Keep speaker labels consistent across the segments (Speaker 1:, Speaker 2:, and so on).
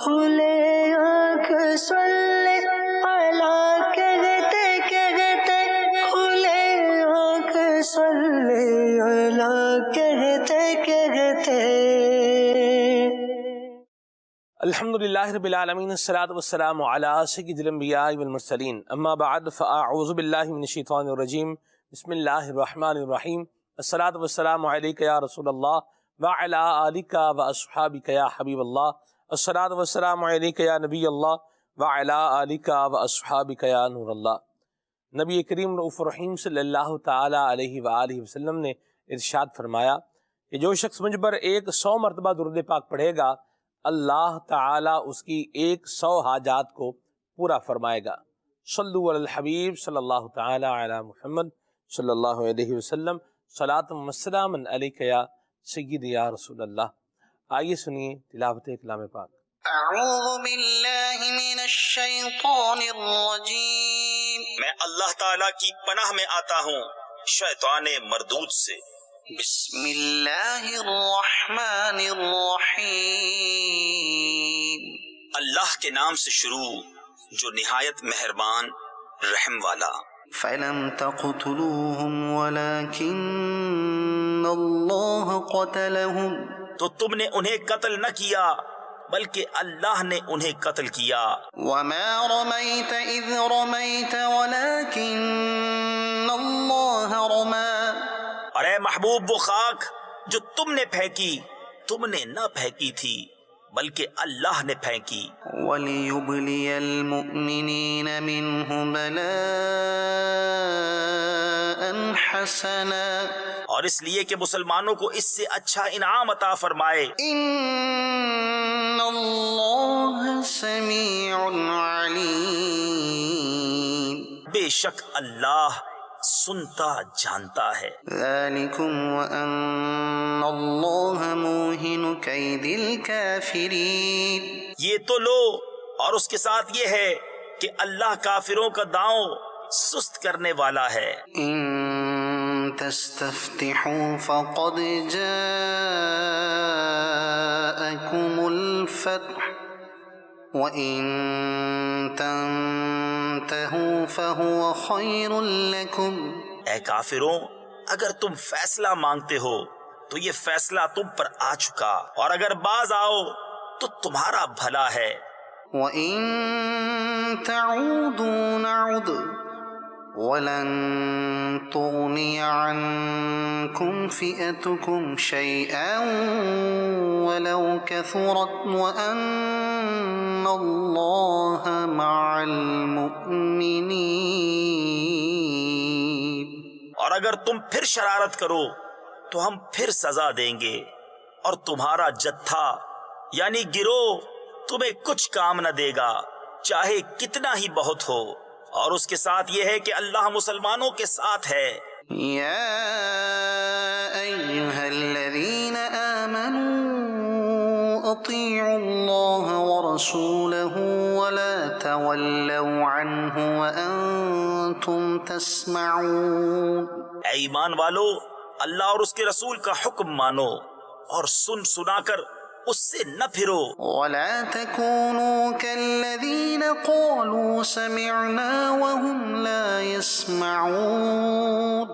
Speaker 1: کھلے آنکھ صلی علی کہتے کہتے، کھلے آنکھ صلی علی کہتے کہتے۔
Speaker 2: الحمدللہ رب العالمین، الصلاۃ والسلام علی سید الانبیاء والمرسلین، اما بعد فاعوذ باللہ من الشیطان الرجیم، بسم اللہ الرحمن الرحیم۔ الصلاۃ والسلام علیک یا رسول اللہ وعلی آلک واصحابک یا حبیب اللہ، الصلاۃ والسلام علیک یا نبی اللہ وعلی آلک واصحابک یا نور اللہ۔ نبی کریم رؤوف الرحیم صلی اللہ تعالی علیہ وآلہ وسلم نے ارشاد فرمایا کہ جو شخص مجھ پر 100 مرتبہ درود پاک پڑھے گا، اللہ تعالیٰ اس کی 100 حاجات کو پورا فرمائے گا۔ صلو علی الحبیب صلی اللہ تعالیٰ علی محمد صلی اللہ علیہ وسلم، صلاۃ و سلام علیک یا سیدی یا رسول اللہ۔ آئیے سنیے تلاوت کلام پاک۔
Speaker 3: اعوذ باللہ من الشیطان الرجیم،
Speaker 4: میں اللہ تعالیٰ کی پناہ میں آتا ہوں شیطان مردود سے۔
Speaker 3: بسم اللہ الرحمن الرحیم،
Speaker 4: اللہ کے نام سے شروع جو نہایت مہربان رحم والا۔
Speaker 3: فلم تقتلوهم ولكن اللہ قتلهم،
Speaker 4: تو تم نے انہیں قتل نہ کیا بلکہ اللہ نے انہیں قتل کیا۔
Speaker 3: وما رمیت اذ رمیت ولكن اللہ رمی،
Speaker 4: اور اے محبوب وہ خاک جو تم نے پھینکی تم نے نہ پھینکی تھی بلکہ اللہ نے پھینکی۔
Speaker 3: وَلِيُبْلِيَ الْمُؤْمِنِينَ مِنْهُ بَلَاءً حَسَنًا،
Speaker 4: اور اس لیے کہ مسلمانوں کو اس سے اچھا انعام عطا فرمائے۔
Speaker 3: إِنَّ اللَّهَ سَمِيعٌ عَلِيمٌ،
Speaker 4: بے شک اللہ سنتا جانتا ہے۔
Speaker 3: ذَلِكُمْ وَأَنَّ اللَّهَ مُوهِنُ كَيْدِ الْكَافِرِينَ،
Speaker 4: یہ تو لو، اور اس کے ساتھ یہ ہے کہ اللہ کافروں کا داؤں سست کرنے والا ہے۔
Speaker 3: إِن تَسْتَفْتِحُوا فَقَدْ جَاءَكُمُ الْفَتْحُ وَإِن تَنْتَهُوا فَهُوَ خَيْرٌ لَكُمْ،
Speaker 4: اے کافروں، اگر تم فیصلہ مانگتے ہو تو یہ فیصلہ تم پر آ چکا، اور اگر باز آؤ تو تمہارا بھلا ہے۔
Speaker 3: وَإِن تَعُودُوا نَعُدْ وَلَن تُغْنِيَ عَنكُمْ فِئَتُكُمْ شَيْئًا وَلَوْ كَثُرَتْ وَأَنَّ اللَّهَ مَعَ الْمُؤْمِنِينَ،
Speaker 4: اور اگر تم پھر شرارت کرو تو ہم پھر سزا دیں گے، اور تمہارا جتھا یعنی گروہ تمہیں کچھ کام نہ دے گا چاہے کتنا ہی بہت ہو، اور اس کے ساتھ یہ ہے کہ اللہ مسلمانوں کے ساتھ ہے۔
Speaker 3: یا ایہا الذین آمنوا اطیعوا اللہ ورسولہ ولا تولوا عنہ وانتم تسمعون،
Speaker 4: اے ایمان والو، اللہ اور اس کے رسول کا حکم مانو اور سن سنا کر اس سے نہ پھرو۔
Speaker 3: ولا تكونوا كالذين قالوا سمعنا وهم لا يسمعون،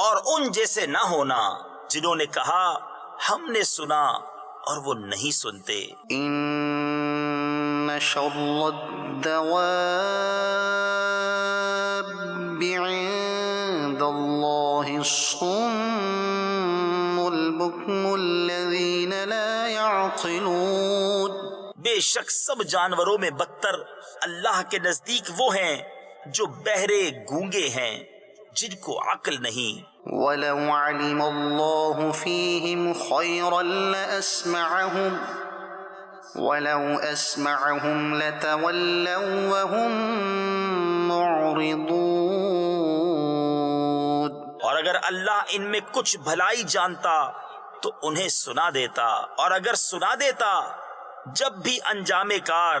Speaker 4: اور ان جیسے نہ ہونا جنہوں نے کہا ہم نے سنا اور وہ نہیں سنتے۔
Speaker 3: ان شر الدواب عند الله الصم البكم الذين لا يعقلون،
Speaker 4: بے شک سب جانوروں میں بدتر اللہ کے نزدیک وہ ہیں جو بہرے گونگے ہیں جن کو عقل نہیں۔
Speaker 3: ولو علم الله فيهم خيرا لأسمعهم ولو أسمعهم لتولوا وهم معرضون،
Speaker 4: اور اگر اللہ ان میں کچھ بھلائی جانتا تو انہیں سنا دیتا، اور اگر سنا دیتا جب بھی انجام کار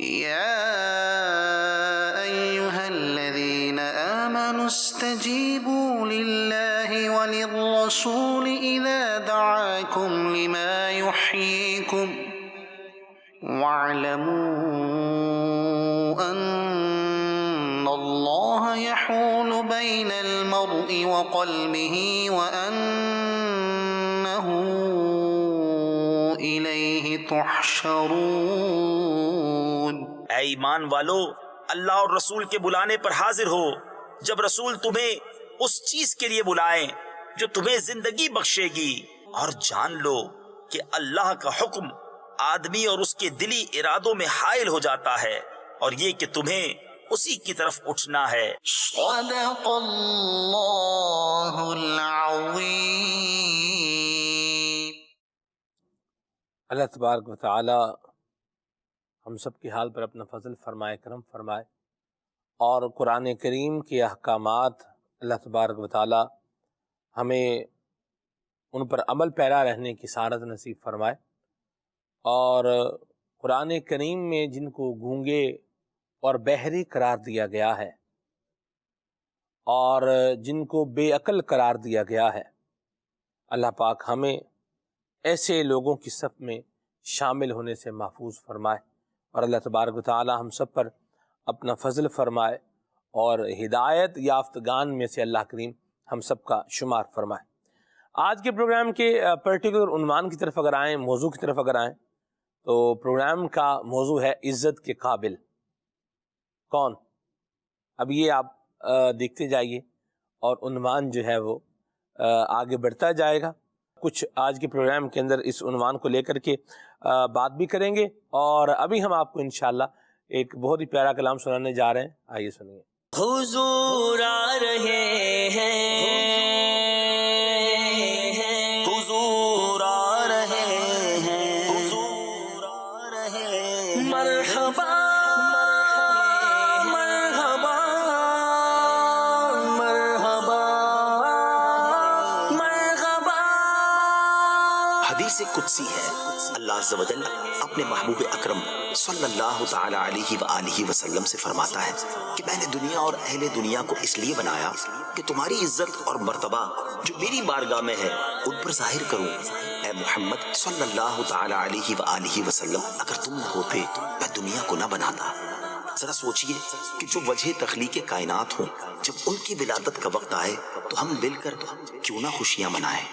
Speaker 3: يا أيها الذين آمنوا استجيبوا لله وللرسول إذا دعاكم لما يحييكم واعلموا أن الله يحول بين المرء وقلبه وأنه إليه تحشرون۔
Speaker 4: اے ایمان والو، اللہ اور رسول کے بلانے پر حاضر ہو جب رسول تمہیں اس چیز کے لیے بلائیں جو تمہیں زندگی بخشے گی، اور جان لو کہ اللہ کا حکم آدمی اور اس کے دلی ارادوں میں حائل ہو جاتا ہے، اور یہ کہ تمہیں اسی کی طرف اٹھنا ہے۔
Speaker 3: صدق اللہ العظیم۔
Speaker 2: اللہ تبارک و تعالی ہم سب کے حال پر اپنا فضل فرمائے، کرم فرمائے، اور قرآن کریم کے احکامات اللہ تبارک و تعالی ہمیں ان پر عمل پیرا رہنے کی سعادت نصیب فرمائے، اور قرآن کریم میں جن کو گونگے اور بہری قرار دیا گیا ہے اور جن کو بے عقل قرار دیا گیا ہے، اللہ پاک ہمیں ایسے لوگوں کی صف میں شامل ہونے سے محفوظ فرمائے، اور اللہ تبارک و تعالی ہم سب پر اپنا فضل فرمائے اور ہدایت یافتگان میں سے اللہ کریم ہم سب کا شمار فرمائے۔ آج کے پروگرام کے پرٹیکولر عنوان کی طرف اگر آئیں، موضوع کی طرف اگر آئیں، تو پروگرام کا موضوع ہے عزت کے قابل کون۔ اب یہ آپ دیکھتے جائیے اور عنوان جو ہے وہ آگے بڑھتا جائے گا۔ کچھ آج کے پروگرام کے اندر اس عنوان کو لے کر کے بات بھی کریں گے، اور ابھی ہم آپ کو انشاءاللہ ایک بہت ہی پیارا کلام سنانے جا رہے ہیں، آئیے سنیے۔
Speaker 1: حضور آ رہے ہیں،
Speaker 4: حضور آ رہے ہیں، حضور آ رہے ہیں،
Speaker 1: مرحبا مرحبا مرحبا مرحبا۔
Speaker 5: حدیث قدسی ہے، اللہ عز و جل اپنے محبوب اکرم صلی اللہ تعالی علیہ وآلہ وسلم سے فرماتا ہے کہ میں نے دنیا اور اہل دنیا کو اس لیے بنایا کہ تمہاری عزت اور مرتبہ جو میری بارگاہ میں ہے ان پر ظاہر کروں۔ اے محمد صلی اللہ تعالی علیہ وآلہ وسلم، اگر تم نہ ہوتے میں دنیا کو نہ بناتا۔ ذرا سوچئے کہ جو وجہ تخلیق کائنات ہوں، جب ان کی ولادت کا وقت آئے تو ہم مل کر کیوں نہ خوشیاں منائیں۔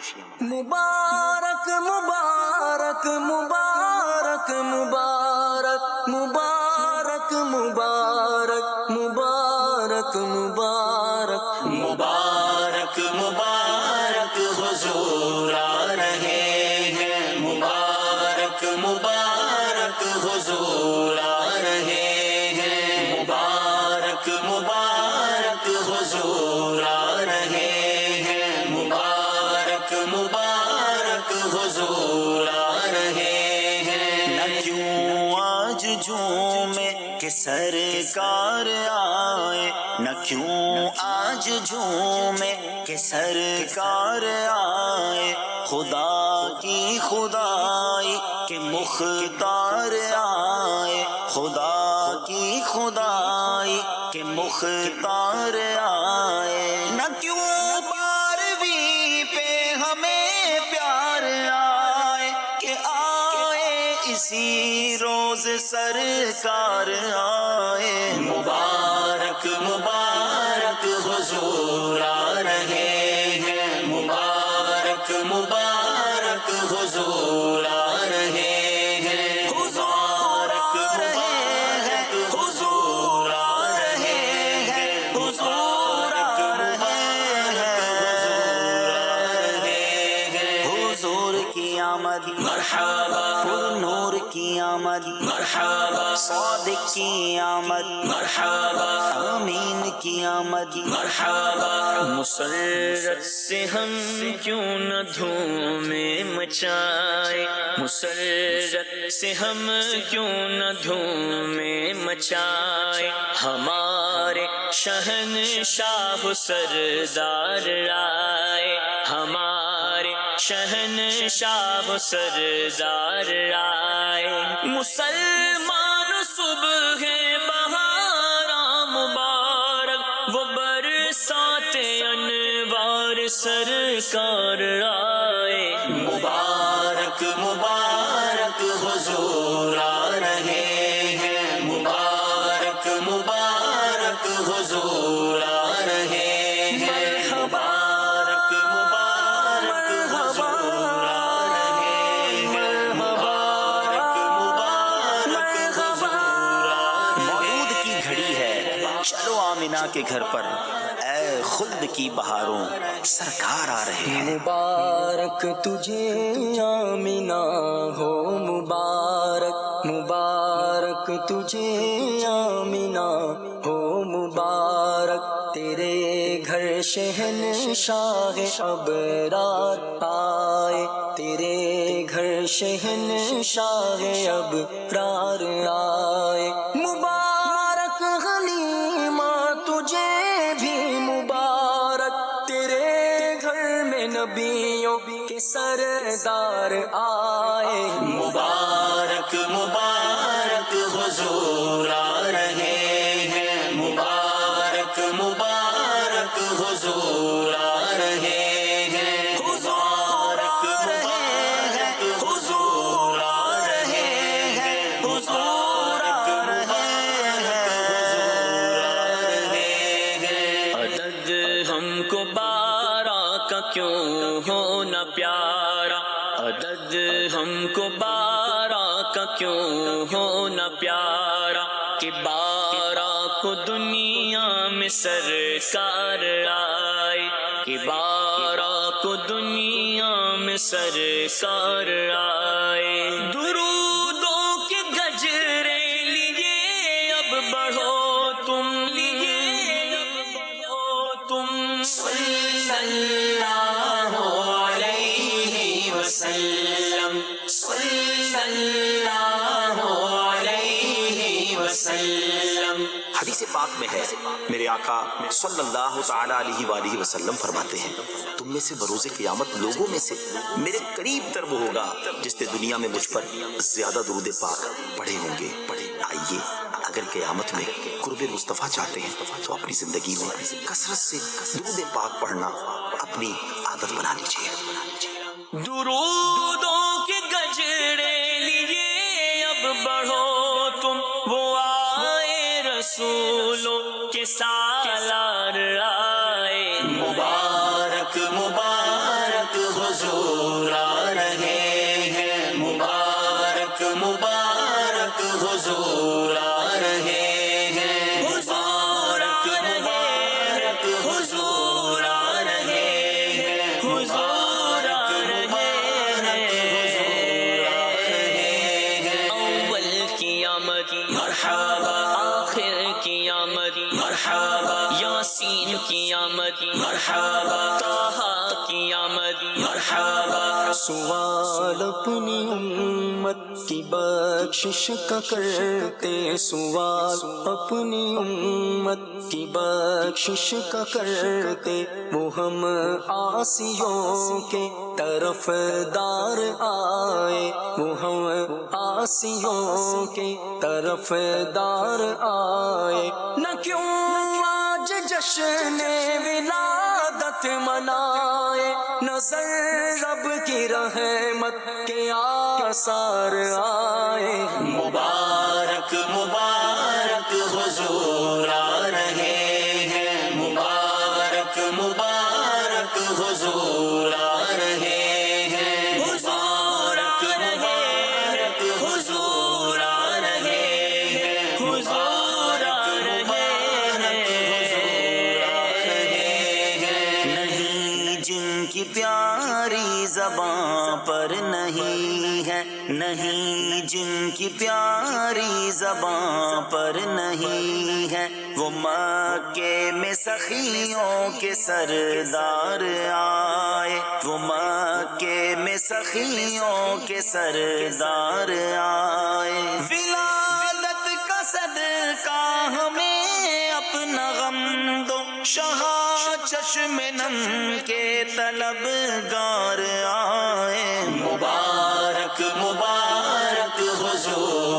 Speaker 1: مبارک مبارک مبارک مبارک مبارک مبارک مبارک مبارک
Speaker 4: مبارک مبارک حضور آ رہے ہیں، مبارک مبارک حضور آ رہے ہیں، مبارک مبارک حضور آ رہے ہیں، مبارک مبارک حضور آ رہے ہیں۔ نہ کیوں آج جھومے کہ سرکار آئے، نہ کیوں آج جھومے کہ سرکار آئے، خدا کی خدائی کہ مختار آئے، خدا کی خدائی کہ مختار آئے۔ نہ کیوں بارویں پہ ہمیں پیار آئے کہ آئے اسی روز سرکار آئے۔ مبارک مبارک حضور آ رہے ہیں، مبارک مبارک حضور آ رہے ہیں، مبارک مبارک حضور آ رہے ہیں، حضور آ رہے ہیں، حضور کی آمد مرحبا، نور کی آمد مرحبا، صادق کی آمد مرحبا، امین کی آمد مرحبا۔
Speaker 1: مسرت سے ہم کیوں نہ دھومیں مچائے، مسرت سے ہم کیوں نہ دھومیں مچائے، ہمارے شہنشاہ سردار آئے، ہمارے شہنشاہ سردار آئے۔ مسلمان صبح بہارا مبارک وہ برسات انوار سرکار آئے.
Speaker 3: مبارک مبارک حضور آ رہے ہیں، مبارک مبارک حضور آ رہے ہیں، مبارک مبارک حضور آ رہے ہیں، مبارک مبارک حضور آ رہے ہیں.
Speaker 5: مولود کی گھڑی ہے، چلو آمینہ کے گھر پر، اے خلد کی بہاروں سرکار آ رہے ہیں.
Speaker 1: مبارک تجھے آمینہ ہو مبارک، مبارک تجھے آمینہ ہو مبارک، تیرے گھر شہنشاہ ابرار آئے، تیرے گھر شہنشاہ ابرار آئے. مبارک حلیمہ تجھے بھی مبارک، تیرے گھر میں نبیوں کے سردار آئے.
Speaker 3: مبارک مبارک حضور آ رہے ہیں، مبارک مبارک حضور آ رہے ہیں، مبارک مبارک حضور آ رہے ہیں، مبارک
Speaker 1: عدد ہم کو 12 کا کیوں ہونا پیارا، عدد ہم کو 12 کا کیوں ہونا پیارا، کہ 12 کو دنیا میں سرکار آئے، کہ 12 کو دنیا میں سرکار آئے. درودوں کے گجرے لیے اب بڑھو تم، لیے اب بڑھو تم.
Speaker 3: صلی اللہ علیہ وسلم، صلی اللہ علیہ وسلم.
Speaker 5: حدیث پاک میں ہے، میرے آقا صلی اللہ تعالی علیہ وآلہ وسلم فرماتے ہیں، تم میں سے بروز قیامت لوگوں میں سے میرے قریب تر وہ ہوگا جس نے دنیا میں مجھ پر زیادہ درود پاک پڑھے ہوں گے. آئیے اگر قیامت میں قرب مصطفیٰ چاہتے ہیں تو اپنی زندگی میں کثرت سے درود پاک پڑھنا اپنی عادت بنا لیجیے.
Speaker 1: درودوں کے گجرے لیے اب بڑھو تم، وہ آئے رسولوں کے سالار آئے.
Speaker 3: مبارک مبارک حضور آ رہے ہیں، مبارک مبارک حضور آ رہے ہیں، مبارک مبارک حضور آ رہے ہیں، مبارک مبارک حضور آ رہے ہیں.
Speaker 1: اول کی آمد مرحبا، آخر کی آمد مرحبا، یاسین کی آمد مرحبا، طٰہٰ کی آمد مرحبا. سوال اپنی امت کی بخشش کا کرتے، سوال اپنی امت کی بخشش کا کرتے، وہ ہم عاصیوں کے طرف دار آئے، وہ ہم عاصیوں کے طرف دار آئے. نہ کیوں آج جشن ولادت منائے، نظر رب کی رحمت کے آثار آئے.
Speaker 3: مبارک مبارک حضور آ رہے ہیں، مبارک مبارک حضور آ رہے ہیں، مبارک مبارک حضور آ رہے ہیں، مبارک مبارک حضور آ رہے ہیں.
Speaker 5: نہیں جن کی پیاری زباں پر نہیں ہے، نہیں جن کی پیاری زباں پر نہیں ہے، وہ مکے میں سخیوں کے سردار آئے، وہ مکے میں سخیوں کے سردار آئے. ولادت کا صدقہ ہمیں اپنا غم دو، شہا چشم نم کے طلبگار آئے.
Speaker 3: مبارک مبارک حضور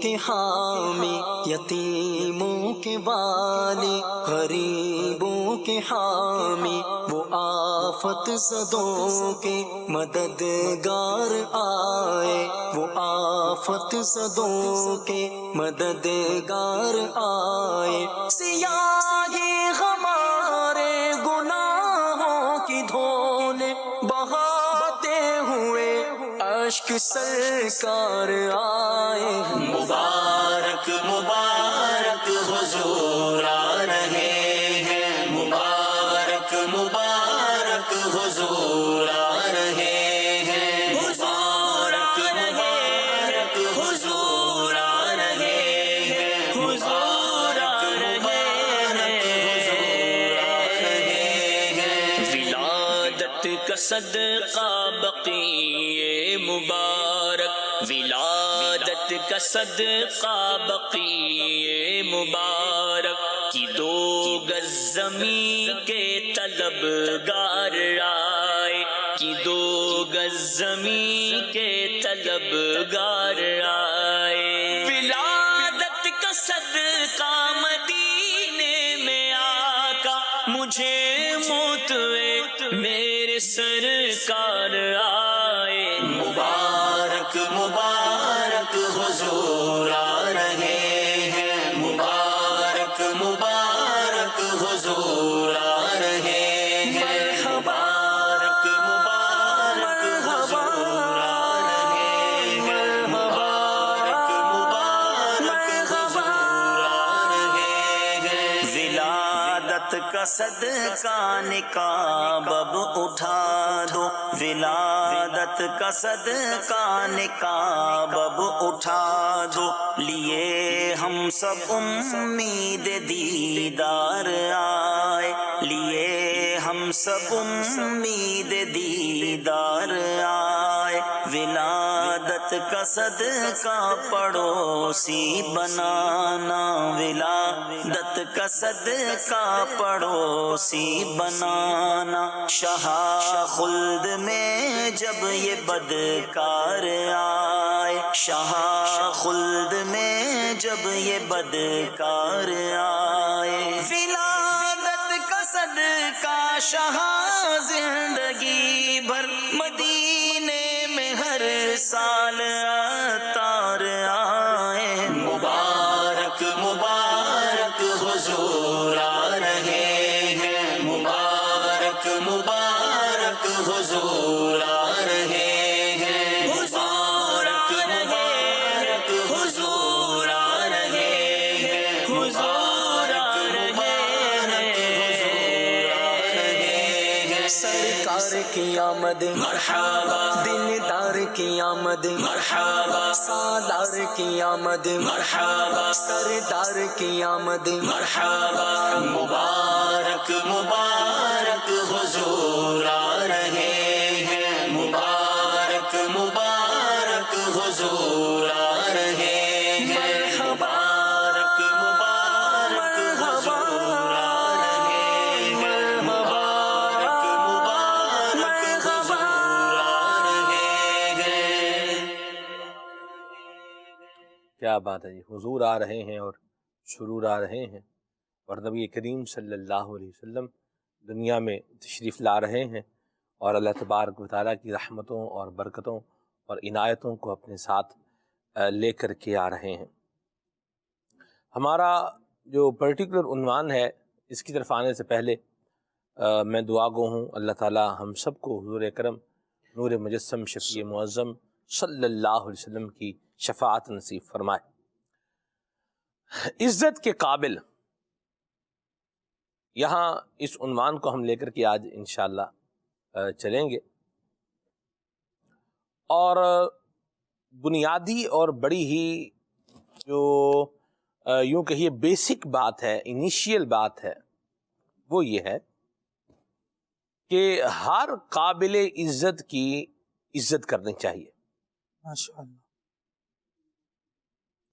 Speaker 6: کے حامی، یتیموں کے والی، غریبوں کے حامی، وہ آفت زدوں کے مددگار آئے، وہ آفت زدوں کے مددگار آئے، سیاہی ہمارے گناہوں کی دھونے بہاتے ہوئے اشک سرکار آئے۔
Speaker 3: مبارک مبارک حضور آ رہے ہیں، مبارک مبارک حضور آ رہے ہیں، مبارک مبارک حضور آ رہے ہیں، مبارک مبارک حضور آ رہے ہیں۔
Speaker 1: ولادت کا صدقہ بقی مبارک، ولادت کا صدقہ بقی مبارک کی 2 گز زمین کے طلبگار آئے، کی 2 گز زمین کے طلبگار آئے۔ ولادت کا صدقہ مدینے میں آقا مجھے موتوے میرے سرکار آئے۔
Speaker 3: مبارک مبارک حضور آ رہے ہیں، مبارک مبارک حضور آ رہے ہیں، مبارک مبارک حضور آ رہے ہیں، مبارک مبارک حضور آ رہے ہیں۔
Speaker 4: ولادت کا صدقہ نقاب اب اٹھا دو، ولادت کا صدقہ نقاب اب اٹھا دو، لیے ہم سب امید دیدار آئے، لیے ہم سب امید دیدار آئے۔ ولادت کا صدقہ پڑوسی بنانا، ولادت کا صدقہ پڑوسی بنانا، شاہ خلد میں جب یہ بدکار آئے، شاہ خلد میں جب یہ بدکار آئے۔ ولادت کا صدقہ شاہ زندگی بھر مدینے میں ہر سال عطار آئے۔
Speaker 3: مبارک مبارک حضور آ رہے ہیں، مبارک مبارک حضور آ رہے ہیں، مبارک مبارک حضور آ رہے ہیں، مبارک مبارک حضور آ رہے ہیں۔
Speaker 6: سرکار کی آمد
Speaker 3: مرحبا،
Speaker 6: دلدار کی آمد
Speaker 3: مرحبا،
Speaker 6: سالار کی آمد
Speaker 3: مرحبا،
Speaker 6: سردار کی آمد
Speaker 3: مرحبا، مبارک مبارک حضور آ رہے ہیں، مبارک مبارک حضور آ رہے ہیں، مبارک مبارک حضور آ رہے ہیں، مبارک مبارک حضور آ رہے ہیں۔
Speaker 2: کیا بات ہے جی، حضور آ رہے ہیں اور سرور آ رہے ہیں، اور نبی کریم صلی اللہ علیہ وسلم دنیا میں تشریف لا رہے ہیں، اور اللہ تبارک و تعالیٰ کی رحمتوں اور برکتوں اور عنایتوں کو اپنے ساتھ لے کر کے آ رہے ہیں۔ ہمارا جو پرٹیکولر عنوان ہے، اس کی طرف آنے سے پہلے میں دعا گو ہوں اللہ تعالیٰ ہم سب کو حضور اکرم نور مجسم شفیع معظم صلی اللہ علیہ وسلم کی شفاعت نصیب فرمائے۔ عزت کے قابل، یہاں اس عنوان کو ہم لے کر کے آج انشاءاللہ چلیں گے، اور بنیادی اور بڑی ہی جو یوں کہیے بیسک بات ہے، انیشیل بات ہے، وہ یہ ہے کہ ہر قابل عزت کی عزت کرنی چاہیے۔
Speaker 6: ماشاءاللہ۔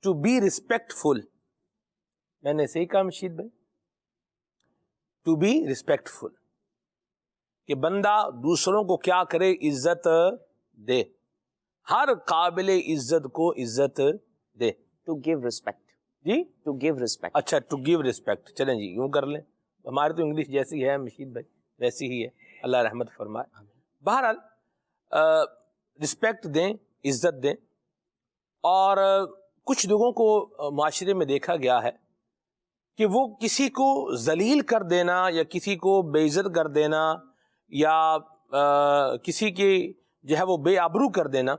Speaker 2: ٹو بی ریسپیکٹفل، میں نے صحیح کہا مشید بھائی؟ ٹو بی ریسپیکٹفل، کہ بندہ دوسروں کو کیا کرے؟ عزت دے، ہر قابل عزت کو عزت دے۔
Speaker 7: To give respect.
Speaker 2: جی
Speaker 7: ٹو گیو رسپیکٹ.
Speaker 2: اچھا ٹو گیو رسپیکٹ. چلیں جی یوں کر لیں, ہماری تو انگلش جیسی ہے مشید بھائی ویسی ہی ہے, اللہ رحمت فرمائے. بہرحال رسپیکٹ دیں, عزت دیں. اور کچھ لوگوں کو معاشرے میں دیکھا گیا ہے کہ وہ کسی کو ذلیل کر دینا یا کسی کو بے عزت کر دینا یا کسی کی جو ہے وہ بے آبرو کر دینا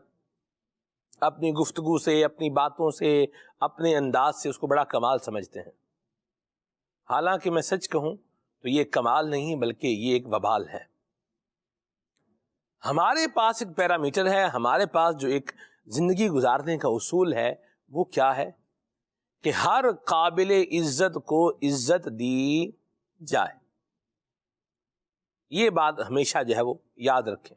Speaker 2: اپنی گفتگو سے, اپنی باتوں سے, اپنے انداز سے, اس کو بڑا کمال سمجھتے ہیں. حالانکہ میں سچ کہوں تو یہ کمال نہیں بلکہ یہ ایک وبال ہے. ہمارے پاس ایک پیرامیٹر ہے, ہمارے پاس جو ایک زندگی گزارنے کا اصول ہے وہ کیا ہے کہ ہر قابل عزت کو عزت دی جائے. یہ بات ہمیشہ جو ہے وہ یاد رکھیں.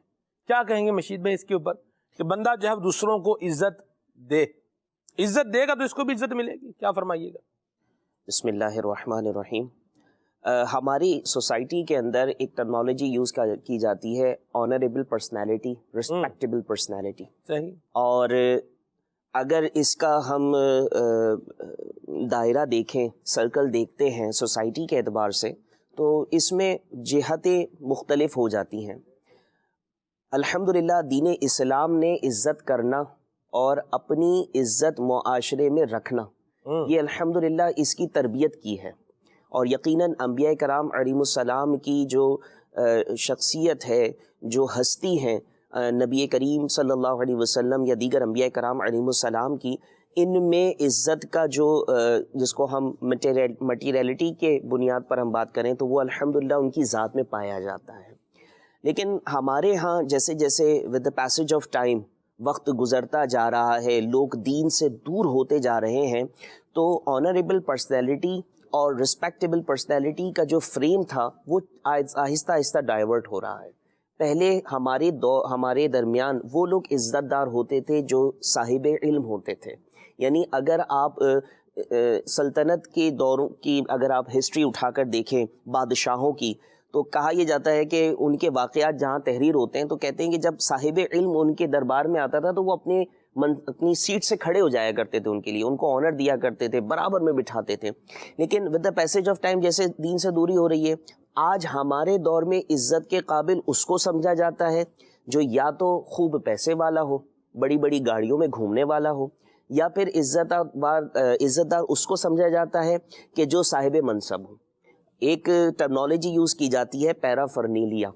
Speaker 2: کیا کہیں گے مشید بھائی اس کے اوپر کہ بندہ جو ہے دوسروں کو عزت دے, عزت دے گا تو اس کو بھی عزت ملے گی, کیا فرمائیے گا؟
Speaker 7: بسم اللہ الرحمن الرحیم. ہماری سوسائٹی کے اندر ایک ٹرمنالوجی یوز کی جاتی ہے, آنریبل پرسنالٹی, رسپیکٹیبل پرسنالٹی.
Speaker 2: صحیح.
Speaker 7: اور اگر اس کا ہم دائرہ دیکھیں, سرکل دیکھتے ہیں سوسائٹی کے اعتبار سے, تو اس میں جہتیں مختلف ہو جاتی ہیں. الحمدللہ دین اسلام نے عزت کرنا اور اپنی عزت معاشرے میں رکھنا, یہ الحمدللہ اس کی تربیت کی ہے. اور یقیناً انبیاء کرام علیہ السلام کی جو شخصیت ہے, جو ہستی ہیں, نبی کریم صلی اللہ علیہ وسلم یا دیگر انبیاء کرام علیہ السلام کی, ان میں عزت کا جو جس کو ہم مٹیریلٹی کے بنیاد پر ہم بات کریں تو وہ الحمدللہ ان کی ذات میں پایا جاتا ہے. لیکن ہمارے ہاں جیسے جیسے with the passage of time وقت گزرتا جا رہا ہے, لوگ دین سے دور ہوتے جا رہے ہیں, تو آنریبل پرسنالٹی اور رسپیکٹیبل پرسنالٹی کا جو فریم تھا وہ آہستہ آہستہ ڈائیورٹ ہو رہا ہے. پہلے ہمارے درمیان وہ لوگ عزت دار ہوتے تھے جو صاحب علم ہوتے تھے. یعنی اگر آپ سلطنت کے دوروں کی اگر آپ ہسٹری اٹھا کر دیکھیں بادشاہوں کی, تو کہا یہ جاتا ہے کہ ان کے واقعات جہاں تحریر ہوتے ہیں تو کہتے ہیں کہ جب صاحب علم ان کے دربار میں آتا تھا تو وہ اپنی سیٹ سے کھڑے ہو جایا کرتے تھے, ان کے لیے ان کو آنر دیا کرتے تھے, برابر میں بٹھاتے تھے. لیکن with the passage of time جیسے دین سے دوری ہو رہی ہے, آج ہمارے دور میں عزت کے قابل اس کو سمجھا جاتا ہے جو یا تو خوب پیسے والا ہو, بڑی بڑی گاڑیوں میں گھومنے والا ہو, یا پھر عزت دار اس کو سمجھا جاتا ہے کہ جو صاحب منصب ہو. ایک ٹرمنالوجی یوز کی جاتی ہے پیرافرنیلیا,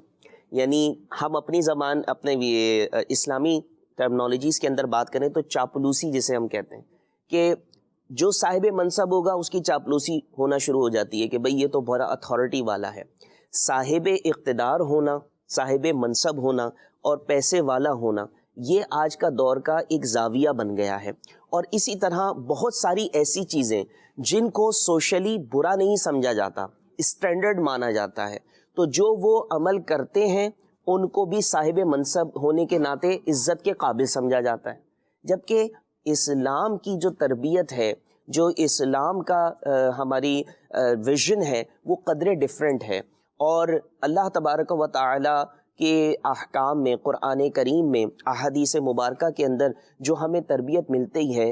Speaker 7: یعنی ہم اپنی زبان اپنے اسلامی ٹرمنالوجیز کے اندر بات کریں تو چاپلوسی جسے ہم کہتے ہیں, کہ جو صاحب منصب ہوگا اس کی چاپلوسی ہونا شروع ہو جاتی ہے کہ بھئی یہ تو بڑا اتھارٹی والا ہے. صاحب اقتدار ہونا, صاحب منصب ہونا اور پیسے والا ہونا, یہ آج کا دور کا ایک زاویہ بن گیا ہے. اور اسی طرح بہت ساری ایسی چیزیں جن کو سوشلی برا نہیں سمجھا جاتا, اسٹینڈرڈ مانا جاتا ہے, تو جو وہ عمل کرتے ہیں ان کو بھی صاحب منصب ہونے کے ناطے عزت کے قابل سمجھا جاتا ہے. جبکہ اسلام کی جو تربیت ہے, جو اسلام کا ہماری ویژن ہے, وہ قدرے ڈیفرنٹ ہے. اور اللہ تبارک و تعالی کے احکام میں, قرآن کریم میں, احادیث مبارکہ کے اندر جو ہمیں تربیت ملتی ہے,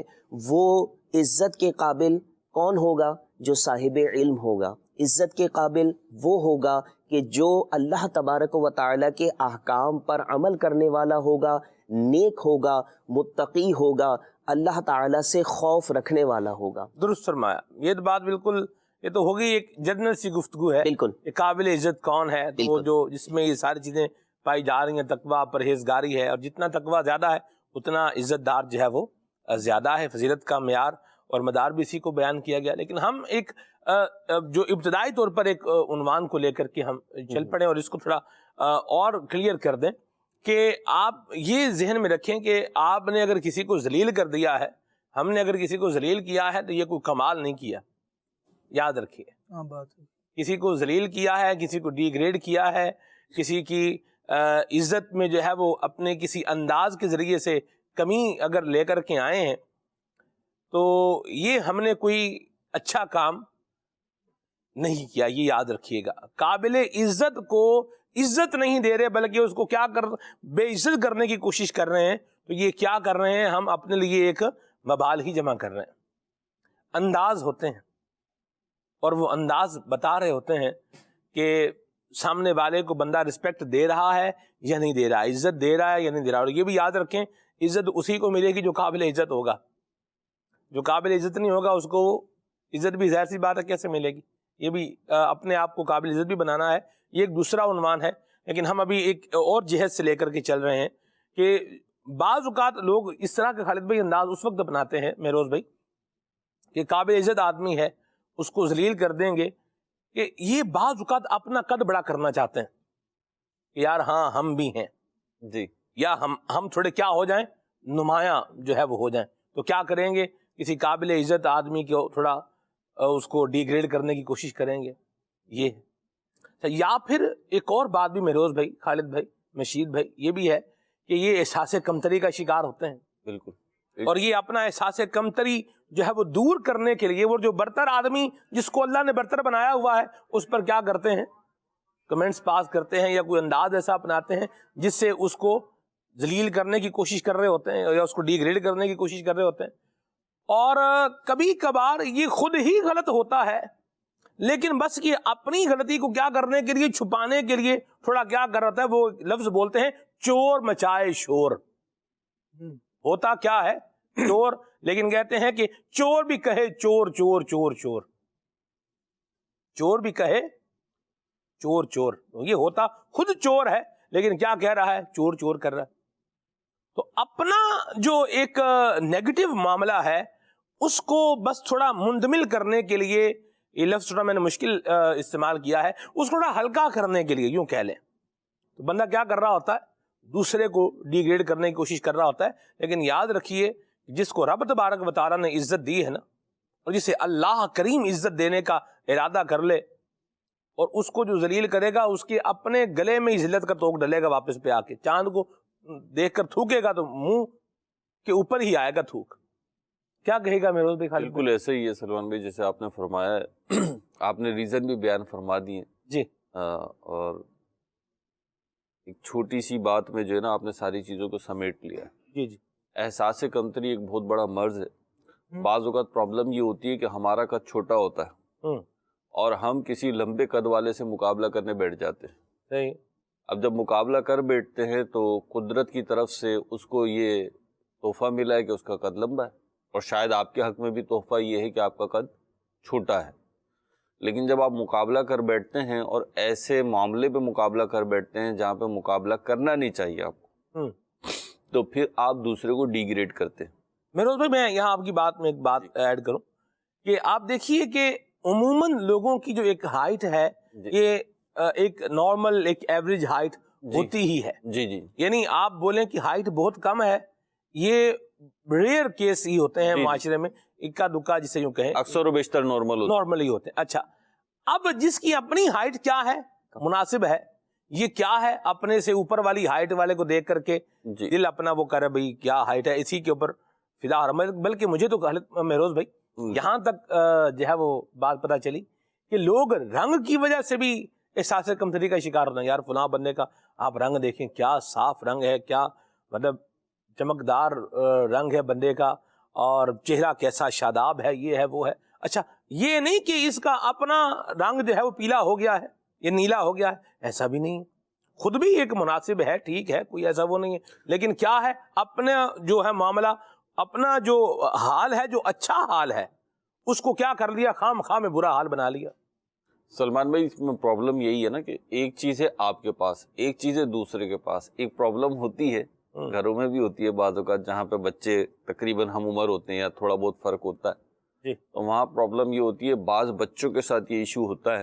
Speaker 7: وہ عزت کے قابل کون ہوگا؟ جو صاحب علم ہوگا. عزت کے قابل وہ ہوگا کہ جو اللہ تبارک و تعالی کے احکام پر عمل کرنے والا ہوگا, نیک ہوگا, متقی ہوگا, اللہ تعالی سے خوف رکھنے والا ہوگا.
Speaker 2: درست فرمایا. یہ تو بات بالکل, یہ تو ہوگی ایک جنرل سی گفتگو ہے.
Speaker 7: بالکل.
Speaker 2: قابل عزت کون ہے؟ تو وہ جو جس میں یہ ساری چیزیں پائی جا رہی ہیں, تقویٰ, پرہیزگاری ہے, اور جتنا تقویٰ زیادہ ہے اتنا عزت دار جو ہے وہ زیادہ ہے. فضیلت کا معیار اور مدار بھی اسی کو بیان کیا گیا. لیکن ہم ایک جو ابتدائی طور پر ایک عنوان کو لے کر کے ہم چل پڑیں اور اس کو تھوڑا اور کلیئر کر دیں کہ آپ یہ ذہن میں رکھیں کہ آپ نے اگر کسی کو ذلیل کر دیا ہے, ہم نے اگر کسی کو ذلیل کیا ہے تو یہ کوئی کمال نہیں کیا. یاد رکھیے, کسی کو ذلیل کیا ہے, کسی کو ڈی گریڈ کیا ہے, کسی کی عزت میں جو ہے وہ اپنے کسی انداز کے ذریعے سے کمی اگر لے کر کے آئے ہیں, تو یہ ہم نے کوئی اچھا کام نہیں کیا. یہ یاد رکھیے گا. قابل عزت کو عزت نہیں دے رہے بلکہ اس کو کیا بے عزت کرنے کی کوشش کر رہے ہیں, تو یہ کیا کر رہے ہیں؟ ہم اپنے لیے ایک وبال ہی جمع کر رہے ہیں. انداز ہوتے ہیں اور وہ انداز بتا رہے ہوتے ہیں کہ سامنے والے کو بندہ رسپیکٹ دے رہا ہے یا نہیں دے رہا ہے، عزت دے رہا ہے یا نہیں دے رہا ہے. اور یہ بھی یاد رکھیں عزت اسی کو ملے گی جو قابل عزت ہوگا. جو قابل عزت نہیں ہوگا اس کو عزت بھی ظاہر سی بات ہے کیسے ملے گی. یہ بھی اپنے آپ کو قابل عزت بھی بنانا ہے، یہ ایک دوسرا عنوان ہے. لیکن ہم ابھی ایک اور جہت سے لے کر کے چل رہے ہیں کہ بعض اوقات لوگ اس طرح کے خالد بھائی انداز اس وقت اپناتے ہیں مہروز بھائی کہ قابل عزت آدمی ہے اس کو ذلیل کر دیں گے، کہ یہ بعض اوقات اپنا قد بڑا کرنا چاہتے ہیں کہ یار ہاں ہم بھی ہیں
Speaker 8: جی،
Speaker 2: یا ہم تھوڑے کیا ہو جائیں، نمایاں جو ہے وہ ہو جائیں. تو کیا کریں گے، کسی قابل عزت آدمی کو تھوڑا اس کو ڈیگریڈ کرنے کی کوشش کریں گے. یہ یا پھر ایک اور بات بھی مہروز بھائی، خالد بھائی، مشید بھائی، یہ بھی ہے کہ یہ احساس کمتری کا شکار ہوتے ہیں.
Speaker 8: بالکل.
Speaker 2: اور یہ اپنا احساس کمتری جو ہے وہ دور کرنے کے لیے وہ جو برتر آدمی جس کو اللہ نے برتر بنایا ہوا ہے اس پر کیا کرتے ہیں، کمنٹس پاس کرتے ہیں یا کوئی انداز ایسا اپناتے ہیں جس سے اس کو ذلیل کرنے کی کوشش کر رہے ہوتے ہیں یا اس کو ڈیگریڈ کرنے کی کوشش کر رہے ہوتے ہیں. اور کبھی کبھار یہ خود ہی غلط ہوتا ہے لیکن بس یہ اپنی غلطی کو کیا کرنے کے لیے، چھپانے کے لیے تھوڑا کیا کر رہا ہے، وہ لفظ بولتے ہیں چور مچائے شور. ہوتا کیا ہے چور، لیکن کہتے ہیں کہ چور بھی کہے چور چور چور چور، چور بھی کہے چور چور. یہ ہوتا خود چور ہے لیکن کیا کہہ رہا ہے، چور چور کر رہا ہے. تو اپنا جو ایک نیگیٹو معاملہ ہے اس کو بس تھوڑا منتمل کرنے کے لیے، یہ لفظ تھوڑا میں نے مشکل استعمال کیا ہے، اس کو تھوڑا ہلکا کرنے کے لیے یوں کہہ لیں. تو بندہ کیا کر رہا ہوتا ہے، دوسرے کو ڈیگریڈ کرنے کی کوشش کر رہا ہوتا ہے. لیکن یاد رکھیے جس کو رب تبارک و تعالیٰ نے عزت دی ہے نا، اور جسے اللہ کریم عزت دینے کا ارادہ کر لے اور اس کو جو ذلیل کرے گا اس کے اپنے گلے میں ہی ذلت کا توق ڈلے گا واپس پہ آ کے. چاند کو دیکھ کر تھوکے گا تو منہ کے اوپر ہی آئے گا تھوک. کیا کہے گا مہروز بھائی خالد؟
Speaker 8: بالکل ایسے ہی ہے سلمان بھائی جیسے آپ نے فرمایا ہے. آپ نے ریزن بھی بیان فرما دیے
Speaker 2: جی.
Speaker 8: اور ایک چھوٹی سی بات میں جو ہے نا آپ نے ساری چیزوں کو سمیٹ لیا.
Speaker 2: جی جی.
Speaker 8: احساس کمتری ایک بہت بڑا مرض ہے. بعض اوقات پرابلم یہ ہوتی ہے کہ ہمارا قد چھوٹا ہوتا ہے اور ہم کسی لمبے قد والے سے مقابلہ کرنے بیٹھ جاتے ہیں.
Speaker 2: صحیح.
Speaker 8: اب جب مقابلہ کر بیٹھتے ہیں تو قدرت کی طرف سے اس کو یہ تحفہ ملا ہے کہ اس کا قد لمبا ہے، اور شاید آپ کے حق میں بھی تحفہ یہ ہے کہ آپ کا قد چھوٹا ہے. لیکن جب آپ مقابلہ کر بیٹھتے ہیں اور ایسے معاملے پہ مقابلہ کر بیٹھتے ہیں جہاں پہ مقابلہ کرنا نہیں چاہیے آپ کو، تو پھر آپ دوسرے کو ڈیگریڈ کرتے ہیں.
Speaker 2: مہروز بھائی میں یہاں آپ کی بات میں ایک بات ایڈ کروں کہ آپ دیکھیے کہ عموماً لوگوں کی جو ایک ہائٹ ہے یہ ایک نارمل ایک ایوریج ہائٹ ہوتی ہی ہے.
Speaker 8: جی جی.
Speaker 2: یعنی آپ بولیں کہ ہائٹ بہت کم ہے، یہ ریئر کیس ہی ہوتے ہیں معاشرے میں، اکا دکا جسے یوں کہیں،
Speaker 8: اکثر و بیشتر نارمل
Speaker 2: ہی ہوتے ہیں. اچھا اب جس کی اپنی ہائٹ کیا ہے، مناسب ہے، یہ کیا ہے، اپنے سے اوپر والی ہائٹ والے کو دیکھ کر کے دل اپنا وہ کرے بھائی کیا ہائٹ ہے، اسی کے اوپر فدا ہو رہا. بلکہ مجھے تو مہروز بھائی یہاں تک جو ہے وہ بات پتہ چلی کہ لوگ رنگ کی وجہ سے بھی احساس کمتری کا شکار ہونا ہے. یار فلاں بندے کا آپ رنگ دیکھیں کیا صاف رنگ ہے، کیا مطلب چمکدار رنگ ہے بندے کا، اور چہرہ کیسا شاداب ہے، یہ ہے وہ ہے. اچھا یہ نہیں کہ اس کا اپنا رنگ جو ہے وہ پیلا ہو گیا ہے یا نیلا ہو گیا ہے، ایسا بھی نہیں ہے. خود بھی ایک مناسب ہے، ٹھیک ہے، کوئی ایسا وہ نہیں ہے. لیکن کیا ہے، اپنا جو ہے معاملہ، اپنا جو حال ہے، جو اچھا حال ہے، اس کو کیا کر لیا، خام خواہ میں برا حال بنا لیا.
Speaker 8: سلمان بھائی اس میں پرابلم یہی ہے نا کہ ایک چیز ہے آپ کے پاس، ایک چیز ہے دوسرے کے پاس. ایک پرابلم ہوتی ہے گھروں میں بھی ہوتی ہے بعض اوقات جہاں پہ بچے تقریباً ہم عمر ہوتے ہیں یا تھوڑا بہت فرق ہوتا ہے، تو وہاں پرابلم یہ ہوتی ہے، بعض بچوں کے ساتھ یہ ایشو ہوتا ہے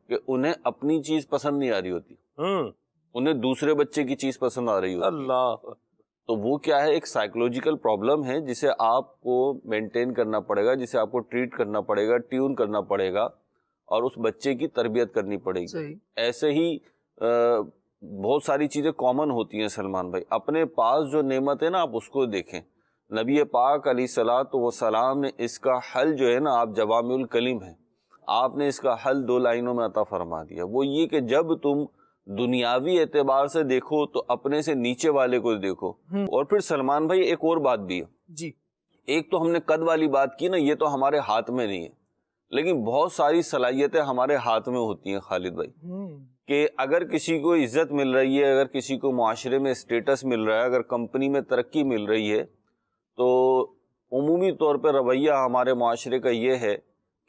Speaker 8: کہ انہیں اپنی چیز پسند نہیں آ رہی ہوتی، انہیں دوسرے بچے کی چیز پسند آ رہی ہوتی.
Speaker 2: اللہ.
Speaker 8: تو وہ کیا ہے، ایک سائیکولوجیکل پرابلم ہے جسے آپ کو مینٹین کرنا پڑے گا، جسے آپ کو ٹریٹ کرنا پڑے گا، ٹیون کرنا پڑے گا، اور اس بچے کی تربیت کرنی پڑے گی. ایسے ہی بہت ساری چیزیں کامن ہوتی ہیں سلمان بھائی. اپنے پاس جو نعمت ہے نا آپ اس کو دیکھیں. نبی پاک علیہ الصلوۃ والسلام نے اس کا حل جو ہے نا، آپ جوامع الکلم ہیں، آپ نے اس کا حل 2 لائنوں میں عطا فرما دیا. وہ یہ کہ جب تم دنیاوی اعتبار سے دیکھو تو اپنے سے نیچے والے کو دیکھو. اور پھر سلمان بھائی ایک اور بات بھی ہے
Speaker 2: جی،
Speaker 8: ایک تو ہم نے قد والی بات کی نا، یہ تو ہمارے ہاتھ میں نہیں ہے، لیکن بہت ساری صلاحیتیں ہمارے ہاتھ میں ہوتی ہیں خالد بھائی، کہ اگر کسی کو عزت مل رہی ہے، اگر کسی کو معاشرے میں اسٹیٹس مل رہا ہے، اگر کمپنی میں ترقی مل رہی ہے، تو عمومی طور پہ رویہ ہمارے معاشرے کا یہ ہے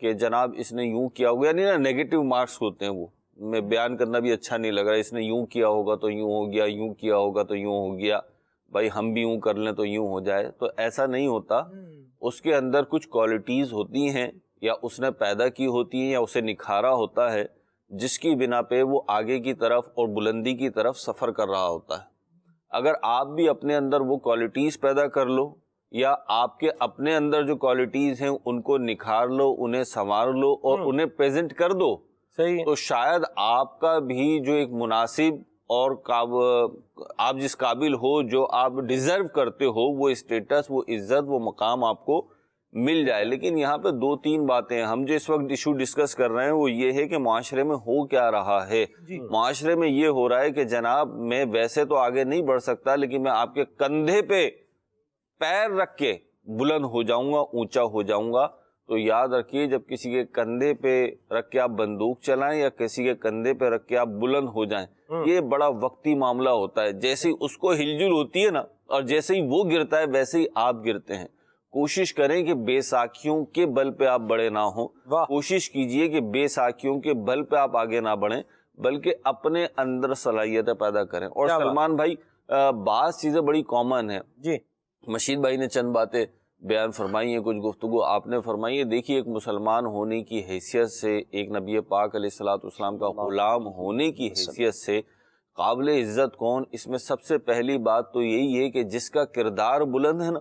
Speaker 8: کہ جناب اس نے یوں کیا ہوگا، یعنی نا نیگیٹو مارکس ہوتے ہیں، وہ میں بیان کرنا بھی اچھا نہیں لگ رہا، اس نے یوں کیا ہوگا تو یوں ہو گیا، یوں کیا ہوگا تو یوں ہو گیا، بھائی ہم بھی یوں کر لیں تو یوں ہو جائے. تو ایسا نہیں ہوتا. اس کے اندر کچھ کوالٹیز ہوتی ہیں یا اس نے پیدا کی ہوتی ہیں یا اسے نکھارا ہوتا ہے، جس کی بنا پہ وہ آگے کی طرف اور بلندی کی طرف سفر کر رہا ہوتا ہے. اگر آپ بھی اپنے اندر وہ کوالٹیز پیدا کر لو یا آپ کے اپنے اندر جو کوالٹیز ہیں ان کو نکھار لو، انہیں سنوار لو اور انہیں پریزنٹ کر دو، تو شاید آپ کا بھی جو ایک مناسب اور آپ جس قابل ہو، جو آپ ڈیزرو کرتے ہو، وہ اسٹیٹس، وہ عزت، وہ مقام آپ کو مل جائے. لیکن یہاں پہ 2-3 باتیں ہم جو اس وقت ایشو ڈسکس کر رہے ہیں وہ یہ ہے کہ معاشرے میں ہو کیا رہا ہے. معاشرے میں یہ ہو رہا ہے کہ جناب میں ویسے تو آگے نہیں بڑھ سکتا، لیکن میں آپ کے کندھے پہ پیر رکھ کے بلند ہو جاؤں گا، اونچا ہو جاؤں گا. تو یاد رکھیے، جب کسی کے کندھے پہ رکھ کے آپ بندوق چلائیں یا کسی کے کندھے پہ رکھ کے آپ بلند ہو جائیں، یہ بڑا وقتی معاملہ ہوتا ہے. جیسے ہی اس کو ہلجل ہوتی ہے نا، اور جیسے ہی وہ گرتا ہے ویسے ہی آپ گرتے ہیں. کوشش کریں کہ بے ساکھیوں کے بل پہ آپ بڑے نہ ہوں. کوشش کیجئے کہ بے ساکھیوں کے بل پہ آپ آگے نہ بڑھیں، بلکہ اپنے اندر صلاحیتیں پیدا کریں. اور سلمان بھائی، بعض چیزیں بڑی کامن ہیں. مشید بھائی نے چند باتیں بیان فرمائی ہیں، کچھ گفتگو آپ نے فرمائی ہے. دیکھیے، ایک مسلمان ہونے کی حیثیت سے، ایک نبی پاک علیہ الصلوۃ والسلام کا غلام ہونے کی حیثیت سے قابل عزت کون؟ اس میں سب سے پہلی بات تو یہی ہے کہ جس کا کردار بلند ہے نا،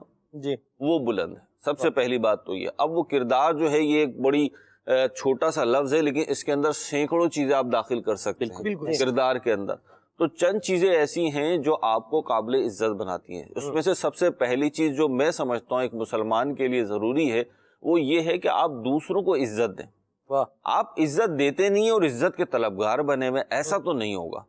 Speaker 8: وہ بلند ہے. سب سے پہلی بات تو یہ. اب وہ کردار جو ہے یہ ایک بڑی چھوٹا سا لفظ ہے، لیکن اس کے اندر سینکڑوں چیزیں آپ داخل کر سکتے ہیں کردار کے اندر. تو چند چیزیں ایسی ہیں جو آپ کو قابل عزت بناتی ہیں. اس میں سے سب سے پہلی چیز جو میں سمجھتا ہوں ایک مسلمان کے لیے ضروری ہے، وہ یہ ہے کہ آپ دوسروں کو عزت دیں. آپ عزت دیتے نہیں اور عزت کے طلبگار بنے ہوئے، ایسا تو نہیں ہوگا.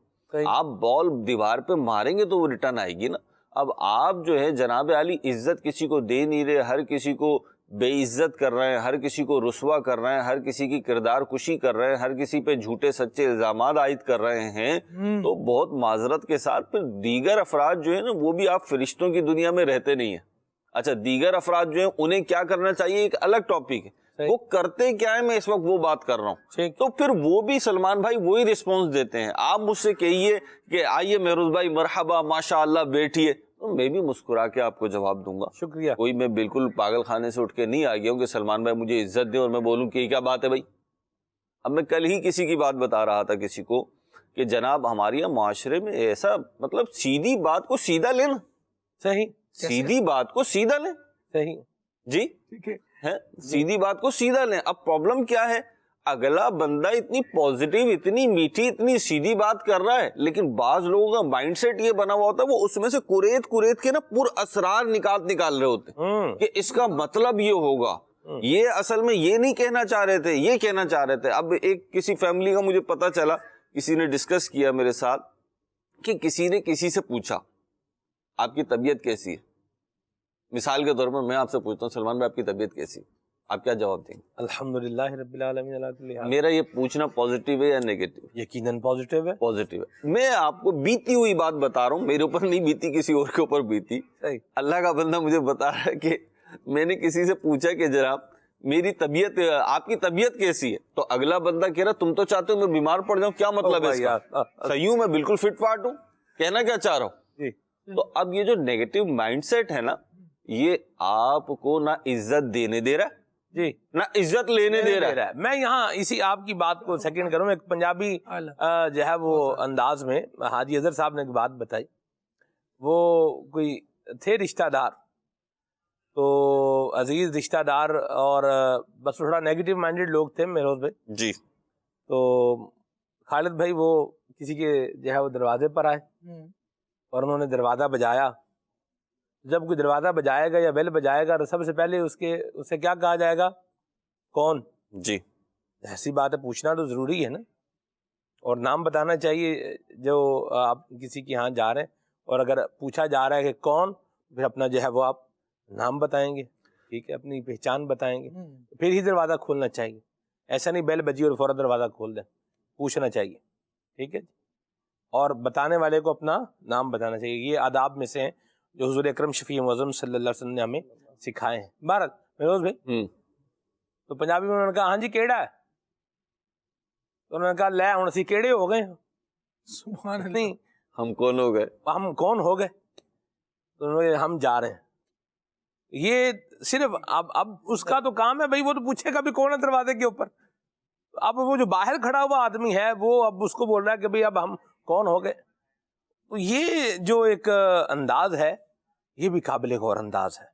Speaker 8: آپ بال دیوار پہ ماریں گے تو وہ ریٹرن آئے گی نا. اب آپ جو ہے جناب عالی عزت کسی کو دے نہیں رہے، ہر کسی کو بے عزت کر رہے ہیں، ہر کسی کو رسوا کر رہے ہیں، ہر کسی کی کردار کشی کر رہے ہیں، ہر کسی پہ جھوٹے سچے الزامات عائد کر رہے ہیں، تو بہت معذرت کے ساتھ پھر دیگر افراد جو ہیں نا، وہ بھی آپ فرشتوں کی دنیا میں رہتے نہیں ہیں. اچھا، دیگر افراد جو ہیں انہیں کیا کرنا چاہیے ایک الگ ٹاپک ہے. وہ کرتے کیا ہے، میں اس وقت وہ بات کر رہا ہوں. تو پھر وہ بھی سلمان بھائی وہی رسپانس دیتے ہیں. آپ مجھ سے کہیے کہ آئیے مہروز بھائی مرحبا، ماشاء اللہ بیٹھیے، تو میں بھی مسکرا کے آپ کو جواب دوں گا.
Speaker 2: شکریہ.
Speaker 8: کوئی میں بالکل پاگل خانے سے اٹھ کے نہیں آ گیا ہوں کہ سلمان بھائی مجھے عزت دے اور میں بولوں کہ یہ کیا بات ہے بھائی. اب میں کل ہی کسی کی بات بتا رہا تھا کسی کو کہ جناب ہمارے یہاں معاشرے میں ایسا، مطلب سیدھی بات کو سیدھا لینا.
Speaker 2: صحیح.
Speaker 8: سیدھی بات کو سیدھا لیں.
Speaker 2: صحیح
Speaker 8: جی، سیدھی بات کو سیدھا لیں. اب پرابلم کیا ہے، اگلا بندہ اتنی پازیٹیو، اتنی میٹھی، اتنی سیدھی بات کر رہا ہے، لیکن بعض لوگوں کا مائنڈ سیٹ یہ بنا ہوا ہوتا ہے، وہ اس میں سے کوریت کے نا پر اسرار نکال رہے ہوتے ہیں کہ اس کا مطلب یہ ہوگا، یہ اصل میں یہ نہیں کہنا چاہ رہے تھے، یہ کہنا چاہ رہے تھے. اب ایک کسی فیملی کا مجھے پتا چلا، کسی نے ڈسکس کیا میرے ساتھ کہ کسی نے کسی سے پوچھا آپ کی طبیعت کیسی ہے. مثال کے طور پر میں آپ سے پوچھتا ہوں سلمان بھائی آپ کی طبیعت کیسی، آپ کیا جواب دیں گے؟
Speaker 2: الحمدللہ رب العالمین علی کل حال.
Speaker 8: میرا یہ پوچھنا پازیٹیو ہے یا نیگیٹو؟
Speaker 2: یقیناً پازیٹیو ہے.
Speaker 8: پازیٹیو ہے. میں آپ کو بیتی ہوئی بات بتا رہا ہوں، میرے اوپر نہیں بیتی، کسی اور کے اوپر بیتی. اللہ کا بندہ مجھے بتا رہا ہے کہ میں نے کسی سے پوچھا کہ جناب میری طبیعت، آپ کی طبیعت کیسی ہے، تو اگلا بندہ کہہ رہا تم تو چاہتے ہو میں بیمار پڑ جاؤں، کیا مطلب ہے اس کا؟ صحیح ہوں، میں بالکل فٹ فاٹ ہوں، کہنا کیا چاہ رہا ہوں. تو اب یہ جو نیگیٹو مائنڈ سیٹ ہے نا، یہ آپ کو نہ عزت دینے دے رہا ہے جی، نہ عزت لینے دے رہا ہے.
Speaker 2: میں یہاں اسی آپ کی بات کو سیکنڈ کروں. ایک پنجابی جو ہے وہ انداز میں حاجی اظہر صاحب نے ایک بات بتائی. وہ کوئی تھے رشتہ دار، تو عزیز رشتہ دار، اور بس تھوڑا نیگیٹو مائنڈیڈ لوگ تھے مہروز بھائی
Speaker 8: جی.
Speaker 2: تو خالد بھائی وہ کسی کے جو ہے وہ دروازے پر آئے اور انہوں نے دروازہ بجایا. جب کوئی دروازہ بجائے گا یا بیل بجائے گا تو سب سے پہلے اس سے کیا کہا جائے گا؟ کون؟
Speaker 8: جی.
Speaker 2: ایسی بات ہے، پوچھنا تو ضروری ہے نا، اور نام بتانا چاہیے جو آپ کسی کے ہاں جا رہے ہیں، اور اگر پوچھا جا رہا ہے کہ کون، پھر اپنا جو ہے وہ آپ نام بتائیں گے. ٹھیک ہے، اپنی پہچان بتائیں گے پھر ہی دروازہ کھولنا چاہیے. ایسا نہیں بیل بجی اور فوراً دروازہ کھول دیں، پوچھنا چاہیے. ٹھیک ہے، اور بتانے والے کو اپنا نام بتانا چاہیے. یہ آداب میں سے ہیں جو حضور اکرم شفیع معظم صلی اللہ علیہ وسلم نے ہمیں سکھائے ہیں. بہرحال فیروز بھائی، تو پنجابی میں انہوں نے کہا ہاں جی کیڑا ہے، تو انہوں نے کہا لے ہن اسی کیڑے ہو گئے. سبحان اللہ، نہیں
Speaker 8: ہم کون ہو گئے،
Speaker 2: ہم کون ہو گئے، تو انہوں نے ہم جا رہے ہیں. یہ صرف اب اس کا تو کام ہے بھائی، وہ تو پوچھے گا بھی کون ہے دروازے کے اوپر. اب وہ جو باہر کھڑا ہوا آدمی ہے وہ اب اس کو بول رہا ہے کہ بھائی اب ہم کون ہو گئے. تو یہ جو ایک انداز ہے یہ بھی قابل غور انداز ہے.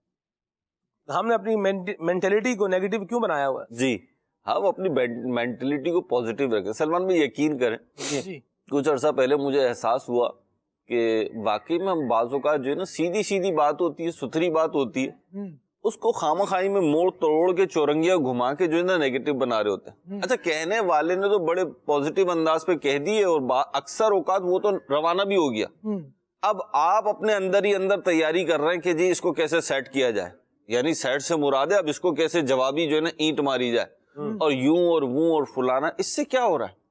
Speaker 2: ہم نے اپنی مینٹلٹی کو نیگیٹو کیوں بنایا ہوا ہے؟
Speaker 8: جی ہم اپنی مینٹلٹی کو پازیٹیو رکھیں. سلمان میں یقین کریں، کچھ عرصہ پہلے مجھے احساس ہوا کہ واقعی میں ہم بعض اوقات جو ہے نا سیدھی سیدھی بات ہوتی ہے، ستھری بات ہوتی ہے، اس کو خامخواہی میں موڑ توڑ کے چورنگیاں گھما کے جو ہے نا نیگیٹو بنا رہے ہوتے ہیں. اچھا کہنے والے نے تو بڑے پازیٹیو انداز پہ کہہ دیے اور اکثر اوقات وہ تو روانہ بھی ہو گیا. اب آپ اپنے اندر ہی اندر تیاری کر رہے ہیں کہ جی اس کو کیسے سیٹ کیا جائے، یعنی سیٹ سے مراد ہے اب اس کو کیسے جوابی جو ہے نا اینٹ ماری جائے، اور یوں اور وہ اور فلانا. اس سے کیا ہو رہا ہے؟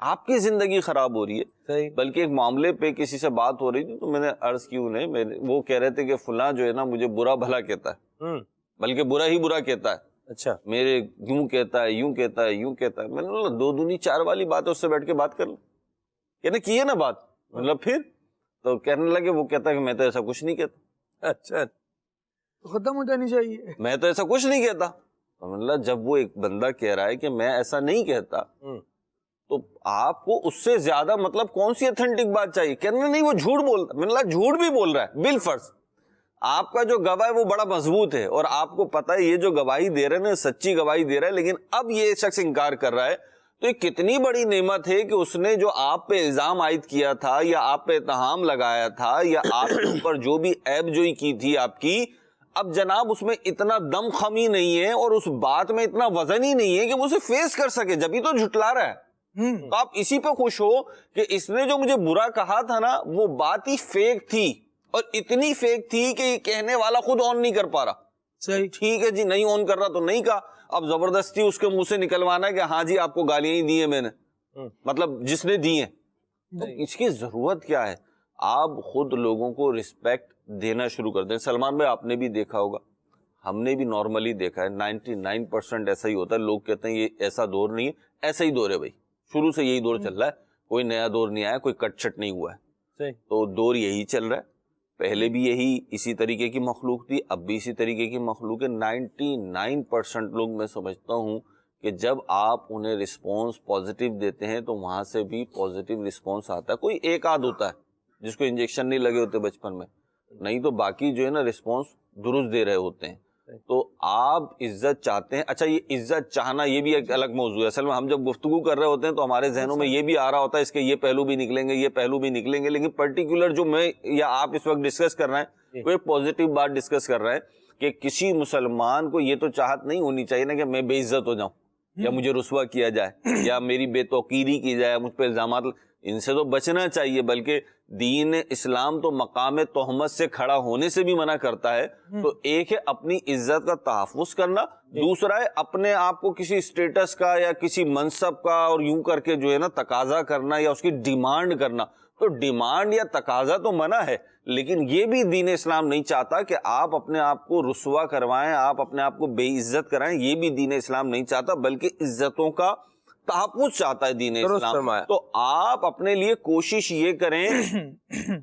Speaker 8: آپ کی زندگی خراب ہو رہی ہے. بلکہ ایک معاملے پہ کسی سے بات ہو رہی تھی تو میں نے عرض کی انہیں، وہ کہہ رہے تھے کہ فلاں جو ہے نا مجھے برا بھلا کہتا ہے، بلکہ برا ہی برا کہتا ہے. اچھا، میرے یوں کہتا ہے، یوں کہتا ہے، یوں کہتا ہے. میں نے بولا دو دونی چار والی بات ہے، اس سے بیٹھ کے بات کر لیں. کہنے کی ہے نا بات، مطلب پھر تو کہنے لگے وہ کہتا ہے کہ میں تو ایسا کچھ نہیں کہتا. اچھا
Speaker 6: ختم ہو جانی چاہیے،
Speaker 8: میں تو ایسا کچھ نہیں کہتا. مطلب جب وہ ایک بندہ کہہ رہا ہے کہ میں ایسا نہیں کہتا تو آپ کو اس سے زیادہ مطلب کون سی اتھینٹک بات چاہیے؟ کہنا نہیں وہ جھوٹ بولتا. میں نے کہا جھوٹ بھی بول رہا ہے، بالفرض آپ کا جو گواہ ہے وہ بڑا مضبوط ہے اور آپ کو پتا ہے یہ جو گواہی دے رہے ہیں سچی گواہی دے رہا ہے، لیکن اب یہ شخص انکار کر رہا ہے. تو یہ کتنی بڑی نعمت ہے کہ اس نے جو آپ پہ الزام عائد کیا تھا یا آپ پہ اتہام لگایا تھا یا آپ کے اوپر جو بھی عیب جوئی کی تھی آپ کی، اب جناب اس میں اتنا دم خمی نہیں ہے اور اس بات میں اتنا وزن ہی نہیں ہے کہ وہ اسے فیس کر سکے، جبھی تو جھٹلا رہا ہے. تو آپ اسی پہ خوش ہو کہ اس نے جو مجھے برا کہا تھا نا وہ بات ہی فیک تھی، اور اتنی فیک تھی کہ یہ کہنے والا خود آن نہیں کر پا رہا. صحیح، ٹھیک ہے جی، نہیں آن کر رہا تو نہیں کہا. اب زبردستی اس کے منہ سے نکلوانا ہے کہ ہاں جی آپ کو گالیاں ہی دی ہیں میں نے، مطلب جس نے دی ہیں. تو اس کی ضرورت کیا ہے؟ آپ خود لوگوں کو رسپیکٹ دینا شروع کر دیں. سلمان بھائی آپ نے بھی دیکھا ہوگا، ہم نے بھی نارملی دیکھا ہے 99% ایسا ہی ہوتا ہے. لوگ کہتے ہیں یہ ایسا دور نہیں ہے، ایسا ہی دور ہے بھائی، شروع سے یہی دور چل رہا ہے، کوئی نیا دور نہیں آیا، کوئی کٹ چھٹ نہیں ہوا ہے. تو دور یہی چل رہا ہے. پہلے بھی یہی اسی طریقے کی مخلوق تھی، اب بھی اسی طریقے کی مخلوق ہے. 99% لوگ میں سمجھتا ہوں کہ جب آپ انہیں رسپانس پازیٹیو دیتے ہیں تو وہاں سے بھی پازیٹیو رسپانس آتا ہے. کوئی ایک آدھ ہوتا ہے جس کو انجیکشن نہیں لگے ہوتے بچپن میں، نہیں تو باقی جو ہے نا رسپانس درست دے رہے ہوتے ہیں. تو آپ عزت چاہتے ہیں. اچھا یہ عزت چاہنا یہ بھی ایک الگ موضوع ہے. اصل میں ہم جب گفتگو کر رہے ہوتے ہیں تو ہمارے ذہنوں میں یہ بھی آ رہا ہوتا ہے اس کے یہ پہلو بھی نکلیں گے، یہ پہلو بھی نکلیں گے، لیکن پرٹیکولر جو میں یا آپ اس وقت ڈسکس کر رہے ہیں وہ ایک پازیٹیو بات ڈسکس کر رہے ہیں کہ کسی مسلمان کو یہ تو چاہت نہیں ہونی چاہیے نا کہ میں بے عزت ہو جاؤں یا مجھے رسوا کیا جائے یا میری بے توقیری کی جائے، مجھ پہ الزامات. ان سے تو بچنا چاہیے، بلکہ دین اسلام تو مقام تہمت سے کھڑا ہونے سے بھی منع کرتا ہے. تو ایک ہے اپنی عزت کا تحفظ کرنا، دوسرا ہے اپنے آپ کو کسی اسٹیٹس کا یا کسی منصب کا اور یوں کر کے جو ہے نا تقاضا کرنا یا اس کی ڈیمانڈ کرنا. تو ڈیمانڈ یا تقاضا تو منع ہے، لیکن یہ بھی دین اسلام نہیں چاہتا کہ آپ اپنے آپ کو رسوا کروائیں، آپ اپنے آپ کو بے عزت کرائیں. یہ بھی دین اسلام نہیں چاہتا، بلکہ عزتوں کا تحفظ چاہتا ہے دین اسلام. تو آپ اپنے لیے کوشش یہ کریں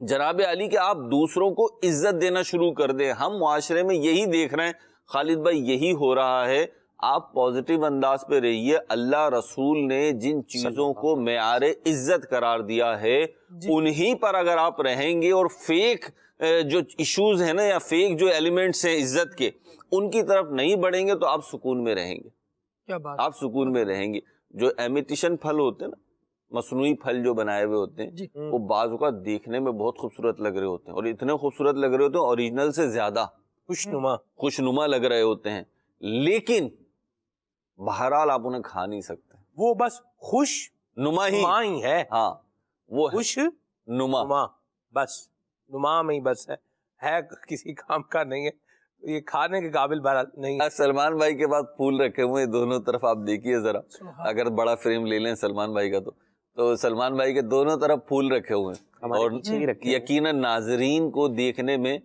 Speaker 8: جناب علی کہ آپ دوسروں کو عزت دینا شروع کر دیں. ہم معاشرے میں یہی دیکھ رہے ہیں خالد بھائی، یہی ہو رہا ہے. آپ پازیٹیو انداز پہ رہیے. اللہ رسول نے جن چیزوں کو معیار عزت قرار دیا ہے انہی پر اگر آپ رہیں گے اور فیک جو ایشوز ہیں نا یا فیک جو ایلیمنٹس ہیں عزت کے ان کی طرف نہیں بڑھیں گے تو آپ سکون میں رہیں گے. کیا بات، آپ سکون میں رہیں گے. جو ایمیٹیشن پھل ہوتے ہیں نا، مصنوعی پھل جو بنائے ہوئے ہوتے ہیں وہ بعض اوقات دیکھنے میں بہت خوبصورت لگ رہے ہوتے ہیں اور اتنے خوبصورت لگ رہے ہوتے ہیں اوریجنل سے زیادہ خوشنما لگ رہے ہوتے ہیں، لیکن بہرحال آپ انہیں کھا نہیں سکتے.
Speaker 2: وہ بس خوش
Speaker 8: نما ہی
Speaker 2: ہے.
Speaker 8: ہاں وہ
Speaker 2: خوش
Speaker 8: نما
Speaker 2: بس نما میں ہی بس ہے کسی کام کا نہیں ہے. یہ کھانے کے قابل بہرحال نہیں ہے۔
Speaker 8: سلمان بھائی کے بعد پھول رکھے ہوئے ہیں دونوں طرف، آپ دیکھیے ذرا، اگر بڑا فریم لے لیں سلمان بھائی کا تو سلمان بھائی کے دونوں طرف پھول رکھے ہوئے ہیں، اور یقیناً ناظرین کو دیکھنے میں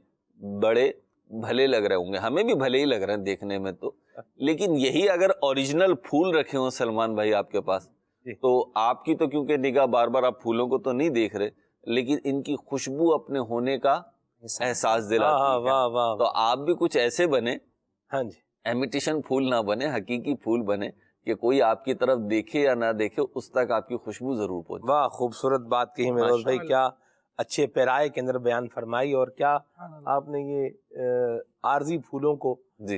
Speaker 8: بڑے بھلے لگ رہے ہوں گے، ہمیں بھی بھلے ہی لگ رہے ہیں دیکھنے میں تو، لیکن یہی اگر اوریجنل پھول رکھے ہوں سلمان بھائی آپ کے پاس، تو آپ کی تو کیونکہ نگاہ بار بار آپ پھولوں کو تو نہیں دیکھ رہے، لیکن ان کی خوشبو اپنے ہونے کا احساس دلاتی ہے، تو آپ بھی کچھ ایسے بنے،
Speaker 2: ہاں جی،
Speaker 8: امیٹیشن پھول نہ بنے، حقیقی پھول بنے کہ کوئی آپ کی طرف دیکھے یا نہ دیکھے اس تک آپ کی خوشبو ضرور پہنچے۔
Speaker 2: واہ خوبصورت بات کہی مہروز بھائی، کیا اچھے پیرائے کے اندر بیان فرمائی، اور کیا آپ نے یہ عارضی پھولوں کو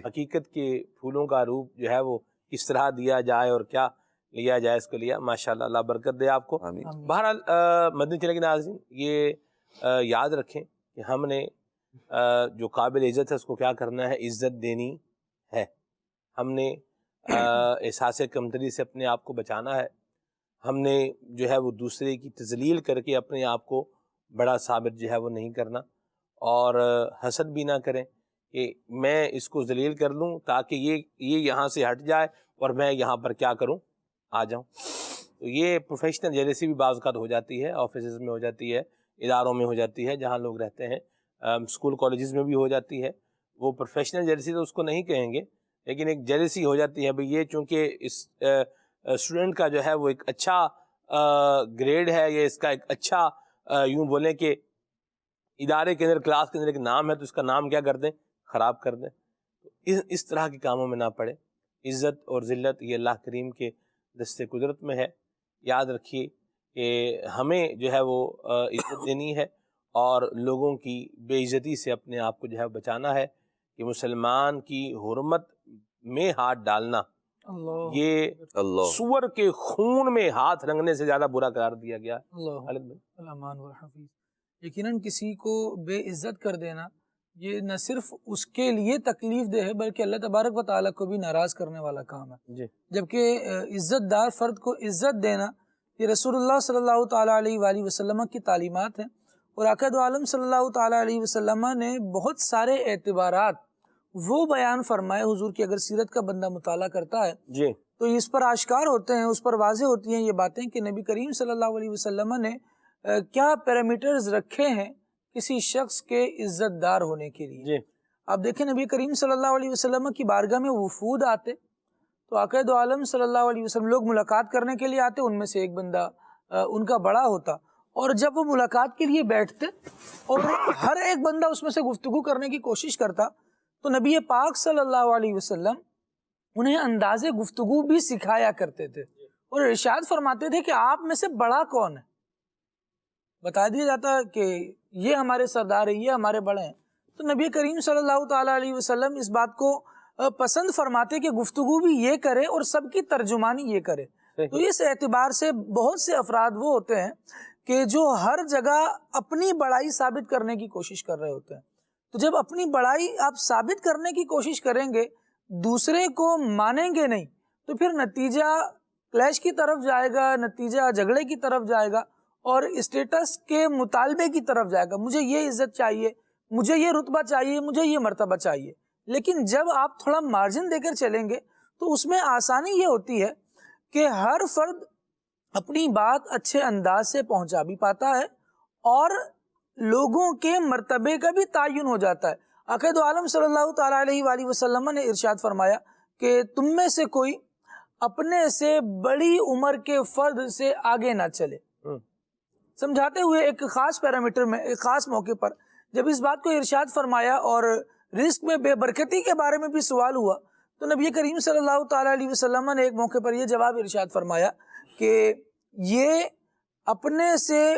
Speaker 2: حقیقت کے پھولوں کا روپ جو ہے وہ کس طرح دیا جائے اور کیا لیا جائے، اس کو لیا، ماشاءاللہ، اللہ برکت دے آپ کو۔ بہرحال مدنی چینل کے ناظرین یہ یاد رکھیں کہ ہم نے جو قابل عزت ہے اس کو کیا کرنا ہے، عزت دینی ہے، ہم نے احساس کمتری سے اپنے آپ کو بچانا ہے، ہم نے جو ہے وہ دوسرے کی تذلیل کر کے اپنے آپ کو بڑا ثابت جو ہے وہ نہیں کرنا، اور حسد بھی نہ کریں کہ میں اس کو ذلیل کر لوں تاکہ یہ یہاں سے ہٹ جائے اور میں یہاں پر کیا کروں، آ جاؤں۔ تو یہ پروفیشنل جیلسی بھی بعض اوقات ہو جاتی ہے، آفیسز میں ہو جاتی ہے، اداروں میں ہو جاتی ہے جہاں لوگ رہتے ہیں، اسکول کالجز میں بھی ہو جاتی ہے۔ وہ پروفیشنل جیلسی تو اس کو نہیں کہیں گے، لیکن ایک جیلسی ہو جاتی ہے، بھئی یہ چونکہ اس اسٹوڈنٹ کا جو ہے وہ ایک اچھا گریڈ ہے، یا اس کا ایک اچھا یوں بولیں کہ ادارے کے اندر، کلاس کے اندر ایک نام ہے، تو اس کا نام کیا کر دیں، خراب کر دیں۔ اس طرح کے کاموں میں نہ پڑے۔ عزت اور ذلت یہ اللہ کریم کے دست قدرت میں ہے۔ یاد رکھیے کہ ہمیں جو ہے وہ عزت دینی ہے، اور لوگوں کی بے عزتی سے اپنے آپ کو جو ہے بچانا ہے، کہ مسلمان کی حرمت میں ہاتھ ڈالنا یہ سور کے خون میں ہاتھ رنگنے سے زیادہ برا قرار دیا گیا ہے۔
Speaker 6: یقیناً کسی کو بے عزت کر دینا یہ نہ صرف اس کے لیے تکلیف دہ ہے، بلکہ اللہ تبارک و تعالیٰ کو بھی ناراض کرنے والا کام ہے۔ جبکہ عزت دار فرد کو عزت دینا یہ رسول اللہ صلی اللہ تعالیٰ علیہ وآلہ وسلم کی تعلیمات ہیں، اور آقا دو عالم صلی اللہ تعالیٰ علیہ وسلم نے بہت سارے اعتبارات وہ بیان فرمائے حضور کی۔ اگر سیرت کا بندہ مطالعہ کرتا ہے تو اس پر آشکار ہوتے ہیں، اس پر واضح ہوتی ہیں یہ باتیں کہ نبی کریم صلی اللہ علیہ وسلم نے کیا پیرامیٹرز رکھے ہیں کسی شخص کے عزت دار ہونے کے لیے۔ آپ دیکھیں نبی کریم صلی اللہ علیہ وسلم کی بارگاہ میں وفود آتے تو آقا دو عالم صلی اللہ علیہ وسلم، لوگ ملاقات کرنے کے لیے آتے، ان میں سے ایک بندہ ان کا بڑا ہوتا، اور جب وہ ملاقات کے لیے بیٹھتے اور ہر ایک بندہ اس میں سے گفتگو کرنے کی کوشش کرتا تو نبی پاک صلی اللہ علیہ وسلم انہیں انداز گفتگو بھی سکھایا کرتے تھے، اور ارشاد فرماتے تھے کہ آپ میں سے بڑا کون ہے۔ بتا دیا جاتا کہ یہ ہمارے سردار ہیں، یہ ہمارے بڑے ہیں، تو نبی کریم صلی اللہ تعالیٰ علیہ وسلم اس بات کو پسند فرماتے کہ گفتگو بھی یہ کرے اور سب کی ترجمانی یہ کرے۔ تو اس اعتبار سے بہت سے افراد وہ ہوتے ہیں کہ جو ہر جگہ اپنی بڑائی ثابت کرنے کی کوشش کر رہے ہوتے ہیں۔ تو جب اپنی بڑائی آپ ثابت کرنے کی کوشش کریں گے، دوسرے کو مانیں گے نہیں، تو پھر نتیجہ کلیش کی طرف جائے گا، نتیجہ جھگڑے کی طرف جائے گا، اور اسٹیٹس کے مطالبے کی طرف جائے گا۔ مجھے یہ عزت چاہیے، مجھے یہ رتبہ چاہیے، مجھے یہ مرتبہ چاہیے۔ لیکن جب آپ تھوڑا مارجن دے کر چلیں گے تو اس میں آسانی یہ ہوتی ہے کہ ہر فرد اپنی بات اچھے انداز سے پہنچا بھی پاتا ہے، اور لوگوں کے مرتبے کا بھی تعین ہو جاتا ہے۔ آقا دو عالم صلی اللہ تعالیٰ علیہ وآلہ وسلم نے ارشاد فرمایا کہ تم میں سے کوئی اپنے سے بڑی عمر کے فرد سے آگے نہ چلے، سمجھاتے ہوئے ایک خاص پیرامیٹر میں، ایک خاص موقع پر جب اس بات کو ارشاد فرمایا اور رزق میں بے برکتی کے بارے میں بھی سوال ہوا تو نبی کریم صلی اللہ تعالیٰ علیہ وسلم نے ایک موقع پر یہ جواب ارشاد فرمایا کہ یہ اپنے سے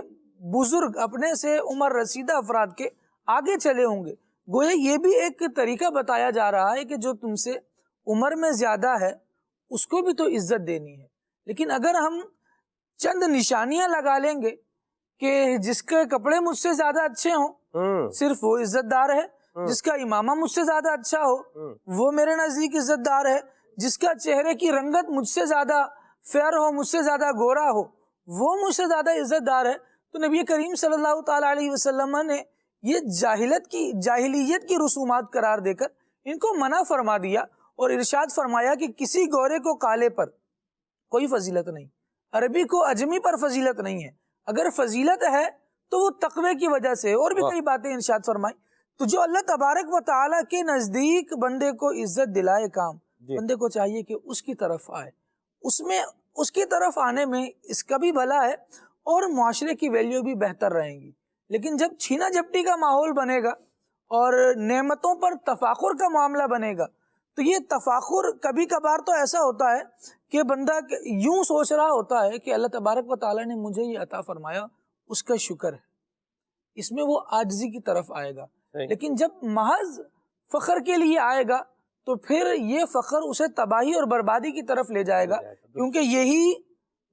Speaker 6: بزرگ، اپنے سے عمر رسیدہ افراد کے آگے چلے ہوں گے۔ گویا یہ بھی ایک طریقہ بتایا جا رہا ہے کہ جو تم سے عمر میں زیادہ ہے اس کو بھی تو عزت دینی ہے۔ لیکن اگر ہم چند نشانیاں لگا لیں گے کہ جس کے کپڑے مجھ سے زیادہ اچھے ہوں صرف وہ عزت دار ہے، جس کا امامہ مجھ سے زیادہ اچھا ہو وہ میرے نزدیک عزت دار ہے، جس کا چہرے کی رنگت مجھ سے زیادہ فیئر ہو، مجھ سے زیادہ گورا ہو وہ مجھ سے زیادہ عزت دار ہے، تو نبی کریم صلی اللہ تعالیٰ علیہ وسلم نے یہ جاہلیت کی رسومات قرار دے کر ان کو منع فرما دیا اور ارشاد فرمایا کہ کسی گورے کو کالے پر کوئی فضیلت نہیں، عربی کو اجمی پر فضیلت نہیں ہے، اگر فضیلت ہے تو وہ تقوی کی وجہ سے، اور بھی کئی باتیں ارشاد فرمائی۔ تو جو اللہ تبارک و تعالیٰ کے نزدیک بندے کو عزت دلائے کام، بندے کو چاہیے کہ اس کی طرف آئے، اس کی طرف آنے میں اس کا بھی بھلا ہے اور معاشرے کی ویلیو بھی بہتر رہیں گی۔ لیکن جب چھینا جھپٹی کا ماحول بنے گا اور نعمتوں پر تفاخر کا معاملہ بنے گا، تو یہ تفاخر کبھی کبھار تو ایسا ہوتا ہے کہ بندہ یوں سوچ رہا ہوتا ہے کہ اللہ تبارک و تعالیٰ نے مجھے یہ عطا فرمایا، اس کا شکر ہے، اس میں وہ عاجزی کی طرف آئے گا۔ لیکن جب محض فخر کے لیے آئے گا تو پھر یہ فخر اسے تباہی اور بربادی کی طرف لے جائے گا، کیونکہ یہی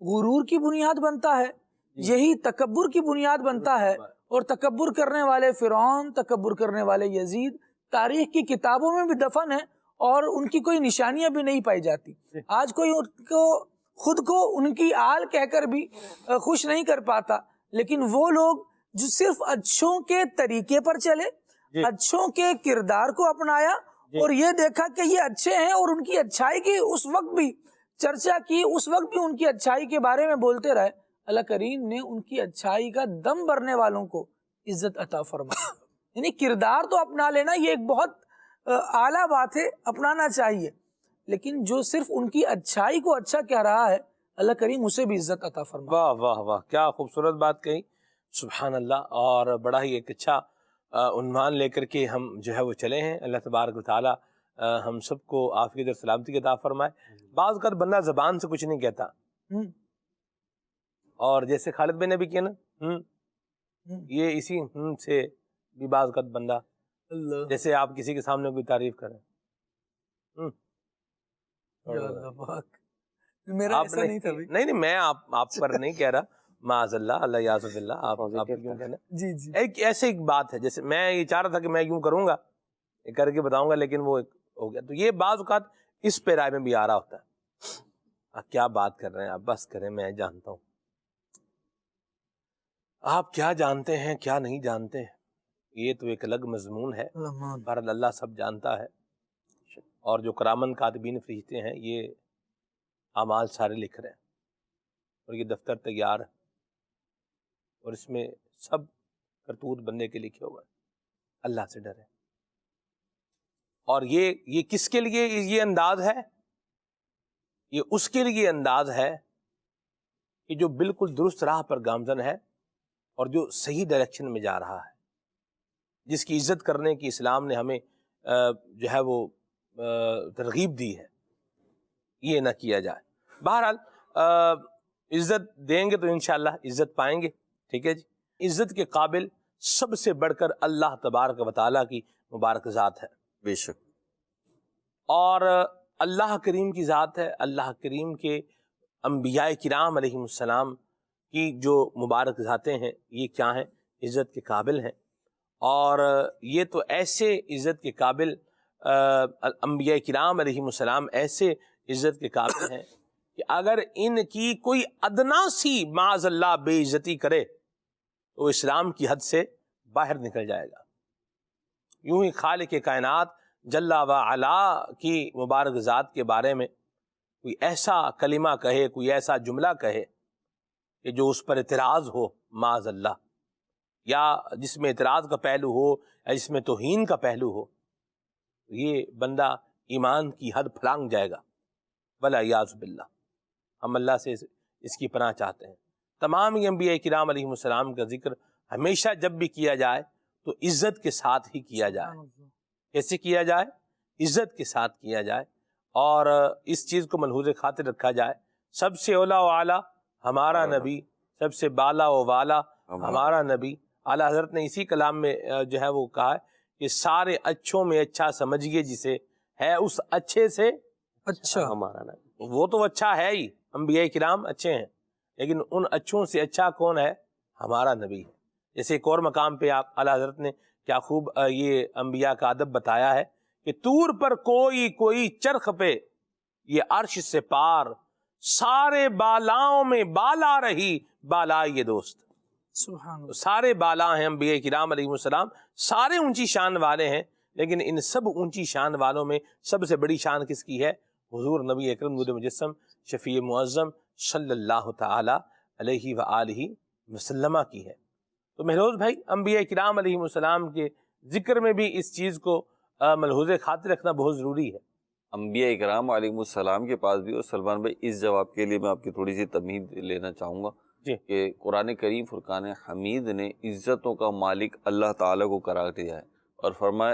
Speaker 6: غرور کی بنیاد بنتا ہے، یہی تکبر کی بنیاد بنتا ہے، اور تکبر کرنے والے فرعون، تکبر کرنے والے یزید تاریخ کی کتابوں میں بھی دفن ہیں اور ان کی کوئی نشانیاں بھی نہیں پائی جاتی۔ آج کوئی خود کو ان کی آل کہہ کر بھی خوش نہیں کر پاتا، لیکن وہ لوگ جو صرف اچھوں کے طریقے پر چلے، اچھوں کے کردار کو اپنایا اور یہ دیکھا کہ یہ اچھے ہیں، اور ان کی اچھائی کی اس وقت بھی چرچا کی، اس وقت بھی ان کی اچھائی کے بارے میں بولتے رہے، اللہ کریم نے ان کی اچھائی کا دم بھرنے والوں کو عزت عطا فرمائی۔ یعنی کردار تو اپنا لینا یہ ایک بہت اعلیٰ بات ہے، اپنانا چاہیے، لیکن جو صرف ان کی اچھائی کو اچھا کہہ رہا ہے، اللہ کریم اسے بھی عزت عطا فرمائے۔
Speaker 2: واہ واہ واہ، کیا خوبصورت بات کہی، سبحان اللہ۔ اور بڑا ہی ایک اچھا عنوان لے کر کے ہم جو ہے وہ چلے ہیں۔ اللہ تبارک و تعالیٰ ہم سب کو عافیت اور سلامتی عطا فرمائے۔ بعض اوقات بندہ زبان سے کچھ نہیں کہتا، اور جیسے خالد بھائی نے بھی کیا نا، یہ اسی سے بھی بعض اوقات بندہ، جیسے آپ کسی کے سامنے کوئی تعریف کریں،
Speaker 6: میرا ایسا نہیں تھا۔
Speaker 2: نہیں میں آپ پر نہیں کہہ رہا، معاذ اللہ، اللہ یعذ باللہ، آپ کیوں کہنا۔
Speaker 6: جی جی،
Speaker 2: ایک بات ہے، جیسے میں یہ چاہ رہا تھا کہ میں یوں کروں گا، کر کے بتاؤں گا، لیکن وہ ہو گیا۔ تو یہ بعض اوقات اس پیرائے میں بھی آ رہا ہوتا ہے، کیا بات کر رہے ہیں آپ، بس کریں، میں جانتا ہوں آپ کیا جانتے ہیں کیا نہیں جانتے، یہ تو ایک الگ مضمون ہے، بہرحال اللہ سب جانتا ہے۔ اور جو کرامن کاتبین فرشتے ہیں یہ اعمال سارے لکھ رہے ہیں، اور یہ دفتر تیار ہے، اور اس میں سب کرتوت بندے کے لکھے ہوئے ہیں۔ اللہ سے ڈرے۔ اور یہ کس کے لیے یہ انداز ہے؟ یہ اس کے لیے انداز ہے کہ جو بالکل درست راہ پر گامزن ہے اور جو صحیح ڈائریکشن میں جا رہا ہے، جس کی عزت کرنے کی اسلام نے ہمیں جو ہے وہ ترغیب دی ہے، یہ نہ کیا جائے۔ بہرحال عزت دیں گے تو انشاءاللہ عزت پائیں گے، ٹھیک ہے جی۔ عزت کے قابل سب سے بڑھ کر اللہ تبارک و تعالیٰ کی مبارک ذات ہے،
Speaker 8: بے شک،
Speaker 2: اور اللہ کریم کی ذات ہے۔ اللہ کریم کے انبیاء کرام علیہم السلام کی جو مبارک ذاتیں ہیں یہ کیا ہیں؟ عزت کے قابل ہیں، اور یہ تو ایسے عزت کے قابل انبیاء کرام علیہم السلام ایسے عزت کے قابل ہیں کہ اگر ان کی کوئی ادنا سی معاذ اللہ بے عزتی کرے تو اسلام کی حد سے باہر نکل جائے گا۔ یوں ہی خالق کائنات جل و علا کی مبارک ذات کے بارے میں کوئی ایسا کلمہ کہے، کوئی ایسا جملہ کہے کہ جو اس پر اعتراض ہو معاذ اللہ، یا جس میں اعتراض کا پہلو ہو یا جس میں توہین کا پہلو ہو، یہ بندہ ایمان کی حد پھلانگ جائے گا، والعیاذ باللہ۔ ہم اللہ سے اس کی پناہ چاہتے ہیں۔ تمام انبیاء کرام علیہم السلام کا ذکر ہمیشہ جب بھی کیا جائے تو عزت کے ساتھ ہی کیا جائے۔ کیسے کیا جائے؟ عزت کے ساتھ کیا جائے، اور اس چیز کو ملحوظ خاطر رکھا جائے، سب سے اولا و اعلیٰ ہمارا نبی، سب سے بالا و والا ہمارا نبی۔ اعلیٰ حضرت نے اسی کلام میں جو ہے وہ کہا ہے کہ سارے اچھوں میں اچھا سمجھیے جسے، ہے اس اچھے سے
Speaker 6: اچھا
Speaker 2: ہمارا نبی۔ وہ تو اچھا ہے ہی، انبیاء کرام اچھے ہیں، لیکن ان اچھوں سے اچھا کون ہے؟ ہمارا نبی ہے۔ جیسے ایک اور مقام پہ آپ اعلیٰ حضرت نے کیا خوب یہ انبیاء کا ادب بتایا ہے کہ طور پر کوئی چرخ پہ، یہ عرش سے پار، سارے بالاؤں میں بالا رہی بالا یہ دوست۔
Speaker 6: سبحان اللہ۔
Speaker 2: سارے بالا ہیں انبیاء کرام علیہ السلام، سارے اونچی شان والے ہیں، لیکن ان سب اونچی شان والوں میں سب سے بڑی شان کس کی ہے؟ حضور نبی اکرم نور مجسم شفیع معظم صلی اللہ تعالی علیہ وآلہ وسلم کی ہے۔ تو مہروز بھائی، انبیاء کرام علیہ السلام کے ذکر میں بھی اس چیز کو ملحوظ خاطر رکھنا بہت ضروری ہے۔
Speaker 8: انبیاء اکرام علیہ السلام کے پاس بھی، اور سلمان بھائی اس جواب کے لیے میں آپ کی تھوڑی سی تمہید لینا چاہوں گا کہ قرآن کریم فرقان حمید نے عزتوں کا مالک اللہ تعالیٰ کو قرار دیا ہے اور فرمایا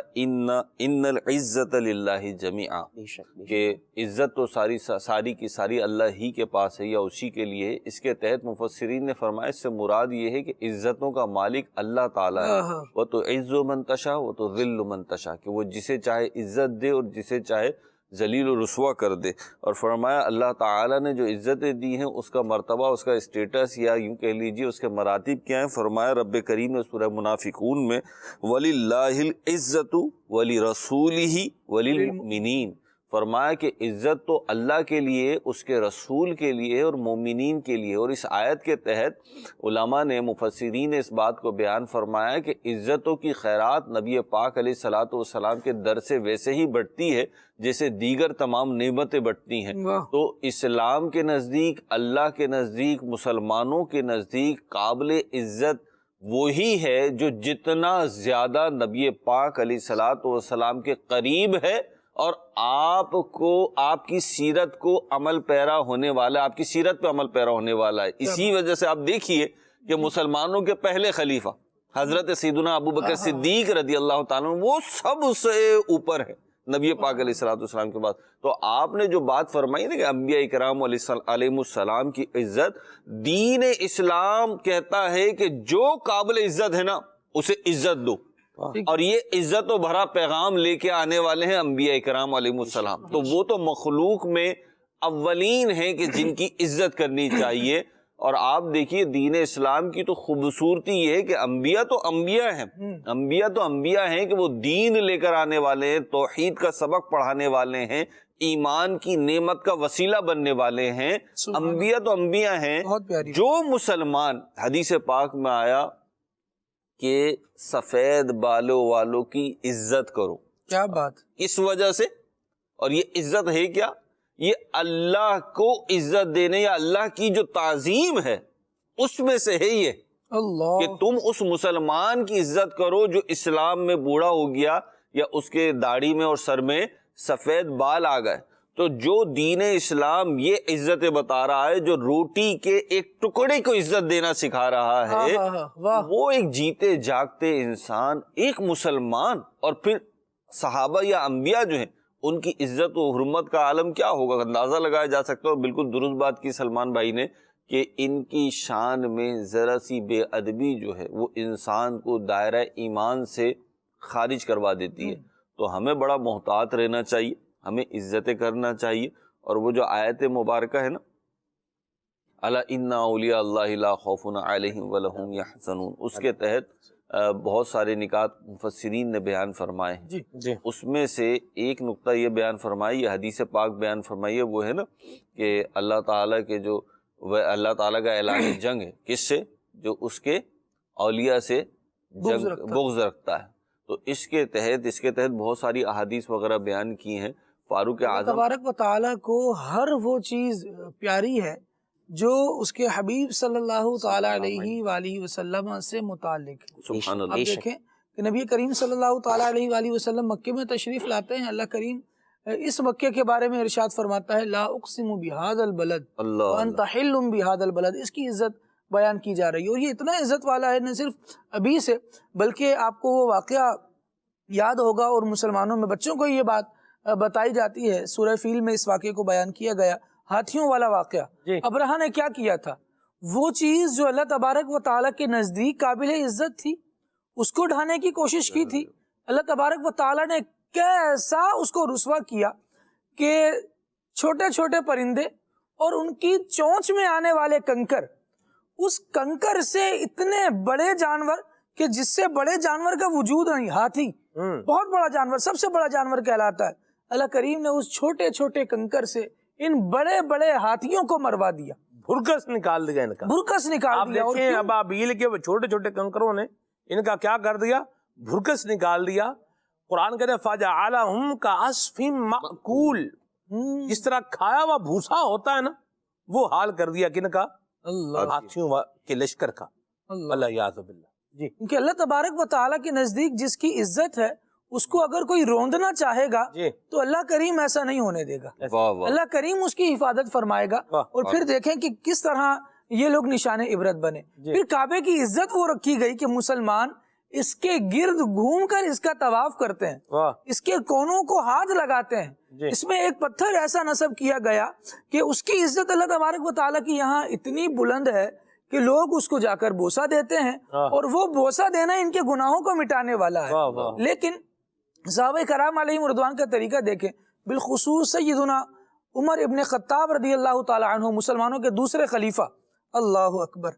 Speaker 8: ان العزت للہ جمیعا، کہ عزت تو ساری کی ساری اللہ ہی کے پاس ہے یا اسی کے لیے ہے۔ اس کے تحت مفسرین نے فرمایا اس سے مراد یہ ہے کہ عزتوں کا مالک اللہ تعالیٰ ہے، وہ تو عز من تشاء وہ تو ذل من تشاء، کہ وہ جسے چاہے عزت دے اور جسے چاہے ذلیل و رسوا کر دے۔ اور فرمایا اللہ تعالیٰ نے جو عزتیں دی ہیں اس کا مرتبہ، اس کا اسٹیٹس، یا یوں کہہ لیجیے اس کے مراتب کیا ہیں۔ فرمایا رب کریم نے سورہ منافقون میں وَلِلَّهِ الْعِزَّةُ وَلِرَسُولِهِ وَلِلْمُؤْمِنِينَ، فرمایا کہ عزت تو اللہ کے لیے، اس کے رسول کے لیے اور مومنین کے لیے۔ اور اس آیت کے تحت علماء نے، مفسرین نے اس بات کو بیان فرمایا کہ عزتوں کی خیرات نبی پاک علیہ الصلوۃ والسلام کے در سے ویسے ہی بڑھتی ہے جیسے دیگر تمام نعمتیں بڑھتی ہیں۔ تو اسلام کے نزدیک، اللہ کے نزدیک، مسلمانوں کے نزدیک قابل عزت وہی ہے جو جتنا زیادہ نبی پاک علیہ الصلوۃ والسلام کے قریب ہے اور آپ کو، آپ کی سیرت کو عمل پیرا ہونے والا، آپ کی سیرت پہ عمل پیرا ہونے والا ہے۔ اسی وجہ سے آپ دیکھیے کہ مسلمانوں کے پہلے خلیفہ حضرت سیدنا ابو بکر صدیق رضی اللہ تعالیٰ عنہ، وہ سب سے اوپر ہے نبی پاک علیہ الصلوۃ والسلام کے بعد۔ تو آپ نے جو بات فرمائی نا کہ انبیاء کرام علیہ السلام کی عزت، دین اسلام کہتا ہے کہ جو قابل عزت ہے نا اسے عزت دو، اور یہ عزت و بھرا پیغام لے کے آنے والے ہیں انبیاء کرام علیہ السلام۔ تو وہ تو مخلوق میں اولین ہیں کہ جن کی عزت کرنی چاہیے۔ اور آپ دیکھیے دین اسلام کی تو خوبصورتی یہ ہے کہ انبیاء تو انبیاء ہیں، انبیاء تو انبیاء ہیں کہ وہ دین لے کر آنے والے ہیں، توحید کا سبق پڑھانے والے ہیں، ایمان کی نعمت کا وسیلہ بننے والے ہیں۔ انبیاء تو انبیاء ہیں۔ جو مسلمان، حدیث پاک میں آیا کہ سفید بالوں والوں کی عزت کرو،
Speaker 6: کیا بات،
Speaker 8: اس وجہ سے، اور یہ عزت ہے کیا؟ یہ اللہ کو عزت دینے یا اللہ کی جو تعظیم ہے اس میں سے ہے یہ
Speaker 6: اللہ، کہ
Speaker 8: تم اس مسلمان کی عزت کرو جو اسلام میں بوڑھا ہو گیا یا اس کے داڑھی میں اور سر میں سفید بال آ گئے۔ تو جو دین اسلام یہ عزتیں بتا رہا ہے، جو روٹی کے ایک ٹکڑے کو عزت دینا سکھا رہا ہے، وہ ایک جیتے جاگتے انسان، ایک مسلمان، اور پھر صحابہ یا انبیاء جو ہیں ان کی عزت و حرمت کا عالم کیا ہوگا، اندازہ لگایا جا سکتا ہے۔ اور بالکل درست بات کی سلمان بھائی نے کہ ان کی شان میں ذرا سی بے ادبی جو ہے وہ انسان کو دائرہ ایمان سے خارج کروا دیتی ہے۔ تو ہمیں بڑا محتاط رہنا چاہیے، ہمیں عزتیں کرنا چاہیے۔ اور وہ جو آیت مبارکہ ہے نا، الا ان اولیاء اللہ لا خوف علیہم ولا هم یحزنون، اس کے تحت بہت سارے نکات مفسرین نے بیان فرمائے ہیں۔ اس میں سے ایک نقطہ یہ بیان فرمائی، یہ حدیث پاک بیان فرمائی ہے، وہ ہے نا کہ اللہ تعالیٰ کے جو اللہ تعالیٰ کا اعلان جنگ ہے کس سے؟ جو اس کے اولیاء سے بغض رکھتا ہے۔ تو اس کے تحت بہت ساری احادیث وغیرہ بیان کی ہیں۔ فاروق اعظم
Speaker 6: تبارک و تعالیٰ کو ہر وہ چیز پیاری ہے جو اس کے حبیب صلی اللہ تعالیٰ علیہ وآلہ وسلم سے متعلق ہے۔
Speaker 8: سبحان اللہ،
Speaker 6: آپ دیکھیں کہ نبی کریم صلی اللہ تعالیٰ علیہ وآلہ وسلم مکے میں تشریف لاتے ہیں، اللہ کریم اس مکے کے بارے میں ارشاد فرماتا ہے لا اقسم بہذا البلد وانت حل بہذا البلد، اس کی عزت بیان کی جا رہی ہے۔ اور یہ اتنا عزت والا ہے نہ صرف ابھی سے، بلکہ آپ کو وہ واقعہ یاد ہوگا، اور مسلمانوں میں بچوں کو یہ بات بتائی جاتی ہے، سورہ فیل میں اس واقعے کو بیان کیا گیا، ہاتھیوں والا واقعہ۔ ابرہہ نے کیا کیا تھا؟ وہ چیز جو اللہ تبارک و تعالیٰ کے نزدیک قابل عزت تھی اس کو ڈھانے کی کوشش کی تھی۔ اللہ تبارک و تعالیٰ نے کیسا اس کو رسوا کیا کہ چھوٹے چھوٹے پرندے اور ان کی چونچ میں آنے والے کنکر، اس کنکر سے اتنے بڑے جانور کہ جس سے بڑے جانور کا وجود نہیں، ہاتھی بہت بڑا جانور، سب سے بڑا جانور کہلاتا ہے، اللہ کریم نے اس چھوٹے چھوٹے کنکر سے ان بڑے بڑے ہاتھیوں کو مروا دیا،
Speaker 2: بھرکس نکال دیا ان کا،
Speaker 6: بھرکس نکال دیا۔
Speaker 2: آپ دیکھیں ابابیل کے وہ چھوٹے چھوٹے کنکروں نے ان کا کیا کر دیا؟ بھرکس نکال دیا۔ قرآن کہتے ہیں فَجَعَلَهُمْ كَعَصْفٍ مَأْكُولٍ، جس طرح کھایا ہوا بھوسا ہوتا ہے نا، وہ حال کر دیا کن کا؟
Speaker 6: اللہ
Speaker 2: ہاتھیوں کے لشکر کا۔ اللہ یعوذ باللہ۔ جی،
Speaker 6: کیونکہ اللہ تبارک و تعالیٰ کے نزدیک جس کی عزت ہے اس کو اگر کوئی روندنا چاہے گا
Speaker 2: جی،
Speaker 6: تو اللہ کریم ایسا نہیں ہونے دے گا،
Speaker 8: واہ واہ،
Speaker 6: اللہ کریم اس کی حفاظت فرمائے گا۔
Speaker 2: واہ،
Speaker 6: اور پھر دیکھیں کہ کس طرح یہ لوگ نشان عبرت بنے۔ پھر کعبے کی عزت وہ رکھی گئی کہ مسلمان اس کے گرد گھوم کر اس کا طواف کرتے ہیں،
Speaker 2: واہ،
Speaker 6: اس کے کونوں کو ہاتھ لگاتے ہیں،
Speaker 2: جی،
Speaker 6: اس میں ایک پتھر ایسا نصب کیا گیا کہ اس کی عزت اللہ تبارک و تعالیٰ کی یہاں اتنی بلند ہے کہ لوگ اس کو جا کر بوسہ دیتے ہیں، اور وہ بوسہ دینا ان کے گناہوں کو مٹانے والا
Speaker 2: واہ واہ،
Speaker 6: ہے۔ لیکن صحابہ کرام علیہم رضوان کا طریقہ دیکھیں، بالخصوص سیدنا عمر ابن خطاب رضی اللہ تعالی عنہ، مسلمانوں کے دوسرے خلیفہ، اللہ اکبر،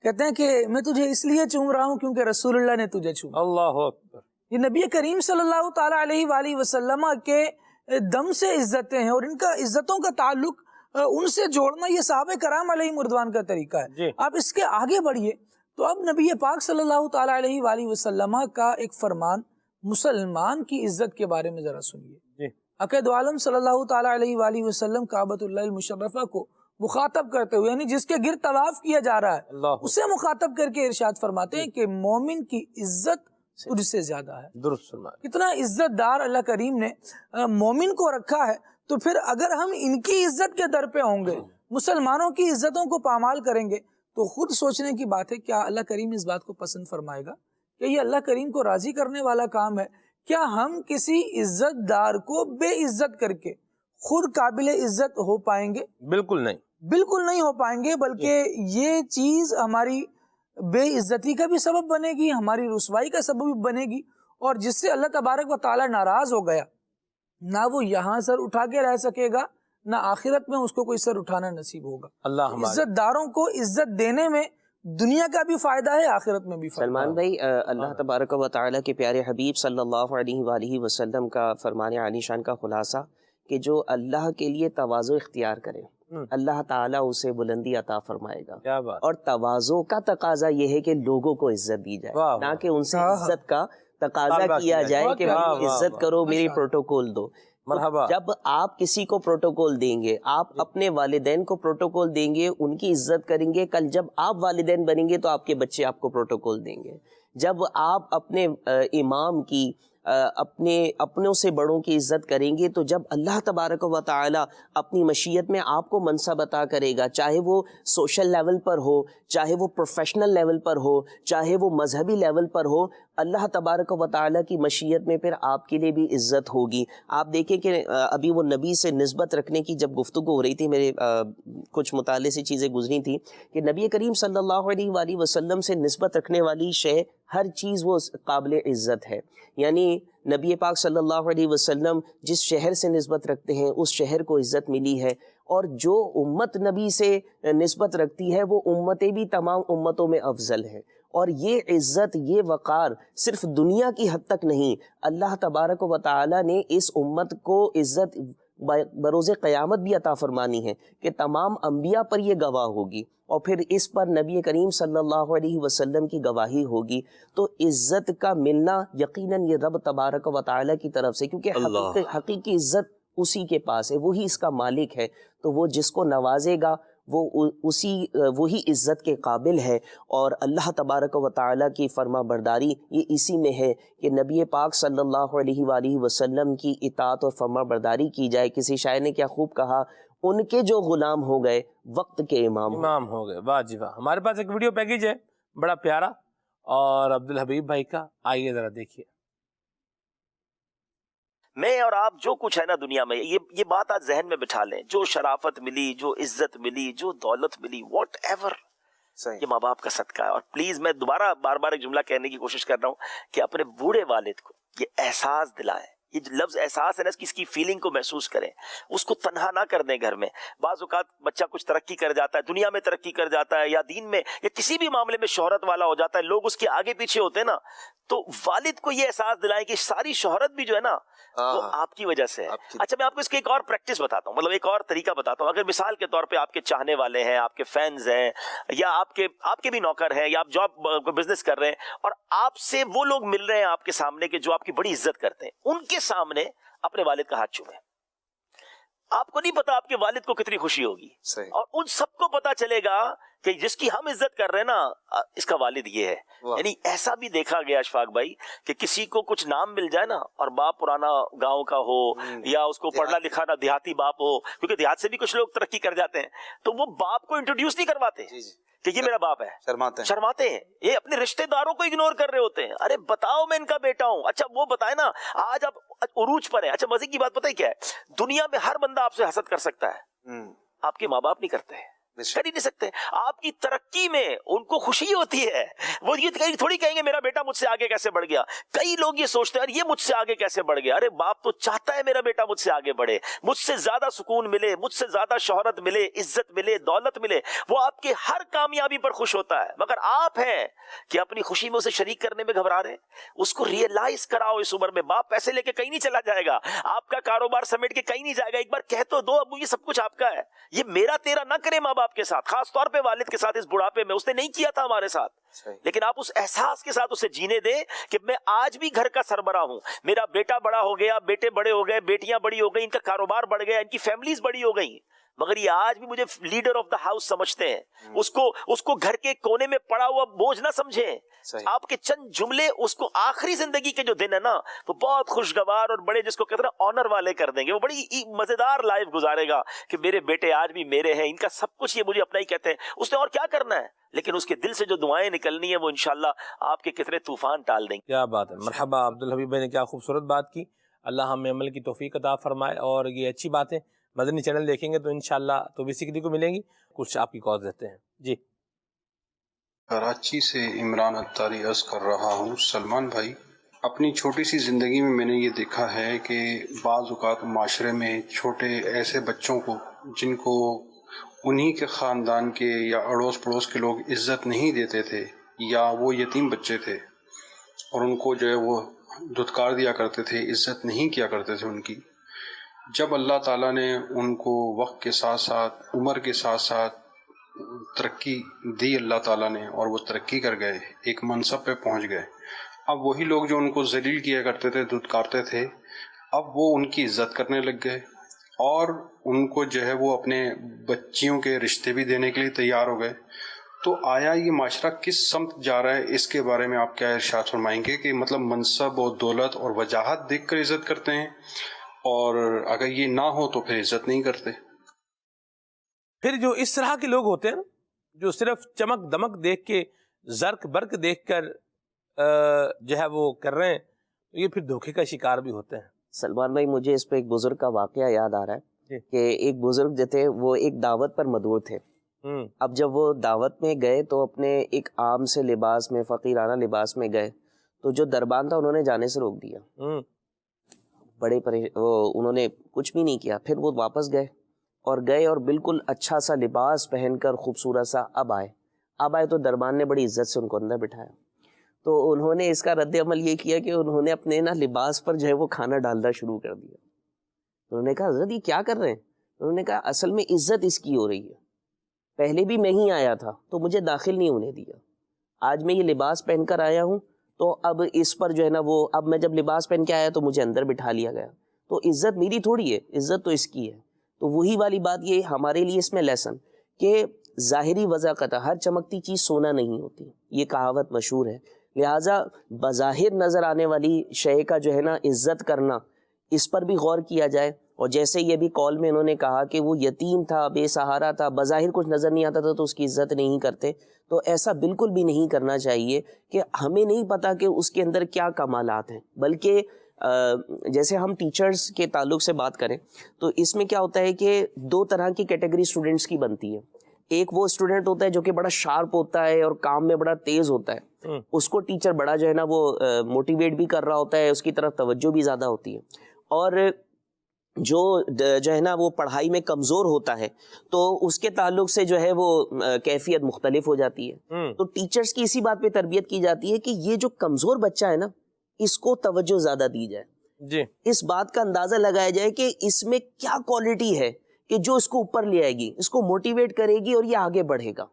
Speaker 6: کہتے ہیں کہ میں تجھے اس لیے چوم رہا ہوں کیونکہ رسول اللہ نے تجھے چوما۔
Speaker 2: اللہ اکبر۔
Speaker 6: یہ نبی کریم صلی اللہ تعالی علیہ وآلہ وسلم کے دم سے عزتیں ہیں، اور ان کا عزتوں کا تعلق ان سے جوڑنا یہ صحابہ کرام علیہم رضوان کا طریقہ ہے۔
Speaker 2: جی،
Speaker 6: آپ اس کے آگے بڑھیے تو اب نبی پاک صلی اللہ تعالی علیہ وآلہ وسلم کا ایک فرمان مسلمان کی عزت کے بارے میں ذرا سنیے۔
Speaker 2: جی،
Speaker 6: عقائد عالم صلی اللہ تعالی علیہ وآلہ وسلم کعبۃ اللہ المشرفہ کو مخاطب کرتے ہوئے، یعنی جس کے گرد طواف کیا جا رہا ہے
Speaker 2: اللہ،
Speaker 6: اسے مخاطب کر کے ارشاد فرماتے ہیں کہ مومن کی عزت تجھ سے زیادہ ہے۔
Speaker 2: درست فرمایا۔
Speaker 6: کتنا عزت دار اللہ کریم نے مومن کو رکھا ہے، تو پھر اگر ہم ان کی عزت کے در پہ ہوں گے، مسلمانوں کی عزتوں کو پامال کریں گے، تو خود سوچنے کی بات ہے کیا اللہ کریم اس بات کو پسند فرمائے گا؟ کہ یہ اللہ کریم کو راضی کرنے والا کام ہے؟ کیا ہم کسی عزت دار کو بے عزت کر کے خود قابل عزت ہو پائیں گے؟
Speaker 2: بالکل نہیں،
Speaker 6: بالکل نہیں ہو پائیں گے، بلکہ یہ چیز ہماری بے عزتی کا بھی سبب بنے گی، ہماری رسوائی کا سبب بھی بنے گی، اور جس سے اللہ تبارک و تعالی ناراض ہو گیا، نہ وہ یہاں سر اٹھا کے رہ سکے گا، نہ آخرت میں اس کو کوئی سر اٹھانا نصیب ہوگا۔
Speaker 2: اللہ ہمارے
Speaker 6: عزت داروں کو عزت دینے میں دنیا کا بھی فائدہ ہے، آخرت میں بھی فائدہ ہے۔
Speaker 7: سلمان بھائی، اللہ تبارک و تعالیٰ کے پیارے حبیب صلی اللہ علیہ وآلہ وسلم کا فرمان عالی شان کا خلاصہ کہ جو اللہ کے لیے تواضع اختیار کرے اللہ تعالیٰ اسے بلندی عطا فرمائے گا،
Speaker 2: کیا بات،
Speaker 7: اور تواضع کا تقاضا یہ ہے کہ لوگوں کو عزت دی جائے،
Speaker 2: واہ،
Speaker 7: نہ کہ ان سے عزت کا تقاضا
Speaker 2: طالبہ
Speaker 7: کیا جائے کہ
Speaker 2: واہ،
Speaker 7: میری
Speaker 2: واہ،
Speaker 7: عزت کرو، میری پروٹوکول دو۔
Speaker 2: مرحبا،
Speaker 7: جب آپ کسی کو پروٹوکول دیں گے، آپ اپنے والدین کو پروٹوکول دیں گے، ان کی عزت کریں گے، کل جب آپ والدین بنیں گے تو آپ کے بچے آپ کو پروٹوکول دیں گے۔ جب آپ اپنے امام کی، اپنوں سے بڑوں کی عزت کریں گے، تو جب اللہ تبارک و تعالی اپنی مشیت میں آپ کو منصب عطا کرے گا، چاہے وہ سوشل لیول پر ہو، چاہے وہ پروفیشنل لیول پر ہو، چاہے وہ مذہبی لیول پر ہو، اللہ تبارک و تعالی کی مشیت میں پھر آپ کے لیے بھی عزت ہوگی۔ آپ دیکھیں کہ ابھی وہ نبی سے نسبت رکھنے کی جب گفتگو ہو رہی تھی، میرے کچھ مطالعے سے چیزیں گزری تھی کہ نبی کریم صلی اللہ علیہ وآلہ وسلم سے نسبت رکھنے والی شے، ہر چیز وہ قابل عزت ہے۔ یعنی نبی پاک صلی اللہ علیہ وسلم جس شہر سے نسبت رکھتے ہیں اس شہر کو عزت ملی ہے، اور جو امت نبی سے نسبت رکھتی ہے وہ امتیں بھی تمام امتوں میں افضل ہیں۔ اور یہ عزت، یہ وقار صرف دنیا کی حد تک نہیں، اللہ تبارک و تعالی نے اس امت کو عزت بروز قیامت بھی عطا فرمانی ہے کہ تمام انبیاء پر یہ گواہ ہوگی، اور پھر اس پر نبی کریم صلی اللہ علیہ وسلم کی گواہی ہوگی۔ تو عزت کا ملنا یقیناً یہ رب تبارک و تعالی کی طرف سے، کیونکہ حقیقی عزت اسی کے پاس ہے، وہی اس کا مالک ہے، تو وہ جس کو نوازے گا وہ وہی عزت کے قابل ہے۔ اور اللہ تبارک و تعالیٰ کی فرما برداری یہ اسی میں ہے کہ نبی پاک صلی اللہ علیہ وآلہ وسلم کی اطاعت اور فرما برداری کی جائے۔ کسی شاعر نے کیا خوب کہا، ان کے جو غلام ہو گئے وقت کے امام
Speaker 2: ہو گئے۔ واہ جی واہ۔ ہمارے پاس ایک ویڈیو پیکیج ہے بڑا پیارا، اور عبدالحبیب بھائی کا، آئیے ذرا دیکھیے۔
Speaker 4: میں اور آپ جو کچھ ہے نا دنیا میں، یہ بات آج ذہن میں بٹھا لیں، جو شرافت ملی، جو عزت ملی، جو دولت ملی، واٹ ایور، یہ ماں باپ کا صدقہ ہے۔ اور پلیز میں دوبارہ بار بار ایک جملہ کہنے کی کوشش کر رہا ہوں کہ اپنے بوڑھے والد کو یہ احساس دلائیں، یہ لفظ احساس ہے نا، اس کی فیلنگ کو محسوس کریں، اس کو تنہا نہ کر دیں گھر میں. بعض اوقات بچہ کچھ ترقی کر جاتا ہے، دنیا میں ترقی کر جاتا ہے، یا دین میں یا کسی بھی معاملے میں شہرت والا ہو جاتا ہے، لوگ اس کے آگے پیچھے ہوتے ہیں نا، تو والد کو یہ احساس دلائیں کہ ساری شہرت بھی جو ہے نا وہ آپ کی وجہ سے ہے. اچھا میں آپ کو اس کی ایک اور پریکٹس بتاتا ہوں، مطلب ایک اور طریقہ بتاتا ہوں. اگر مثال کے طور پہ آپ کے چاہنے والے ہیں، آپ کے فینز ہیں، یا آپ کے بھی نوکر ہیں، یا آپ جاب بزنس کر رہے ہیں، اور آپ سے وہ لوگ مل رہے ہیں آپ کے سامنے کے جو آپ کی بڑی عزت کرتے ہیں، ان کے سامنے اپنے والد کا ہاتھ چومیں. آپ کو نہیں پتا آپ کے والد کو کتنی خوشی ہوگی، اور ان سب کو پتا چلے گا کہ جس کی ہم عزت کر رہے ہیں نا اس کا والد یہ ہے. یعنی ایسا بھی دیکھا گیا اشفاق بھائی کہ کسی کو کچھ نام مل جائے نا، اور باپ پرانا گاؤں کا ہو، یا اس کو پڑھنا لکھا نہ دیہاتی باپ ہو، کیونکہ دیہات سے بھی کچھ لوگ ترقی کر جاتے ہیں، تو وہ باپ کو انٹروڈیوس نہیں کرواتے کہ یہ میرا باپ ہے، شرماتے ہیں. یہ اپنے رشتہ داروں کو اگنور کر رہے ہوتے ہیں. ارے بتاؤ میں ان کا بیٹا ہوں. اچھا وہ بتائے نا، آج آپ عروج پر ہیں. اچھا مزے کی بات پتہ ہے کیا ہے، دنیا میں ہر بندہ آپ سے حسد کر سکتا ہے، آپ کے ماں باپ نہیں کرتے، کر ہی نہیں سکتے. آپ کی ترقی میں ان کو خوشی ہوتی ہے، وہ یہ تھوڑی کہیں گے میرا بیٹا مجھ سے آگے کیسے بڑھ گیا. کئی لوگ یہ سوچتے ہیں یہ مجھ سے آگے کیسے بڑھ گیا. ارے باپ تو چاہتا ہے میرا بیٹا مجھ سے آگے بڑھے، مجھ سے زیادہ سکون ملے، مجھ سے زیادہ شہرت ملے، عزت ملے، دولت ملے. وہ آپ کے ہر کامیابی پر خوش ہوتا ہے، مگر آپ ہیں کہ اپنی خوشی میں اسے شریک کرنے میں گھبرا رہے ہیں. اس کو ریئلائز کراؤ اس عمر میں. باپ پیسے لے کے کہیں نہیں چلا جائے گا، آپ کا کاروبار سمیٹ کے کہیں نہیں جائے گا. ایک بار کہہ تو دو ابو یہ سب کچھ آپ کا ہے، یہ میرا تیرا نہ کرے ماں باپ کے ساتھ، خاص طور پہ والد کے ساتھ. اس بڑھاپے میں اس نے نہیں کیا تھا ہمارے ساتھ، لیکن آپ اس احساس کے ساتھ اسے جینے دیں کہ میں آج بھی گھر کا سربراہ ہوں، میرا بیٹا بڑا ہو گیا، بیٹے بڑے ہو گئے، بیٹیاں بڑی ہو گئی، ان کا کاروبار بڑھ گیا، ان کی فیملیز بڑی ہو گئی، مگر یہ آج بھی مجھے لیڈر آف دا ہاؤس سمجھتے ہیں. اس کو گھر کے کونے میں پڑا ہوا بوجھ نہ سمجھیں. آپ کے چند جملے اس کو آخری زندگی کے جو دن ہے نا وہ بہت خوشگوار اور بڑے جس کو کہتے ہیں آنر والے کر دیں گے. وہ بڑی مزیدار لائف گزارے گا کہ میرے بیٹے آج بھی میرے ہیں، ان کا سب کچھ یہ مجھے اپنا ہی کہتے ہیں. اس نے اور کیا کرنا ہے، لیکن اس کے دل سے جو دعائیں نکلنی ہیں وہ انشاءاللہ آپ کے کتنے طوفان ٹال دیں گے.
Speaker 2: کیا بات ہے. مرحبا عبدالحبیب بھائی نے کیا خوبصورت بات کی. اللہ ہمیں عمل کی توفیق عطا فرمائے. اور یہ اچھی بات ہے، مدنی چینل دیکھیں گے تو انشاءاللہ تو بھی سیکھنے کو ملیں گی. کچھ آپ کی کال دیتے ہیں. جی
Speaker 9: کراچی سے عمران اتاری عرض کر رہا ہوں. سلمان بھائی، اپنی چھوٹی سی زندگی میں نے یہ دیکھا ہے کہ بعض اوقات معاشرے میں چھوٹے ایسے بچوں کو جن کو انہی کے خاندان کے یا اڑوس پڑوس کے لوگ عزت نہیں دیتے تھے، یا وہ یتیم بچے تھے اور ان کو جو ہے وہ دھتکار دیا کرتے تھے، عزت نہیں کیا کرتے تھے ان کی. جب اللہ تعالیٰ نے ان کو وقت کے ساتھ ساتھ، عمر کے ساتھ ساتھ ترقی دی اللہ تعالیٰ نے، اور وہ ترقی کر گئے، ایک منصب پہ پہنچ گئے، اب وہی لوگ جو ان کو ذلیل کیا کرتے تھے، دھتکارتے تھے، اب وہ ان کی عزت کرنے لگ گئے، اور ان کو جو ہے وہ اپنے بچیوں کے رشتے بھی دینے کے لیے تیار ہو گئے. تو آیا یہ معاشرہ کس سمت جا رہا ہے، اس کے بارے میں آپ کیا ارشاد فرمائیں گے کہ مطلب منصب اور دولت اور وجاہت دیکھ کر عزت کرتے ہیں، اور اگر یہ نہ ہو تو پھر عزت نہیں کرتے؟
Speaker 2: پھر جو اس طرح کے لوگ ہوتے ہیں نا، جو صرف چمک دمک دیکھ کے، زرق برق دیکھ کر جو ہے وہ کر رہے ہیں، تو یہ پھر دھوکے کا شکار بھی ہوتے ہیں.
Speaker 7: سلمان بھائی، مجھے اس پہ ایک بزرگ کا واقعہ یاد آ رہا ہے کہ ایک بزرگ جو تھے وہ ایک دعوت پر مدعو تھے. اب جب وہ دعوت میں گئے تو اپنے ایک عام سے لباس میں، فقیرانہ لباس میں گئے، تو جو دربان تھا انہوں نے جانے سے روک دیا. بڑے انہوں نے کچھ بھی نہیں کیا. پھر وہ واپس گئے اور بالکل اچھا سا لباس پہن کر خوبصورت سا اب آئے تو دربان نے بڑی عزت سے ان کو اندر بٹھایا. تو انہوں نے اس کا رد عمل یہ کیا کہ انہوں نے اپنے لباس پر جو ہے وہ کھانا ڈالنا شروع کر دیا. انہوں نے کہا حضرت یہ کیا کر رہے ہیں؟ انہوں نے کہا اصل میں عزت اس کی ہو رہی ہے، پہلے بھی میں ہی آیا تھا تو مجھے داخل نہیں ہونے دیا، آج میں یہ لباس پہن کر آیا ہوں تو اب اس پر جو ہے نا وہ، اب میں جب لباس پہن کے آیا تو مجھے اندر بٹھا لیا گیا، تو عزت میری تھوڑی ہے، عزت تو اس کی ہے. تو وہی والی بات یہ ہمارے لیے اس میں لیسن کہ ظاہری وضاحت، ہر چمکتی چیز سونا نہیں ہوتی، یہ کہاوت مشہور ہے. لہٰذا بظاہر نظر آنے والی شے کا جو ہے نا عزت کرنا، اس پر بھی غور کیا جائے. اور جیسے یہ بھی کال میں انہوں نے کہا کہ وہ یتیم تھا، بے سہارا تھا، بظاہر کچھ نظر نہیں آتا تھا تو اس کی عزت نہیں کرتے، تو ایسا بالکل بھی نہیں کرنا چاہیے کہ ہمیں نہیں پتا کہ اس کے اندر کیا کمالات ہیں. بلکہ جیسے ہم ٹیچرز کے تعلق سے بات کریں تو اس میں کیا ہوتا ہے کہ دو طرح کی کیٹیگری اسٹوڈنٹس کی بنتی ہے. ایک وہ اسٹوڈنٹ ہوتا ہے جو کہ بڑا شارپ ہوتا ہے اور کام میں بڑا تیز ہوتا ہے، اس کو ٹیچر بڑا جو ہے نا وہ موٹیویٹ بھی کر رہا ہوتا ہے، اس کی طرف توجہ بھی زیادہ ہوتی ہے. اور جو ہے نا وہ پڑھائی میں کمزور ہوتا ہے تو اس کے تعلق سے جو ہے وہ کیفیت مختلف ہو جاتی ہے. تو ٹیچرز کی اسی بات پہ تربیت کی جاتی ہے کہ یہ جو کمزور بچہ ہے نا اس کو توجہ زیادہ دی جائے،
Speaker 2: جی
Speaker 7: اس بات کا اندازہ لگایا جائے کہ اس میں کیا کوالٹی ہے کہ جو اس کو اوپر لے آئے گی، اس کو موٹیویٹ کرے گی اور یہ آگے بڑھے گا.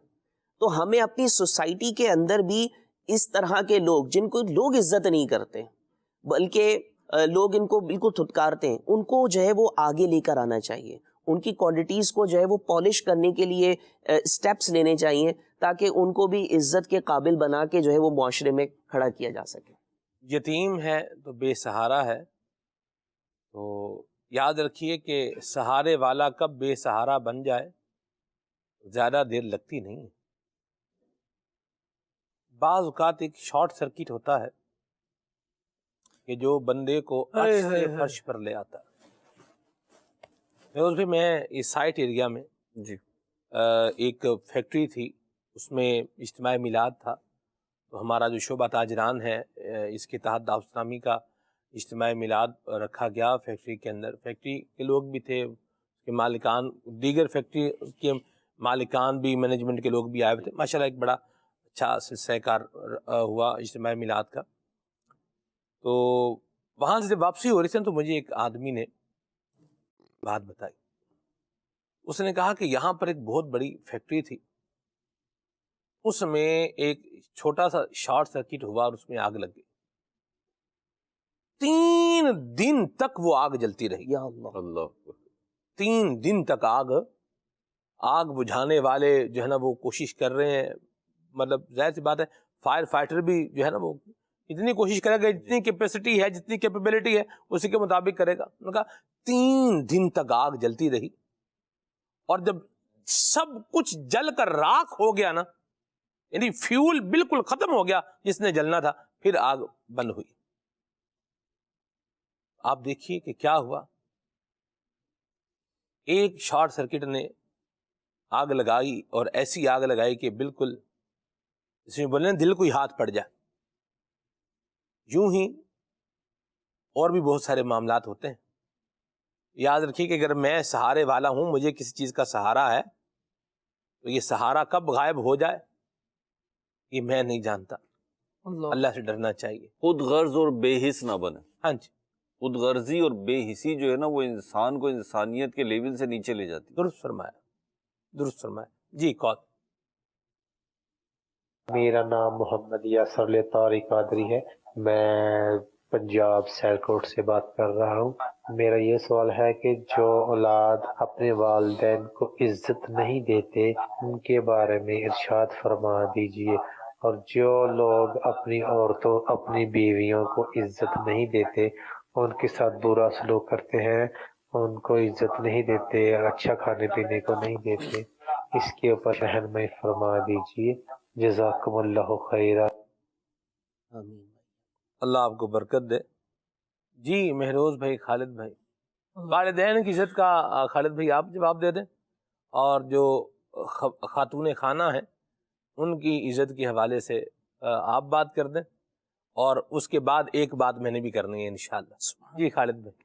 Speaker 7: تو ہمیں اپنی سوسائٹی کے اندر بھی اس طرح کے لوگ جن کو لوگ عزت نہیں کرتے بلکہ لوگ ان کو بالکل تھتکارتے ہیں، ان کو جو ہے وہ آگے لے کر آنا چاہیے، ان کی کوالٹیز کو جو ہے وہ پالش کرنے کے لیے سٹیپس لینے چاہیے تاکہ ان کو بھی عزت کے قابل بنا کے جو ہے وہ معاشرے میں کھڑا کیا جا سکے.
Speaker 2: یتیم ہے تو بے سہارا ہے، تو یاد رکھیے کہ سہارے والا کب بے سہارا بن جائے زیادہ دیر لگتی نہیں ہے. بعض اوقات ایک شارٹ سرکٹ ہوتا ہے کہ جو بندے کو عرش سے فرش پر لے آتا ہے. اس میں اس سائٹ ایریا میں
Speaker 8: جی
Speaker 2: ایک فیکٹری تھی، اس میں اجتماع میلاد تھا. تو ہمارا جو شعبہ تاجران ہے اس کے تحت دعوت اسلامی کا اجتماع میلاد رکھا گیا فیکٹری کے اندر. فیکٹری کے لوگ بھی تھے، اس کے مالکان، دیگر فیکٹری کے مالکان بھی، مینجمنٹ کے لوگ بھی آئے ہوئے تھے. ماشاءاللہ ایک بڑا اچھا سلسلہ کار ہوا اجتماع میلاد کا. تو وہاں سے جب واپسی ہو رہی تھی تو مجھے ایک آدمی نے بات بتائی. اس نے کہا کہ یہاں پر ایک بہت بڑی فیکٹری تھی، اس میں ایک چھوٹا سا شارٹ سرکٹ ہوا اور اس میں آگ لگ گئی. 3 دن تک وہ آگ جلتی رہی.
Speaker 7: یا اللہ،
Speaker 8: اللہ
Speaker 2: 3 دن تک آگ بجھانے والے جو ہے نا وہ کوشش کر رہے ہیں. مطلب ظاہر سی بات ہے فائر فائٹر بھی جو ہے نا وہ اتنی کوشش کرے گا، جتنی کیپیسٹی ہے، جتنی کیپیبلٹی ہے اسی کے مطابق کرے گا. انہوں نے کہا 3 دن تک آگ جلتی رہی، اور جب سب کچھ جل کر راکھ ہو گیا نا، یعنی فیول بالکل ختم ہو گیا جس نے جلنا تھا، پھر آگ بند ہوئی. آپ دیکھیے کہ کیا ہوا. ایک شارٹ سرکٹ نے آگ لگائی، اور ایسی آگ لگائی کہ بالکل اس میں بولے دل کو ہی ہاتھ پڑ جائے. یوں ہی اور بھی بہت سارے معاملات ہوتے ہیں. یاد رکھیے کہ اگر میں سہارے والا ہوں، مجھے کسی چیز کا سہارا ہے، تو یہ سہارا کب غائب ہو جائے یہ میں نہیں جانتا. اللہ سے ڈرنا چاہیے.
Speaker 8: خود غرض اور بے حس نہ بنے.
Speaker 2: ہاں جی،
Speaker 8: خود غرضی اور بے حسی جو ہے نا وہ انسان کو انسانیت کے لیول سے نیچے لے جاتی.
Speaker 2: درست فرمایا، درست فرمایا. جی کال.
Speaker 10: میرا نام محمد یاسر طارق قادری ہے، میں پنجاب سیالکوٹ سے بات کر رہا ہوں. میرا یہ سوال ہے کہ جو اولاد اپنے والدین کو عزت نہیں دیتے ان کے بارے میں ارشاد فرما دیجئے، اور جو لوگ اپنی عورتوں، اپنی بیویوں کو عزت نہیں دیتے، ان کے ساتھ برا سلوک کرتے ہیں، ان کو عزت نہیں دیتے، اچھا کھانے پینے کو نہیں دیتے، اس کے اوپر رہنمائی فرما دیجئے. جزاکم اللہ خیرہ.
Speaker 7: آمین.
Speaker 2: اللہ آپ کو برکت دے. جی مہروز بھائی، خالد بھائی، والدین کی عزت کا خالد بھائی آپ جواب دے دیں، اور جو خاتون خانہ ہیں ان کی عزت کے حوالے سے آپ بات کر دیں، اور اس کے بعد ایک بات میں نے بھی کرنی ہے انشاءاللہ. جی خالد بھائی.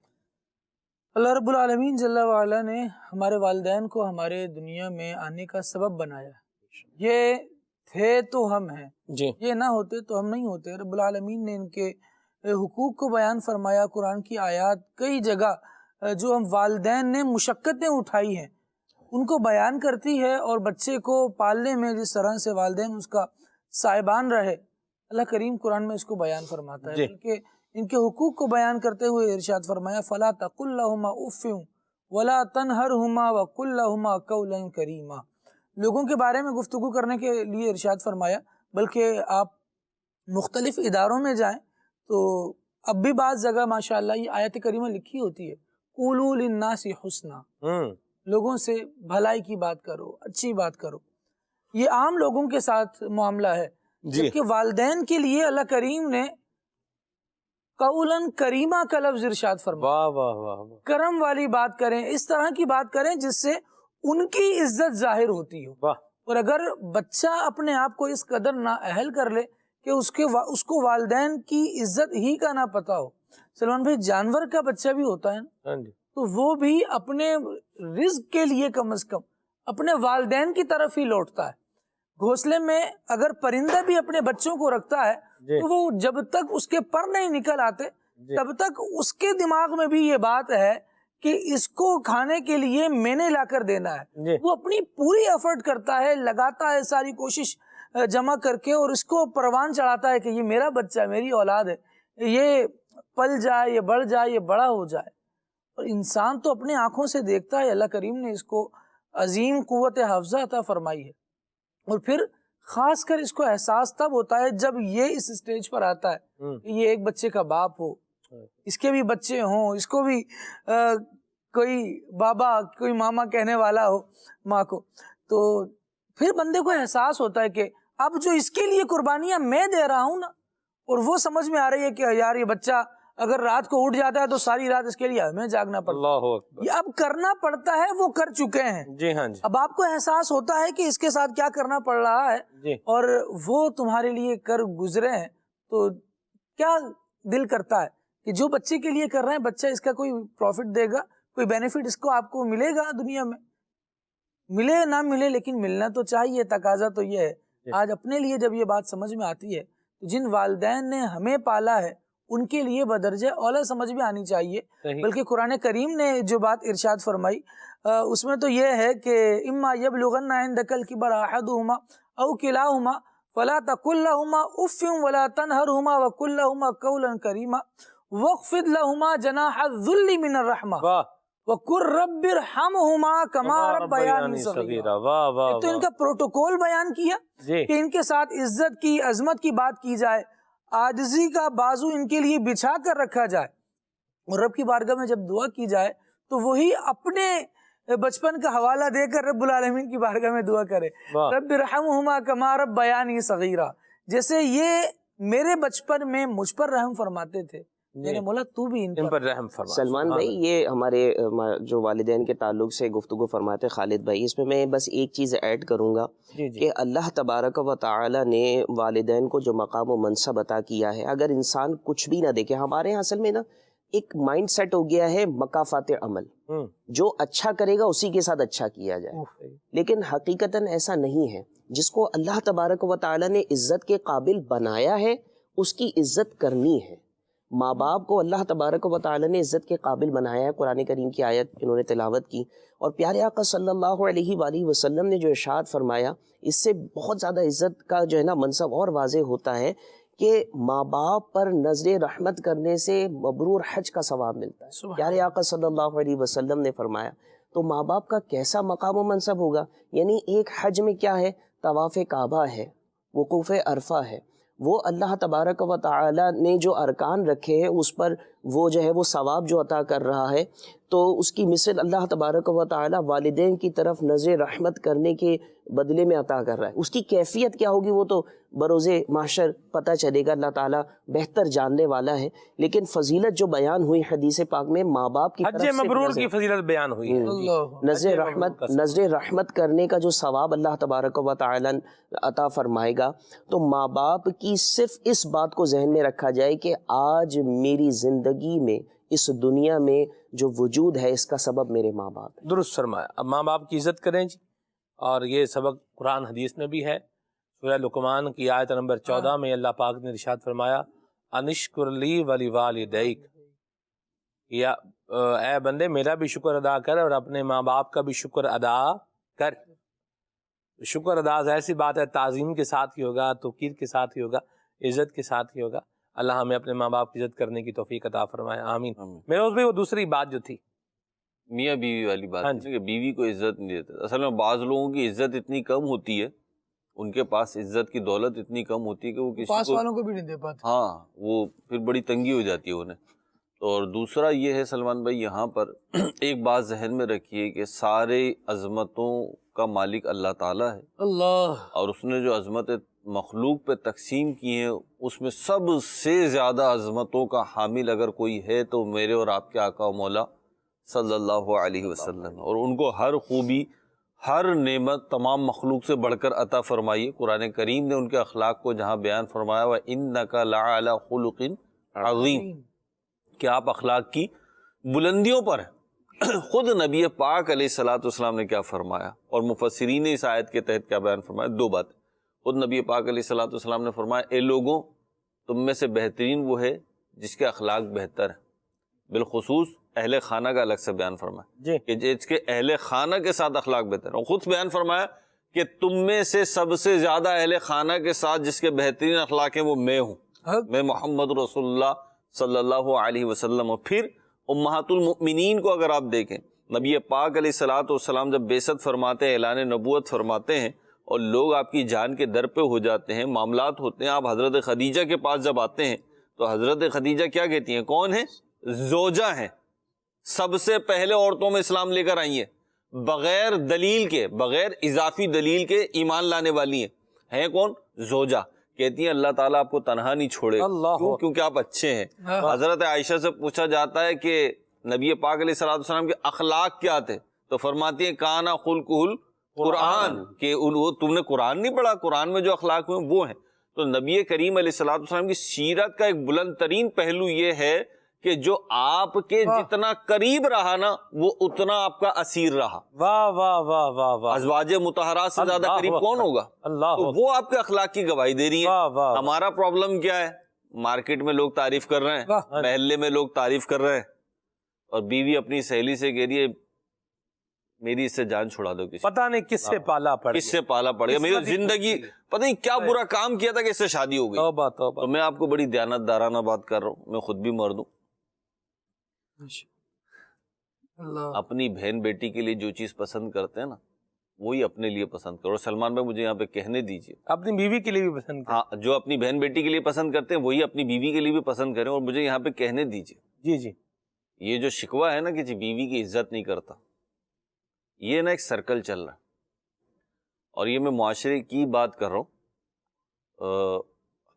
Speaker 6: اللہ رب العالمین جل وعلا نے ہمارے والدین کو ہمارے دنیا میں آنے کا سبب بنایا. یہ تھے تو ہم ہیں،
Speaker 2: جی
Speaker 6: یہ نہ ہوتے تو ہم نہیں ہوتے. رب العالمین نے ان کے حقوق کو بیان فرمایا. قرآن کی آیات کئی جگہ جو ہم والدین نے مشقتیں اٹھائی ہیں ان کو بیان کرتی ہے، اور بچے کو پالنے میں جس طرح سے والدین اس کا صاحبان رہے، اللہ کریم قرآن میں اس کو بیان فرماتا ہے. بلکہ ان کے حقوق کو بیان کرتے ہوئے ارشاد فرمایا فَلَا تَقُلْ لَهُمَا أُفٍّ وَلَا تَنْهَرْهُمَا وَقُلْ لَهُمَا قَوْلًا كَرِيمًا. لوگوں کے بارے میں گفتگو کرنے کے لیے ارشاد فرمایا، بلکہ آپ مختلف اداروں میں جائیں تو اب بھی بعض جگہ ماشاءاللہ یہ آیت کریمہ لکھی ہوتی ہے قُولُوا لِلنَّاسِ حُسْنًا، لوگوں سے بھلائی کی بات کرو، اچھی بات کرو. یہ عام لوگوں کے ساتھ معاملہ ہے، جبکہ والدین کے لیے اللہ کریم نے قولاً کریمہ کا لفظ ارشاد فرمایا.
Speaker 2: واہ واہ واہ واہ.
Speaker 6: کرم والی بات کریں، اس طرح کی بات کریں جس سے ان کی عزت ظاہر ہوتی ہو. اور اگر بچہ اپنے آپ کو اس قدر نااہل کر لے کہ اس کو والدین کی عزت ہی کا نہ پتا ہو. سلمان بھائی جانور کا بچہ بھی ہوتا ہے نا, تو وہ بھی اپنے رزق کے لیے کم از کم اپنے والدین کی طرف ہی لوٹتا ہے. گھونسلے میں اگر پرندہ بھی اپنے بچوں کو رکھتا ہے تو وہ جب تک اس کے پر نہیں نکل آتے تب تک اس کے دماغ میں بھی یہ بات ہے کہ اس کو کھانے کے لیے میں نے لا کر دینا ہے. وہ اپنی پوری ایفرٹ کرتا ہے, لگاتا ہے ساری کوشش جمع کر کے, اور اس کو پروان چڑھاتا ہے کہ یہ میرا بچہ ہے, میری اولاد ہے, یہ پل جائے, یہ بڑھ جائے, یہ بڑا ہو جائے. اور انسان تو اپنے آنکھوں سے دیکھتا ہے. اللہ کریم نے اس کو عظیم قوت حافظہ عطا فرمائی ہے, اور پھر خاص کر اس کو احساس تب ہوتا ہے جب یہ اس سٹیج پر آتا ہے کہ یہ ایک بچے کا باپ ہو, اس کے بھی بچے ہوں, اس کو بھی کوئی بابا کوئی ماما کہنے والا ہو ماں کو. تو پھر بندے کو احساس ہوتا ہے کہ اب جو اس کے لیے قربانیاں میں دے رہا ہوں نا, اور وہ سمجھ میں آ رہی ہے کہ یار یہ بچہ اگر رات کو اٹھ جاتا ہے تو ساری رات اس کے لیے ہمیں جاگنا پڑتا ہے.
Speaker 2: اللہ اکبر.
Speaker 6: یہ اب کرنا پڑتا ہے, وہ کر چکے ہیں.
Speaker 2: جی ہاں جی.
Speaker 6: اب آپ کو احساس ہوتا ہے کہ اس کے ساتھ کیا کرنا پڑ رہا ہے, اور وہ تمہارے لیے کر گزرے ہیں, تو کیا دل کرتا ہے کہ جو بچے کے لیے کر رہے ہیں, بچہ اس کا کوئی پروفٹ دے گا, کوئی بینیفٹ اس کو آپ کو ملے گا دنیا میں, ملے نہ ملے لیکن ملنا تو چاہیے. تقاضا تو یہ ہے. آج اپنے لیے جب یہ بات سمجھ میں آتی ہے تو جن والدین نے ہمیں پالا ہے ان کے لیے بدرجہ اولا سمجھ بھی آنی چاہیے. بلکہ قرآن کریم نے جو بات ارشاد فرمائی اس میں تو یہ ہے کہ اما یبلغن عندک الکبر احدہما او کلاہما فلا تقل لہما اف ولا تنہرہما وقل لہما قولا کریما واخفض لہما جناح الذل من الرحمہ وقل رب ارحمہما کما ربیانی صغیرا. تو ان کا پروٹوکول بیان کیا کہ ان کے ساتھ عزت کی, عظمت کی بات کی جائے, عاجزی کا بازو ان کے لیے بچھا کر رکھا جائے, اور رب کی بارگاہ میں جب دعا کی جائے تو وہی اپنے بچپن کا حوالہ دے کر رب العالمین کی بارگاہ میں دعا کرے, رب ارحمہما کما ربیانی صغیرا, جیسے یہ میرے بچپن میں مجھ پر رحم فرماتے تھے, میرے مولا تو بھی ان پر رحم فرما.
Speaker 7: سلمان بھائی, یہ ہمارے جو والدین کے تعلق سے گفتگو فرماتے خالد بھائی, اس میں میں بس ایک چیز ایڈ کروں گا کہ اللہ تبارک و تعالی نے والدین کو جو مقام و منصب عطا کیا ہے, اگر انسان کچھ بھی نہ دیکھے, ہمارے یہاں اصل میں نا ایک مائنڈ سیٹ ہو گیا ہے مکافات عمل, جو اچھا کرے گا اسی کے ساتھ اچھا کیا جائے, لیکن حقیقتاً ایسا نہیں ہے. جس کو اللہ تبارک و تعالی نے عزت کے قابل بنایا ہے اس کی عزت کرنی ہے. ماں باپ کو اللہ تبارک و تعالی نے عزت کے قابل بنایا ہے. قرآن کریم کی آیت انہوں نے تلاوت کی, اور پیارے آقا صلی اللہ علیہ وآلہ وسلم نے جو ارشاد فرمایا, اس سے بہت زیادہ عزت کا جو ہے نا منصب اور واضح ہوتا ہے کہ ماں باپ پر نظر رحمت کرنے سے مبرور حج کا ثواب ملتا ہے. پیارے آقا صلی اللہ علیہ وسلم نے فرمایا, تو ماں باپ کا کیسا مقام و منصب ہوگا. یعنی ایک حج میں کیا ہے, طواف کعبہ ہے, وقوف عرفہ ہے, وہ اللہ تبارک و تعالی نے جو ارکان رکھے ہیں اس پر وہ جو ہے وہ ثواب جو عطا کر رہا ہے, تو اس کی مثل اللہ تبارک و تعالی والدین کی طرف نظر رحمت کرنے کے بدلے میں عطا کر رہا ہے. اس کی کیفیت کیا ہوگی وہ تو بروز محشر پتہ چلے گا, اللہ تعالیٰ بہتر جاننے والا ہے. لیکن فضیلت جو بیان ہوئی حدیث پاک میں, ماں باپ کی
Speaker 2: حج مبرور کی فضیلت بیان ہوئی ہے,
Speaker 7: نظر رحمت کرنے کا جو ثواب اللہ تبارک و تعالی عطا فرمائے گا. تو ماں باپ کی صرف اس بات کو ذہن میں رکھا جائے کہ آج میری زندگی میں, اس دنیا میں جو وجود ہے, اس کا سبب میرے ماں باپ ہے.
Speaker 2: درست فرمایا. اب ماں باپ کی عزت کریں جی, اور یہ سبق قرآن حدیث میں بھی ہے. سورہ لقمان کی آیت نمبر 14 میں اللہ پاک نے ارشاد فرمایا, انشکر لی ولی والدیک, یا اے بندے میرا بھی شکر ادا کر اور اپنے ماں باپ کا بھی شکر ادا کر. شکر ادا ظاہر سی بات ہے تعظیم کے ساتھ ہی ہوگا, توقیر کے ساتھ ہی ہوگا, عزت کے ساتھ ہی ہوگا. اللہ ہمیں اپنے ماں باپ کی عزت کرنے کی توفیق عطا فرمائے, آمین. میرے اس میں وہ دوسری بات جو تھی
Speaker 8: میاں بیوی والی بات, کہ بیوی کو عزت نہیں دیتا. اصل میں بعض لوگوں کی عزت اتنی کم ہوتی ہے, ان کے پاس عزت کی دولت اتنی کم ہوتی ہے کہ وہ کسی
Speaker 6: پاس والوں کو بھی نہیں دے پاتے.
Speaker 8: ہاں, وہ پھر بڑی تنگی ہو جاتی ہے انہیں. اور دوسرا یہ ہے سلمان بھائی, یہاں پر ایک بات ذہن میں رکھیے کہ سارے عظمتوں کا مالک اللہ تعالیٰ ہے
Speaker 6: اللہ,
Speaker 8: اور اس نے جو عظمت مخلوق پہ تقسیم کی ہیں اس میں سب سے زیادہ عظمتوں کا حامل اگر کوئی ہے تو میرے اور آپ کے آقا و مولا صلی اللہ علیہ وسلم, اور ان کو ہر خوبی ہر نعمت تمام مخلوق سے بڑھ کر عطا فرمائی ہے۔ قرآن کریم نے ان کے اخلاق کو جہاں بیان فرمایا وَإِنَّكَ لَعَلَىٰ خُلُقٍ عَظِيمٍ کہ آپ اخلاق کی بلندیوں پر ہیں۔ خود نبی پاک علیہ الصلوۃ والسلام نے کیا فرمایا، اور مفسرین نے اس آیت کے تحت کیا بیان فرمایا؟ دو باتیں۔ خود نبی پاک علیہ الصلوۃ والسلام نے فرمایا اے لوگوں، تم میں سے بہترین وہ ہے جس کے اخلاق بہتر ہیں۔ بالخصوص اہل خانہ کا الگ سے بیان فرمایا کہ جس کے اہل خانہ کے ساتھ اخلاق بہتر ہیں، اور خود بیان فرمایا کہ تم میں سے سب سے زیادہ اہل خانہ کے ساتھ جس کے بہترین اخلاق ہیں وہ میں ہوں، میں محمد رسول اللہ صلی اللہ علیہ وسلم ہوں۔ پھر امہات المؤمنین کو اگر آپ دیکھیں، نبی پاک علیہ الصلوۃ والسلام جب بعثت فرماتے ہیں، اعلان نبوت فرماتے ہیں، اور لوگ آپ کی جان کے در پہ ہو جاتے ہیں، معاملات ہوتے ہیں، آپ حضرت خدیجہ کے پاس جب آتے ہیں تو حضرت خدیجہ کیا کہتی ہیں؟ کون ہیں؟ زوجہ ہیں، سب سے پہلے عورتوں میں اسلام لے کر آئی ہیں، بغیر دلیل کے، بغیر اضافی دلیل کے ایمان لانے والی ہیں کون؟ زوجہ۔ کہتی ہیں اللہ تعالیٰ آپ کو تنہا نہیں چھوڑے، کیوں؟ کیونکہ آپ اچھے ہیں۔ حضرت عائشہ سے پوچھا جاتا ہے کہ نبی پاک علیہ الصلوۃ والسلام کے اخلاق کیا تھے، تو فرماتی ہیں کانا خلقہ القرآن، کہ وہ تم نے قرآن نہیں پڑھا، قرآن میں جو اخلاق ہوئے وہ ہیں۔ تو نبی کریم علیہ الصلوۃ والسلام کی سیرت کا ایک بلند ترین پہلو یہ ہے کہ جو آپ کے جتنا قریب رہا نا وہ اتنا آپ کا اسیر رہا۔
Speaker 2: واہ واہ واہ واہ واہ،
Speaker 8: ازواج مطہرات سے زیادہ قریب کون ہوگا؟
Speaker 2: اللہ،
Speaker 8: تو وہ آپ کے اخلاق کی گواہی دے رہی ہیں۔ ہمارا پرابلم کیا ہے؟ مارکیٹ میں لوگ تعریف کر رہے ہیں، محلے میں لوگ تعریف کر رہے ہیں، اور بیوی اپنی سہیلی سے کہہ رہی ہے میری اس سے جان چھڑا دو، کسی
Speaker 2: پتہ نہیں کس سے پالا پڑ
Speaker 8: کس سے پالا پڑ گیا، میری زندگی پتہ نہیں کیا برا کام کیا تھا کہ اس سے شادی ہو گئی۔ تو میں آپ کو بڑی دیانت دارانہ بات کر رہا ہوں، میں خود بھی مرد ہوں۔ اپنی بہن بیٹی کے لیے جو چیز پسند کرتے ہیں نا وہی اپنے لیے پسند کرو۔ اور سلمان بھائی مجھے یہاں پہ کہنے دیجیے،
Speaker 2: اپنی بیوی کے لیے بھی پسند کریں۔
Speaker 8: ہاں، جو اپنی بہن بیٹی کے لیے پسند کرتے ہیں وہی اپنی بیوی کے لیے بھی پسند کریں، اور مجھے یہاں پہ کہنے دیجیے
Speaker 2: جی جی،
Speaker 8: یہ جو شکوہ ہے نا کہ جی بیوی کی عزت نہیں کرتا، یہ نا ایک سرکل چل رہا ہے، اور یہ میں معاشرے کی بات کر رہا ہوں۔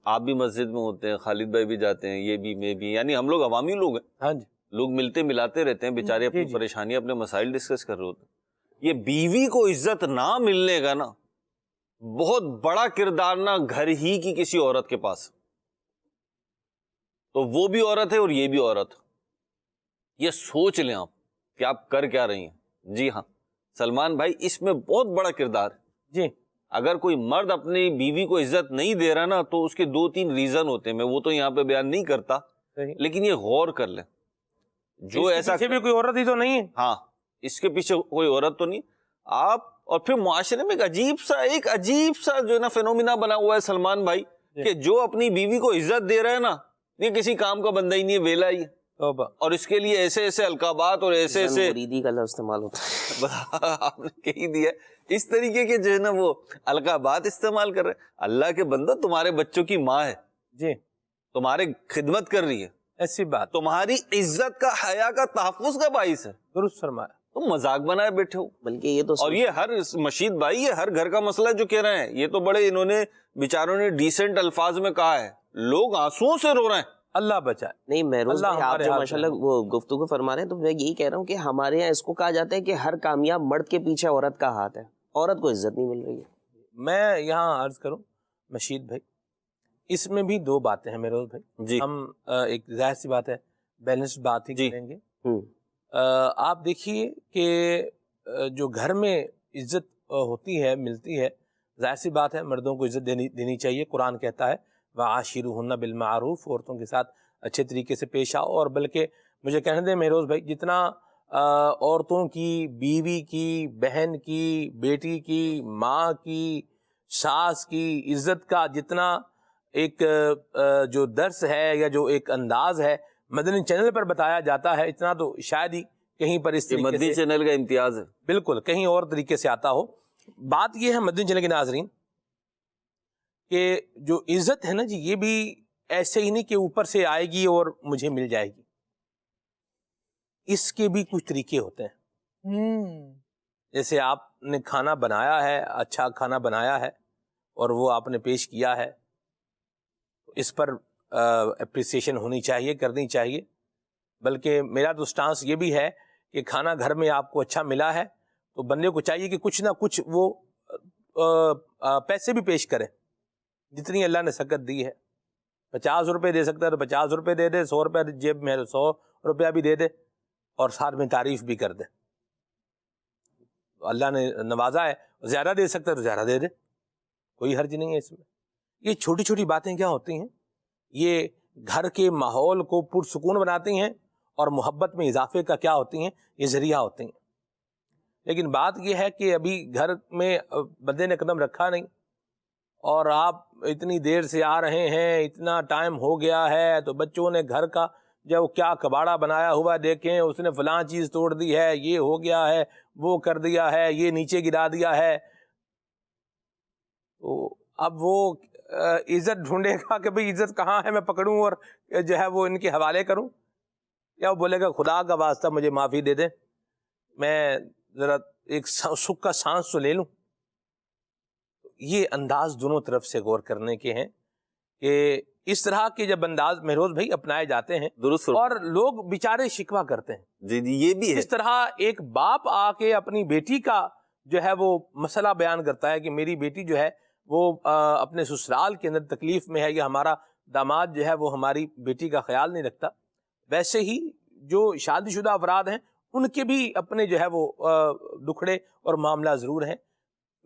Speaker 8: آپ بھی مسجد میں ہوتے ہیں، خالد بھائی بھی جاتے ہیں، یہ بھی، میں بھی، یعنی ہم لوگ عوامی لوگ ہیں،
Speaker 2: ہاں جی،
Speaker 8: لوگ ملتے ملاتے رہتے ہیں، بیچارے اپنی پریشانیاں اپنے مسائل ڈسکس کر رہے ہوتے ہیں۔ یہ بیوی کو عزت نہ ملنے کا نا بہت بڑا کردار نا گھر ہی کی کسی عورت کے پاس، تو وہ بھی عورت ہے اور یہ بھی عورت۔ یہ سوچ لیں آپ کہ آپ کر کیا رہی ہیں۔ جی ہاں سلمان بھائی، اس میں بہت بڑا کردار ہے
Speaker 2: جی۔
Speaker 8: اگر کوئی مرد اپنی بیوی کو عزت نہیں دے رہا نا تو اس کے دو تین ریزن ہوتے ہیں، میں وہ تو یہاں پہ بیان نہیں کرتا، لیکن یہ غور کر لیں۔ جو ایسا
Speaker 2: بھی کوئی عورت ہی تو نہیں ہے،
Speaker 8: ہاں اس کے پیچھے کوئی عورت تو نہیں آپ، اور پھر معاشرے میں ایک عجیب سا جو ہے نا فینومینا بنا ہوا ہے سلمان بھائی، کہ جو اپنی بیوی کو عزت دے رہا ہے نا یہ کسی کام کا بندہ ہی نہیں ہے، ویلا ہی ہے، اور اس کے لیے ایسے ایسے القابات اور ایسے ایسے
Speaker 7: مریدی کا لفظ استعمال ہوتا ہے،
Speaker 8: آپ نے کہی دیا، اس طریقے کے جو ہے نا وہ القابات استعمال کر رہے ہیں۔ اللہ کے بندہ تمہارے بچوں کی ماں ہے
Speaker 2: جی،
Speaker 8: تمہارے خدمت کر رہی ہے،
Speaker 2: ایسی بات،
Speaker 8: تمہاری عزت کا، حیا کا تحفظ کا باعث ہے،
Speaker 2: درست فرمایا۔
Speaker 8: تم مذاق بنائے بیٹھے ہو۔
Speaker 7: بلکہ یہ تو
Speaker 8: اور یہ ہر مشید بھائی یہ ہر گھر کا مسئلہ جو کہہ رہے ہیں، یہ تو بڑے انہوں نے بیچاروں نے ڈیسنٹ الفاظ میں کہا ہے، لوگ آنسوؤں سے رو رہے ہیں۔
Speaker 2: اللہ بچائے۔
Speaker 7: نہیں مہروز بھائی، آپ جو
Speaker 2: ہاتھ
Speaker 7: ماشاءاللہ وہ گفتگو فرما رہے ہیں تو میں یہی کہہ رہا ہوں کہ ہمارے یہاں اس کو کہا جاتا ہے کہ ہر کامیاب مرد کے پیچھے عورت کا ہاتھ ہے، عورت کو عزت نہیں مل رہی ہے۔
Speaker 2: میں یہاں عرض کروں مشید بھائی، اس میں بھی دو باتیں ہیں مہروز بھائی
Speaker 8: جی،
Speaker 2: ہم ایک ظاہر سی بات ہے بیلنسڈ بات ہی کریں گے۔ آپ دیکھیے کہ جو گھر میں عزت ہوتی ہے، ملتی ہے، ظاہر سی بات ہے مردوں کو عزت دینی چاہیے۔ قرآن کہتا ہے وَعَاشِرُهُنَّ بِالْمَعْرُوفِ، عورتوں کے ساتھ اچھے طریقے سے پیش آؤ۔ اور بلکہ مجھے کہنے دیں مہروز بھائی، جتنا عورتوں کی، بیوی کی، بہن کی، بیٹی کی، ماں کی، ساس کی عزت کا جتنا ایک جو درس ہے یا جو ایک انداز ہے مدنی چینل پر بتایا جاتا ہے، اتنا تو شاید ہی کہیں پر اس طریقے سے
Speaker 8: مدنی چینل کا امتیاز ہے،
Speaker 2: بالکل کہیں اور طریقے سے آتا ہو۔ بات یہ ہے مدنی چینل کے ناظرین کہ جو عزت ہے نا جی، یہ بھی ایسے ہی نہیں کہ اوپر سے آئے گی اور مجھے مل جائے گی، اس کے بھی کچھ طریقے ہوتے ہیں۔ جیسے آپ نے کھانا بنایا ہے، اچھا کھانا بنایا ہے اور وہ آپ نے پیش کیا ہے، اس پر اپریسیشن ہونی چاہیے، کرنی چاہیے۔ بلکہ میرا تو سٹانس یہ بھی ہے کہ کھانا گھر میں آپ کو اچھا ملا ہے تو بندے کو چاہیے کہ کچھ نہ کچھ وہ پیسے بھی پیش کرے، جتنی اللہ نے سکت دی ہے. 50 روپے دے سکتا ہے تو 50 روپے دے دے، 100 روپے جیب میں 100 روپیہ بھی دے دے، اور ساتھ میں تعریف بھی کر دے. اللہ نے نوازا ہے، زیادہ دے سکتا ہے تو زیادہ دے دے، کوئی حرج نہیں ہے اس میں. یہ چھوٹی چھوٹی باتیں کیا ہوتی ہیں، یہ گھر کے ماحول کو پرسکون بناتی ہیں اور محبت میں اضافے کا کیا ہوتی ہیں، یہ ذریعہ ہوتی ہیں. لیکن بات یہ ہے کہ ابھی گھر میں بندے نے قدم رکھا نہیں، اور آپ اتنی دیر سے آ رہے ہیں، اتنا ٹائم ہو گیا ہے، تو بچوں نے گھر کا جو کیا کباڑا بنایا ہوا دیکھیں، اس نے فلاں چیز توڑ دی ہے، یہ ہو گیا ہے، وہ کر دیا ہے، یہ نیچے گرا دیا ہے. تو اب وہ عزت ڈھونڈے گا کہ بھئی عزت کہاں ہے، میں پکڑوں اور جو ہے وہ ان کے حوالے کروں، یا وہ بولے گا خدا کا واسطہ مجھے معافی دے دیں، میں ذرا ایک سکھ کا سانس تو لے لوں. یہ انداز دونوں طرف سے غور کرنے کے ہیں کہ اس طرح کے جب انداز مہروز بھائی اپنائے جاتے ہیں،
Speaker 8: درست،
Speaker 2: اور لوگ بیچارے شکوہ کرتے ہیں.
Speaker 8: جی جی یہ بھی ہے.
Speaker 2: اس طرح ایک باپ آ کے اپنی بیٹی کا جو ہے وہ مسئلہ بیان کرتا ہے کہ میری بیٹی جو ہے وہ اپنے سسرال کے اندر تکلیف میں ہے، یا ہمارا داماد جو ہے وہ ہماری بیٹی کا خیال نہیں رکھتا. ویسے ہی جو شادی شدہ افراد ہیں ان کے بھی اپنے جو ہے وہ دکھڑے اور معاملہ ضرور ہیں.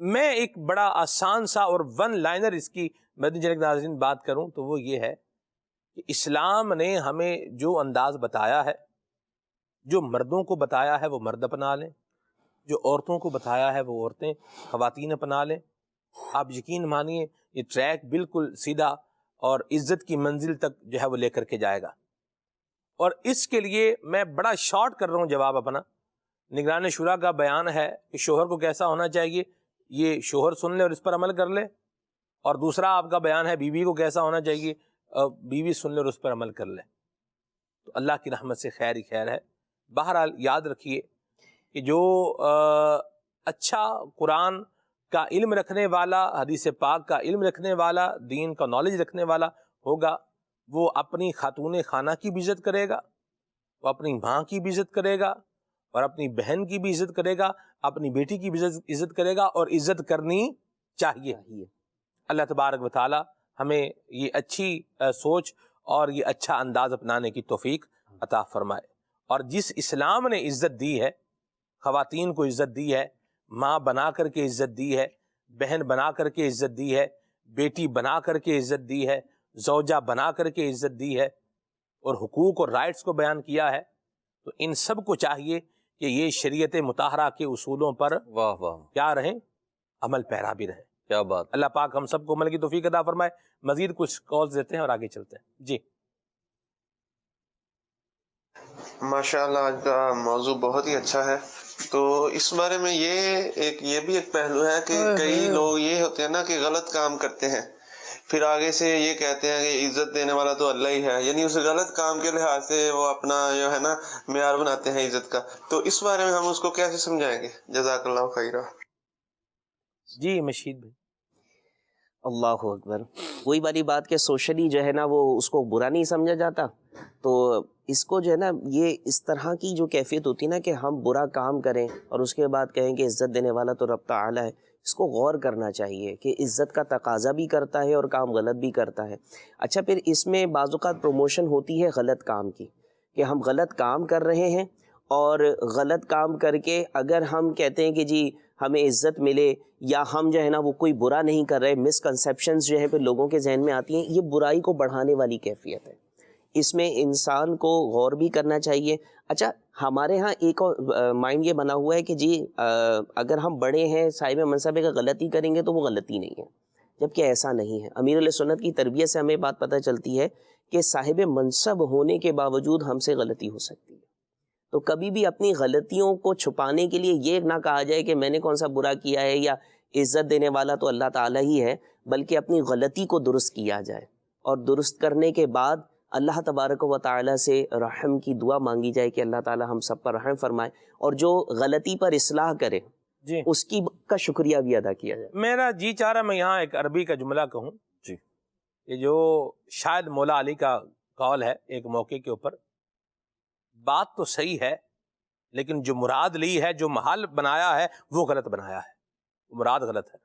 Speaker 2: میں ایک بڑا آسان سا اور ون لائنر اس کی مدنی چینل کے ناظرین بات کروں تو وہ یہ ہے کہ اسلام نے ہمیں جو انداز بتایا ہے، جو مردوں کو بتایا ہے وہ مرد اپنا لیں، جو عورتوں کو بتایا ہے وہ عورتیں خواتین اپنا لیں. آپ یقین مانیے یہ ٹریک بالکل سیدھا اور عزت کی منزل تک جو ہے وہ لے کر کے جائے گا. اور اس کے لیے میں بڑا شارٹ کر رہا ہوں جواب اپنا. نگران شورا کا بیان ہے کہ شوہر کو کیسا ہونا چاہیے، یہ شوہر سن لے اور اس پر عمل کر لے، اور دوسرا آپ کا بیان ہے بیوی کو کیسا ہونا چاہیے، بیوی سن لے اور اس پر عمل کر لے. تو اللہ کی رحمت سے خیر ہی خیر ہے. بہرحال یاد رکھیے کہ جو اچھا قرآن کا علم رکھنے والا، حدیث پاک کا علم رکھنے والا، دین کا نالج رکھنے والا ہوگا، وہ اپنی خاتون خانہ کی بھی عزت کرے گا، وہ اپنی ماں کی بھی عزت کرے گا، اور اپنی بہن کی بھی عزت کرے گا، اپنی بیٹی کی بھی عزت کرے گا، اور عزت کرنی چاہیے. اللہ تبارک و تعالی ہمیں یہ اچھی سوچ اور یہ اچھا انداز اپنانے کی توفیق عطا فرمائے. اور جس اسلام نے عزت دی ہے، خواتین کو عزت دی ہے، ماں بنا کر کے عزت دی ہے، بہن بنا کر کے عزت دی ہے، بیٹی بنا کر کے عزت دی ہے، زوجہ بنا کر کے عزت دی ہے، اور حقوق اور رائٹس کو بیان کیا ہے، تو ان سب کو چاہیے کہ یہ شریعت مطہرہ کے اصولوں پر
Speaker 8: واہ واہ
Speaker 2: کیا رہیں، عمل پیرا بھی رہیں.
Speaker 8: کیا بات.
Speaker 2: اللہ پاک ہم سب کو عمل کی توفیق عطا فرمائے. مزید کچھ کالز دیتے ہیں اور آگے چلتے ہیں. جی
Speaker 11: ماشاءاللہ آج کا موضوع بہت ہی اچھا ہے. تو اس بارے میں یہ بھی ایک پہلو ہے کہ کئی لوگ یہ ہوتے ہیں نا کہ غلط کام کرتے ہیں، پھر آگے سے یہ کہتے ہیں کہ عزت دینے والا تو اللہ ہی ہے، یعنی اس غلط کام کے لحاظ سے وہ اپنا جو ہے نا معیار بناتے ہیں عزت کا. تو اس بارے میں ہم اس کو کیسے سمجھائیں گے؟ جزاک اللہ خیرہ.
Speaker 2: جی مشید بھائی.
Speaker 7: اللہ اکبر. وہی والی بات کہ سوشلی جو ہے نا وہ اس کو برا نہیں سمجھا جاتا، تو اس کو جو ہے نا یہ اس طرح کی جو کیفیت ہوتی ہے نا کہ ہم برا کام کریں اور اس کے بعد کہیں کہ عزت دینے والا تو رب تعالی ہے، اس کو غور کرنا چاہیے کہ عزت کا تقاضا بھی کرتا ہے اور کام غلط بھی کرتا ہے. اچھا پھر اس میں بعض اوقات پروموشن ہوتی ہے غلط کام کی، کہ ہم غلط کام کر رہے ہیں، اور غلط کام کر کے اگر ہم کہتے ہیں کہ جی ہمیں عزت ملے، یا ہم جو ہے نا وہ کوئی برا نہیں کر رہے، مس کنسیپشنز جو ہے پھر لوگوں کے ذہن میں آتی ہیں، یہ برائی کو بڑھانے والی کیفیت ہے. اس میں انسان کو غور بھی کرنا چاہیے. اچھا ہمارے ہاں ایک اور مائنڈ یہ بنا ہوا ہے کہ جی اگر ہم بڑے ہیں، صاحب منصب کا غلطی کریں گے تو وہ غلطی نہیں ہے، جبکہ ایسا نہیں ہے. امیر علیہ سنت کی تربیت سے ہمیں بات پتہ چلتی ہے کہ صاحب منصب ہونے کے باوجود ہم سے غلطی ہو سکتی ہے. تو کبھی بھی اپنی غلطیوں کو چھپانے کے لیے یہ نہ کہا جائے کہ میں نے کون سا برا کیا ہے یا عزت دینے والا تو اللہ تعالیٰ ہی ہے، بلکہ اپنی غلطی کو درست کیا جائے، اور درست کرنے کے بعد اللہ تبارک و تعالیٰ سے رحم کی دعا مانگی جائے کہ اللہ تعالیٰ ہم سب پر رحم فرمائے، اور جو غلطی پر اصلاح کرے
Speaker 2: جی
Speaker 7: اس کی کا شکریہ بھی ادا کیا جائے.
Speaker 2: میرا جی چاہ رہا میں یہاں ایک عربی کا جملہ کہوں.
Speaker 8: جی
Speaker 2: یہ جو شاید مولا علی کا قول ہے ایک موقع کے اوپر، بات تو صحیح ہے لیکن جو مراد لی ہے، جو محل بنایا ہے، وہ غلط بنایا ہے، مراد غلط ہے۔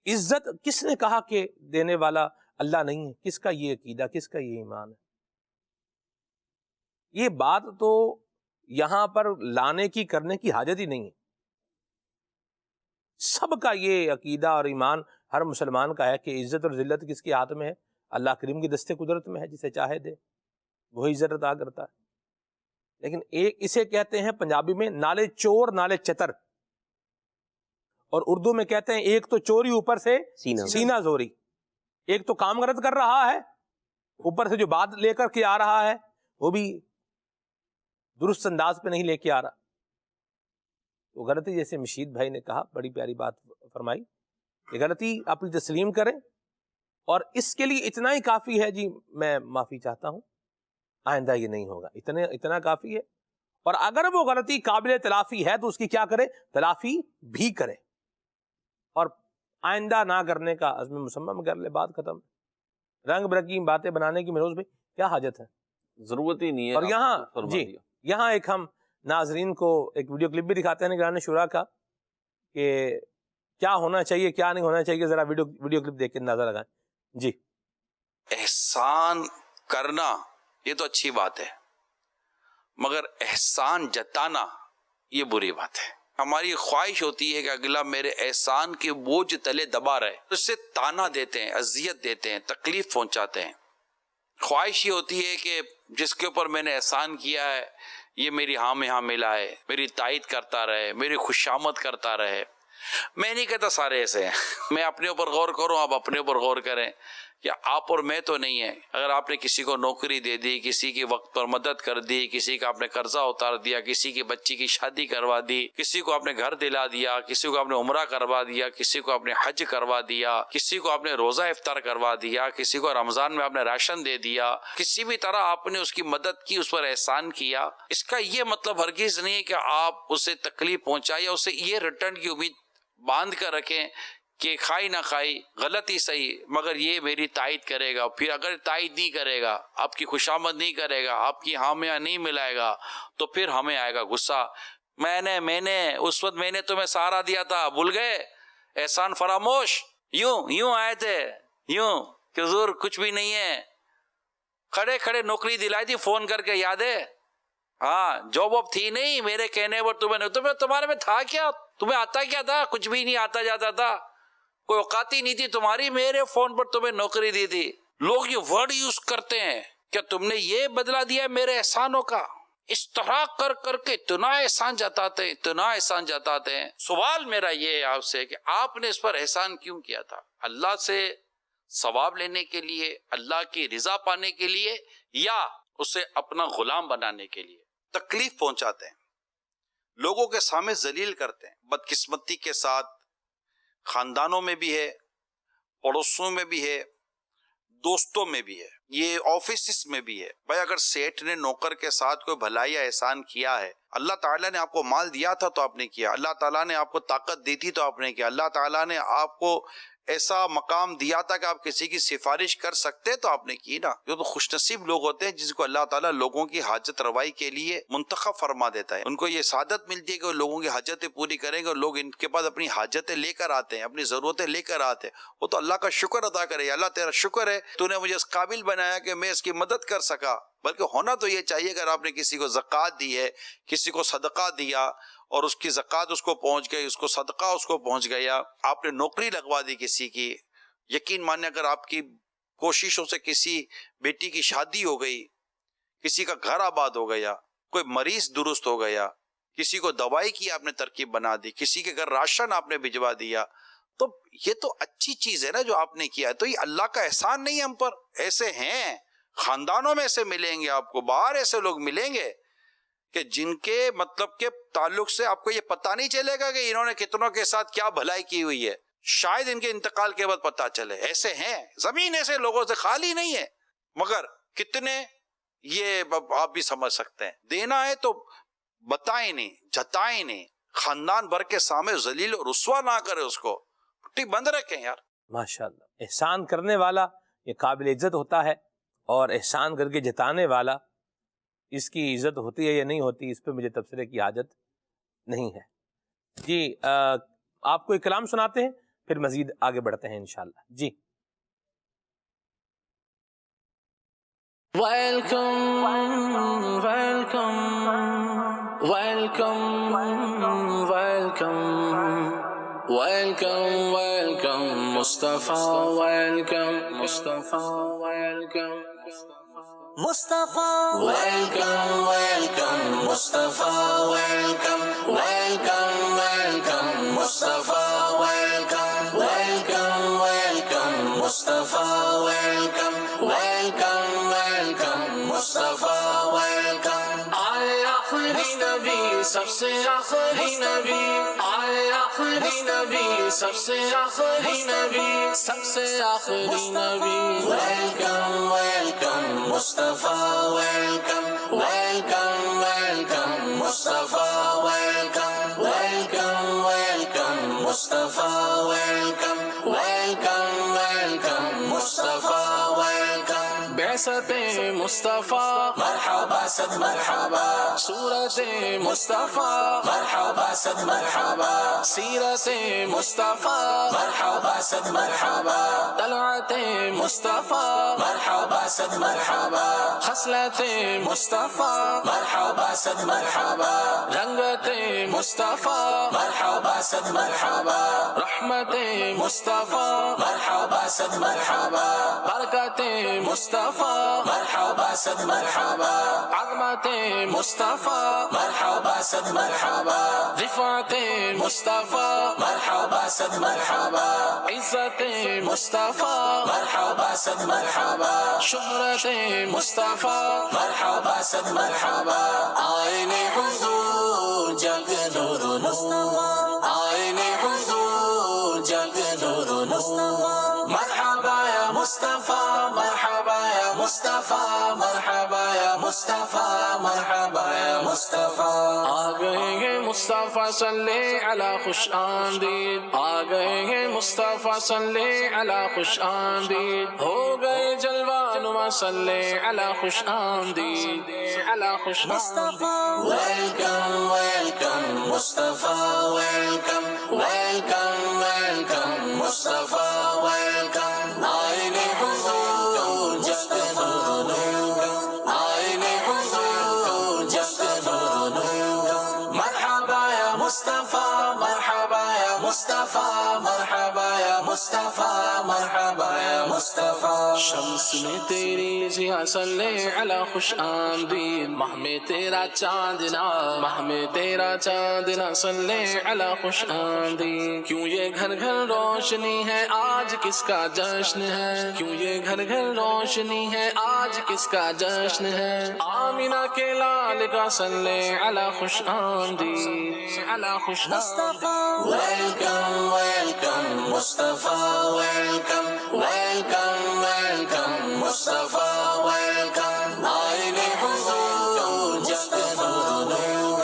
Speaker 2: عزت کس نے کہا کہ دینے والا اللہ نہیں ہے؟ کس کا یہ عقیدہ، کس کا یہ ایمان ہے؟ یہ بات تو یہاں پر لانے کی کرنے کی حاجت ہی نہیں ہے۔ سب کا یہ عقیدہ اور ایمان ہر مسلمان کا ہے کہ عزت اور ذلت کس کے ہاتھ میں ہے؟ اللہ کریم کی دستے قدرت میں ہے، جسے چاہے دے، وہی عزت عطا کرتا ہے۔ لیکن ایک اسے کہتے ہیں پنجابی میں نالے چور نالے چتر، اور اردو میں کہتے ہیں ایک تو چوری اوپر سے سینہ زوری۔ ایک تو کام غلط کر رہا ہے، اوپر سے جو بات لے کر کے آ رہا ہے وہ بھی درست انداز پہ نہیں لے کے آ رہا۔ وہ غلطی، جیسے مشید بھائی نے کہا، بڑی پیاری بات فرمائی، یہ غلطی اپنی تسلیم کریں، اور اس کے لیے اتنا ہی کافی ہے، جی میں معافی چاہتا ہوں، آئندہ یہ نہیں ہوگا، اتنا کافی ہے۔ اور اگر وہ غلطی قابل تلافی ہے تو اس کی کیا کرے؟ تلافی بھی کرے، اور آئندہ نہ کرنے کا عزم مصمم کر لے، بات ختم۔ رنگ برنگی باتیں بنانے کی مروز میں کیا حاجت ہے؟
Speaker 8: ضرورت ہی نہیں ہے۔
Speaker 2: اور یہاں ایک ہم ناظرین کو ایک ویڈیو کلپ بھی دکھاتے ہیں نگران شورا کا، کہ کیا ہونا چاہیے کیا نہیں ہونا چاہیے، ذرا ویڈیو کلپ دیکھ کے اندازہ لگائیں۔ جی،
Speaker 12: احسان کرنا یہ تو اچھی بات ہے، مگر احسان جتانا یہ بری بات ہے۔ ہماری خواہش ہوتی ہے کہ اگلا میرے احسان کے بوجھ تلے دبا رہے، اس سے تانا دیتے ہیں، اذیت دیتے ہیں، تکلیف پہنچاتے ہیں۔ خواہش یہ ہوتی ہے کہ جس کے اوپر میں نے احسان کیا ہے یہ میری ہاں میں ہاں ملا ہے، میری تائید کرتا رہے، میری خوشامد کرتا رہے۔ میں نہیں کہتا سارے ایسے ہیں، میں اپنے اوپر غور کروں، آپ اپنے اوپر غور کریں، کہ آپ اور میں تو نہیں ہے۔ اگر آپ نے کسی کو نوکری دے دی، کسی کی وقت پر مدد کر دی، کسی کا آپ نے قرضہ اتار دیا، کسی کی بچی کی شادی کروا دی، کسی کو آپ نے گھر دلا دیا، کسی کو آپ نے عمرہ کروا دیا، کسی کو آپ نے حج کروا دیا، کسی کو آپ نے روزہ افطار کروا دیا، کسی کو رمضان میں آپ نے راشن دے دیا، کسی بھی طرح آپ نے اس کی مدد کی، اس پر احسان کیا، اس کا یہ مطلب ہرگز نہیں ہے کہ آپ اسے تکلیف پہنچائے یا اسے یہ ریٹرن کی امید باندھ کر رکھیں کہ کھائی نہ کھائی، غلطی صحیح، مگر یہ میری تائید کرے گا۔ پھر اگر تائید نہیں کرے گا، آپ کی خوشامد نہیں کرے گا، آپ کی ہاں میں نہیں ملائے گا، تو پھر ہمیں آئے گا غصہ۔ میں نے اس وقت میں نے تمہیں سہارا دیا تھا، بھول گئے؟ احسان فراموش؟ یوں آئے تھے، یوں کہ حضور کچھ بھی نہیں ہے، کھڑے نوکری دلائی تھی فون کر کے، یاد ہے؟ ہاں، جاب واب تھی نہیں، میرے کہنے پر تمہارے میں تھا کیا؟ تمہیں آتا کیا تھا؟ کچھ بھی نہیں آتا جاتا تھا، کوئی اوقات ہی نہیں تھی تمہاری، میرے فون پر تمہیں نوکری دی تھی۔ لوگ یہ ورڈ یوز کرتے ہیں، کیا تم نے یہ بدلہ دیا میرے احسانوں کا؟ اس طرح کر کے اتنا احسان جتاتے ہیں۔ سوال میرا یہ ہے آپ سے کہ آپ نے اس پر احسان کیوں کیا تھا؟ اللہ سے ثواب لینے کے لیے، اللہ کی رضا پانے کے لیے، یا اسے اپنا غلام بنانے کے لیے؟ تکلیف پہنچاتے ہیں، لوگوں کے سامنے ذلیل کرتے ہیں۔ بدقسمتی کے ساتھ خاندانوں میں بھی ہے، پڑوسوں میں بھی ہے، دوستوں میں بھی ہے، یہ آفیسز میں بھی ہے۔ بھائی اگر سیٹ نے نوکر کے ساتھ کوئی بھلائی یا احسان کیا ہے، اللہ تعالیٰ نے آپ کو مال دیا تھا تو آپ نے کیا، اللہ تعالیٰ نے آپ کو طاقت دی تھی تو آپ نے کیا، اللہ تعالیٰ نے آپ کو ایسا مقام دیا تھا کہ آپ کسی کی سفارش کر سکتے تو آپ نے کی نا۔ یہ تو خوش نصیب لوگ ہوتے ہیں جس کو اللہ تعالیٰ لوگوں کی حاجت روائی کے لیے منتخب فرما دیتا ہے، ان کو یہ سعادت ملتی ہے کہ وہ لوگوں کی حاجتیں پوری کریں گے، اور لوگ ان کے پاس اپنی حاجتیں لے کر آتے ہیں، اپنی ضرورتیں لے کر آتے ہیں۔ وہ تو اللہ کا شکر ادا کرے، اللہ تیرا شکر ہے تو نے مجھے اس قابل بنایا کہ میں اس کی مدد کر سکا۔ بلکہ ہونا تو یہ چاہیے اگر آپ نے کسی کو زکوٰۃ دی ہے، کسی کو صدقہ دیا اور اس کی زکوٰۃ اس کو پہنچ گئی، اس کو صدقہ اس کو پہنچ گیا، آپ نے نوکری لگوا دی کسی کی، یقین مانے اگر آپ کی کوششوں سے کسی بیٹی کی شادی ہو گئی، کسی کا گھر آباد ہو گیا، کوئی مریض درست ہو گیا، کسی کو دوائی کی آپ نے ترکیب بنا دی، کسی کے گھر راشن آپ نے بھجوا دیا، تو یہ تو اچھی چیز ہے نا جو آپ نے کیا ہے۔ تو یہ اللہ کا احسان نہیں ہے ہم پر؟ ایسے ہیں خاندانوں میں، ایسے ملیں گے آپ کو، باہر ایسے لوگ ملیں گے کہ جن کے مطلب کے تعلق سے آپ کو یہ پتہ نہیں چلے گا کہ انہوں نے کتنوں کے ساتھ کیا بھلائی کی ہوئی ہے، شاید ان کے انتقال کے بعد پتہ چلے۔ ایسے ہیں، زمین ایسے لوگوں سے خالی نہیں ہے، مگر کتنے یہ آپ بھی سمجھ سکتے ہیں۔ دینا ہے تو بتائیں نہیں، جتائیں نہیں، خاندان بھر کے سامنے ذلیل اور رسوا نہ کرے، اس کو پٹی بند رکھیں یار۔
Speaker 2: ماشاءاللہ، احسان کرنے والا یہ قابل عزت ہوتا ہے، اور احسان کر کے جتانے والا اس کی عزت ہوتی ہے یا نہیں ہوتی، اس پہ مجھے تبصرے کی حاجت نہیں ہے. جی آپ کو ایک کلام سناتے ہیں، پھر مزید آگے بڑھتے ہیں انشاءاللہ. جی.
Speaker 1: Welcome, welcome, welcome, welcome, welcome, welcome, Mustafa, welcome, Mustafa, welcome, Mustafa, welcome, welcome, Mustafa, welcome, welcome, welcome, Mustafa, welcome, welcome, welcome, Mustafa, welcome, welcome, welcome, Mustafa, welcome. آئے آخری نبی سب سے آخری نبی، آئے آخری نبی سب سے آخری نبی، سب سے آخری نبی. Welcome, welcome, Mustafa, welcome, welcome, welcome, Mustafa, welcome, welcome, welcome, Mustafa, welcome, welcome, welcome, Mustafa, welcome. بعثت مصطفیٰ مرحبا صد مرحبا، صورت مصطفیٰ مرحبا صد مرحبا، سیرت مصطفیٰ مرحبا صد مرحبا، طلعت مصطفیٰ مرحبا صد مرحبا، خصلت مصطفیٰ مرحبا صد مرحبا، رنگت مصطفیٰ مرحبا صد مرحبا، رحمت مصطفیٰ مرحبا صد مرحبا، برکت مصطفیٰ مرحبا صد مرحبا، عظمت مصطفیٰ مرحبا صد مرحبا، رفعت مصطفیٰ مرحبا صد مرحبا، عزت مصطفیٰ مرحبا صد مرحبا، شہرت مصطفیٰ مرحبا صد مرحبا، آئین حضور جگ نور و نور، آئین حضور جگ نور و نور، مرحبا یا مصطفیٰ، مرحبا یا مصطفیٰ، مرحبا یا مصطفیٰ، مرحبا یا مصطفیٰ. آ گئے ہیں مصطفیٰ صلی علی خوش آمدید، آ گئے ہیں مصطفیٰ صلی علی خوش آمدید، ہو گئے جلوہ نما صلی علی خوش آمدید، علی خوش آمدید. ویلکم ویلکم مصطفیٰ، ویلکم ویلکم ویلکم مصطفیٰ، ویلکم. آئین حضور جگ نور نور، آئین حضور جگ نور نور، مرحبا یا مصطفیٰ، مرحبا یا مصطفیٰ، مرحبا یا مصطفیٰ، مرحبا یا مصطفیٰ. شمس میں تیری ضیاء صلی علی خوش آمدید، ماہ میں تیرا چاندنا، ماہ میں تیرا چاندنا صلی علی خوش آمدید. کیوں یہ گھر گھر روشنی ہے، آج کس کا جشن ہے، کیوں یہ گھر گھر روشنی ہے، آج کس کا جشن ہے. آمینہ کے لال کا صلی علی خوش آمدید، علی خوش آمدید. ویلکم ویلکم مصطفیٰ، ویلکم ویلکم ویلکم مصطفیٰ، ویلکم. آئین حضور جگ نور نور،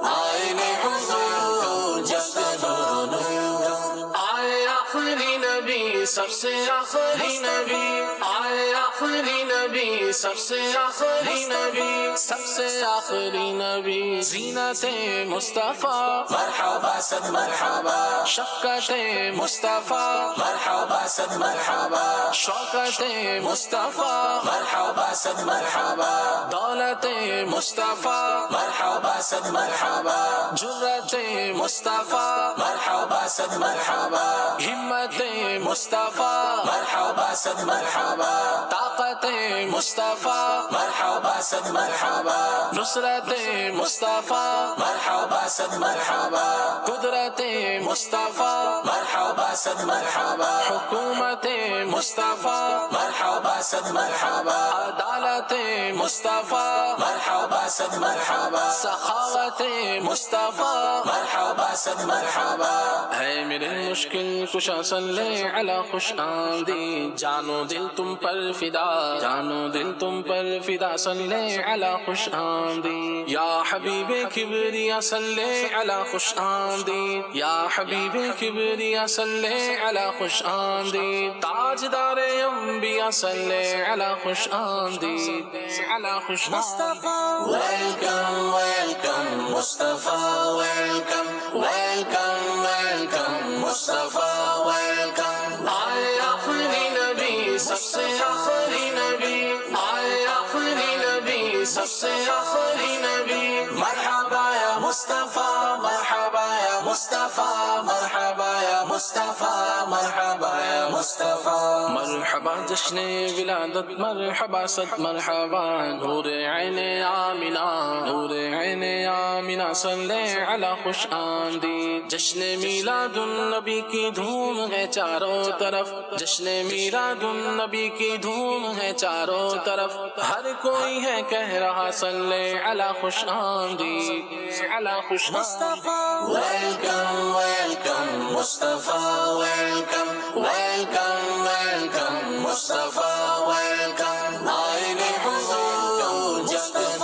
Speaker 1: آئین حضور جگ نور نور، آئے آخری نبی سب سے آخری نبی، آئے آخری نبی سب سے آخری نبی، سب سے آخری نبی. زینت مصطفیٰ مرحبا صد مرحبا، شفقت مصطفیٰ مرحبا صد مرحبا، شوکت مصطفیٰ مرحبا صد مرحبا، دولت مصطفیٰ مرحبا صد مرحبا، جرت مصطفیٰ مرحبا صد مرحبا، ہمت مصطفیٰ مرحبا صد مرحبا، طاقت مصطفیٰ مرحبا صد مرحبا، نصرت مصطفیٰ مرحبا صد مرحبا، قدرت مصطفیٰ مرحبا صد مرحبا، حکومت مصطفیٰ مرحبا صد مرحبا، عدالت مصطفیٰ مرحبا صد مرحبا، سخاوت مصطفیٰ مرحبا صد مرحبا. ہے میرے مشکل کشا صلی علی خوش آمدید، جانو دل تم پر فدا، جانو دل تم پر فدا صلی صلی علی خوش آمدید یا حبیب کبریا صلی علی خوش آمدید یا حبیب کبریا صلی علی خوش آمدید تاجدار انبیاء صلی علی خوش آمدید علی خوش مصطفی ویلکم ویلکم مصطفی ویلکم ویلکم ویلکم مصطفی ویلکم آئے آخری نبی سب سے آخری نبی آئے آخری نبی سب سے آخری نبی مرحبا یا مصطفیٰ مرحبا یا مصطفیٰ مرحبا یا مصطفیٰ مرحبا یا مصطفیٰ مرحبا جشن ولادت مرحبا صد مرحبا نور عین آمنہ نور عین آمنہ صلی علی خوش آمدید جشن میلاد النبی کی دھوم ہے چاروں طرف جشن میلاد النبی کی دھوم ہے چاروں طرف ہر کوئی ہے کہہ رہا صلی علی خوش آمدید علی خوش مصطفیٰ ویلکم ویلکم مصطفیٰ ویلکم ویلکم ویلکم مصطفیٰ ویلکم آئین حضور جب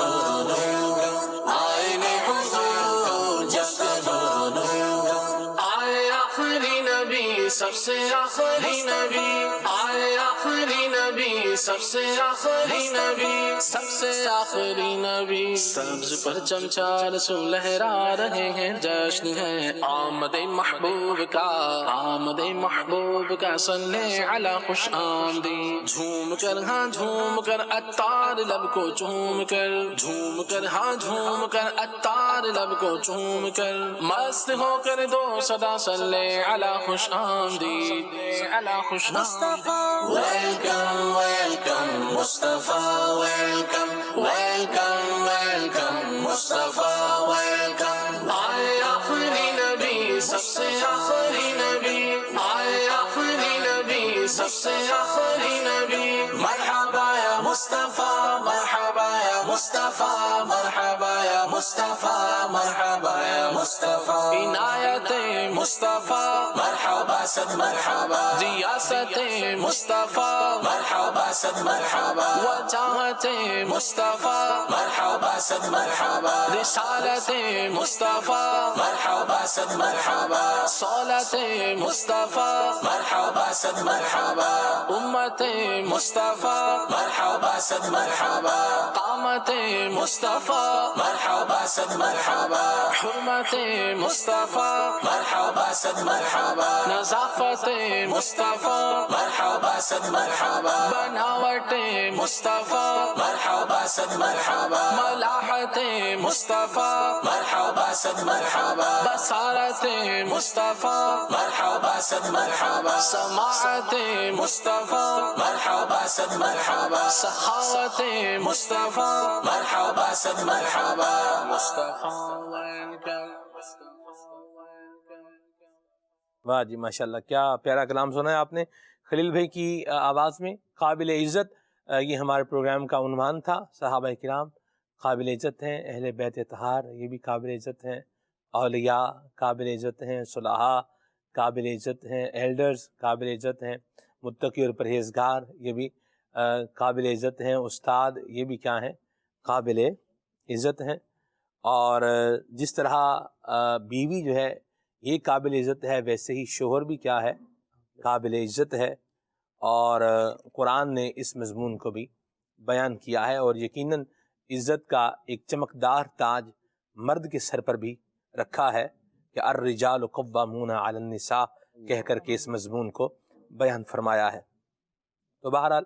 Speaker 1: نور آئین حضور جب نور آئے آخری نبی سب سے آخری نبی آئے آخری نبی سب سے آخری نبی سب سے آخری نبی سبز پر چمچا رسول لہرا رہے ہیں جشن ہے آمد محبوب کا آمد محبوب کا صلی علی خوش آمدید جھوم کر ہاں جھوم کر عطار لب کو چوم کر جھوم کر ہاں جھوم کر عطار لب کو چوم کر مست ہو کر دو صدا صلی علی خوش آمدید علی خوش مصطفیٰ ویلکم ویلکم مصطفیٰ ویلکم ویلکم ویلکم مصطفیٰ ویلکم آئے آخری نبی سب سے آخری نبی آئے آخری نبی سب سے آخری نبی مرحبا یا مصطفیٰ مرحبا یا مصطفیٰ مرحبا یا مصطفیٰ مرحبا یا مصطفیٰ عنایت مصطفیٰ مرحبا صد مرحبا ریاست مصطفیٰ مرحبا صد مرحبا وجاہت مصطفیٰ مرحبا صد مرحبا رسالت مصطفیٰ مرحبا صد مرحبا صولت مصطفیٰ مرحبا صد مرحبا امت مصطفیٰ مرحبا صد مرحبا قامت مصطفیٰ مرحبا صد مرحبا حرمت مصطفیٰ مرحبا صد مرحبا نظافت مصطفیٰ مرحبا صد مرحبا بناوٹ مصطفیٰ مرحبا صد مرحبا ملاحت مصطفیٰ مرحبا صد مرحبا بصارت مصطفیٰ مرحبا صد مرحبا سماعت مصطفیٰ مرحبا صد مرحبا سخاوت مصطفیٰ مرحبا صد مرحبا مصطفیٰ
Speaker 2: واہ جی ماشاءاللہ کیا پیارا کلام سنا ہے آپ نے خلیل بھائی کی آواز میں قابل عزت یہ ہمارے پروگرام کا عنوان تھا صحابہ کرام قابل عزت ہیں اہل بیت اطہار یہ بھی قابل عزت ہیں اولیاء قابل عزت ہیں صلحاء قابل عزت ہیں ایلڈرز قابل عزت ہیں متقی اور پرہیزگار یہ بھی قابل عزت ہیں استاد یہ بھی کیا ہیں قابل عزت ہیں اور جس طرح بیوی جو ہے یہ قابل عزت ہے ویسے ہی شوہر بھی کیا ہے قابل عزت ہے اور قرآن نے اس مضمون کو بھی بیان کیا ہے اور یقیناً عزت کا ایک چمکدار تاج مرد کے سر پر بھی رکھا ہے کہ الرجال قوامون علی النساء کہہ کر کے اس مضمون کو بیان فرمایا ہے۔ تو بہرحال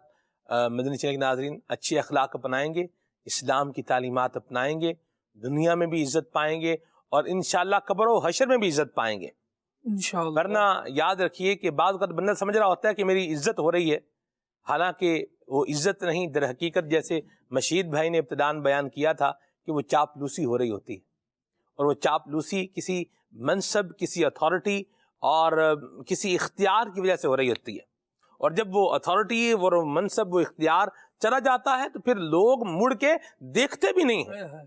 Speaker 2: مدنی چینل کے ناظرین اچھے اخلاق اپنائیں گے اسلام کی تعلیمات اپنائیں گے دنیا میں بھی عزت پائیں گے اور انشاءاللہ قبر و حشر میں بھی عزت پائیں گے
Speaker 6: انشاءاللہ۔
Speaker 2: ورنہ یاد رکھیے کہ بعض وقت بندہ سمجھ رہا ہوتا ہے کہ میری عزت ہو رہی ہے حالانکہ وہ عزت نہیں در حقیقت جیسے مشید بھائی نے ابتدان بیان کیا تھا کہ وہ چاپلوسی ہو رہی ہوتی ہے اور وہ چاپلوسی کسی منصب کسی اتھارٹی اور کسی اختیار کی وجہ سے ہو رہی ہوتی ہے اور جب وہ اتھارٹی وہ منصب وہ اختیار چلا جاتا ہے تو پھر لوگ مڑ کے دیکھتے بھی نہیں ہیں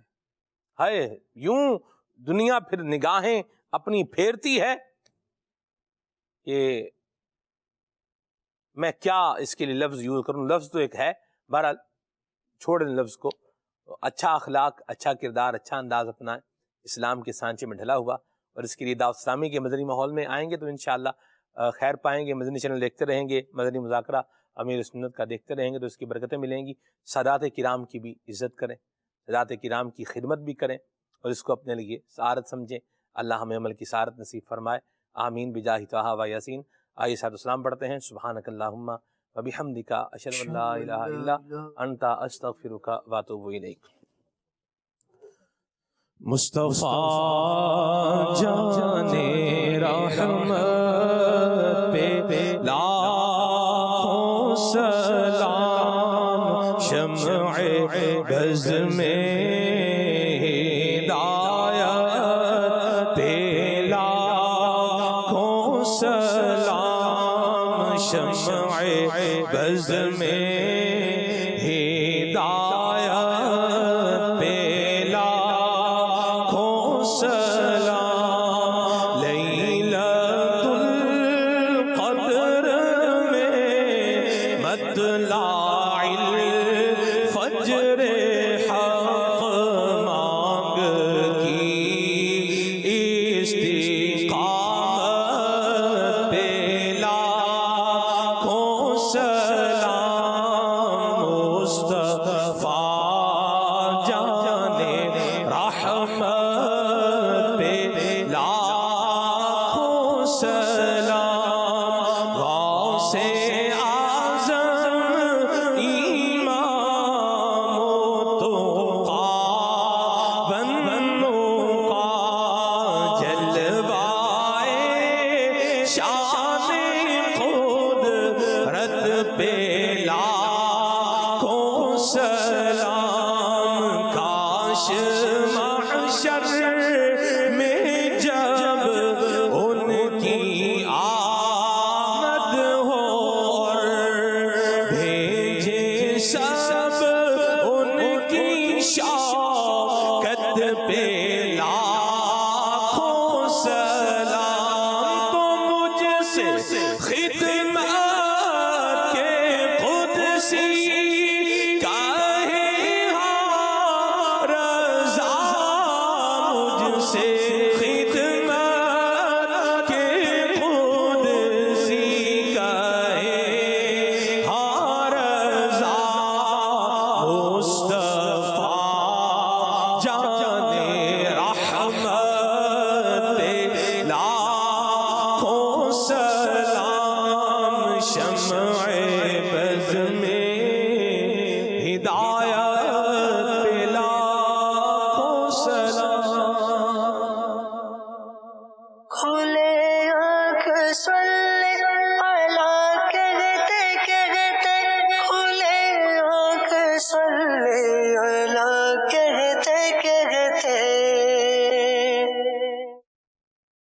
Speaker 2: ہے یوں دنیا پھر نگاہیں اپنی پھیرتی ہے کہ میں کیا اس کے لیے لفظ یوز کروں لفظ تو ایک ہے بہرحال چھوڑ دیں لفظ کو اچھا اخلاق، اچھا کردار، اچھا انداز اپنائیں، اسلام کے سانچے میں ڈھلا ہوا، اور اس کے لیے دعوت اسلامی کے مدنی ماحول میں آئیں گے تو انشاءاللہ خیر پائیں گے۔ مدنی چینل دیکھتے رہیں گے، مدنی مذاکرہ امیر سنت کا دیکھتے رہیں گے تو اس کی برکتیں ملیں گی۔ سادات کرام کی بھی عزت کریں، سادات کرام کی خدمت بھی کریں، اور اس کو اپنے لیے سعادت سمجھیں۔ اللہ ہمیں عمل کی سعادت نصیب فرمائے، آمین بجاہ طٰہٰ و یاسین۔ آئیے صلاۃ والسلام پڑھتے ہیں۔ سبحانک اللہم وبحمدک، اشہد ان لا الہ الا انت، استغفرک واتوب الیک۔
Speaker 1: مصطفیٰ جانے رحمت پہ لاکھوں سلام، شمع بز میں ہدایت پہ لاکھوں سلام، شمع بز میں شمع بز میں ہدایت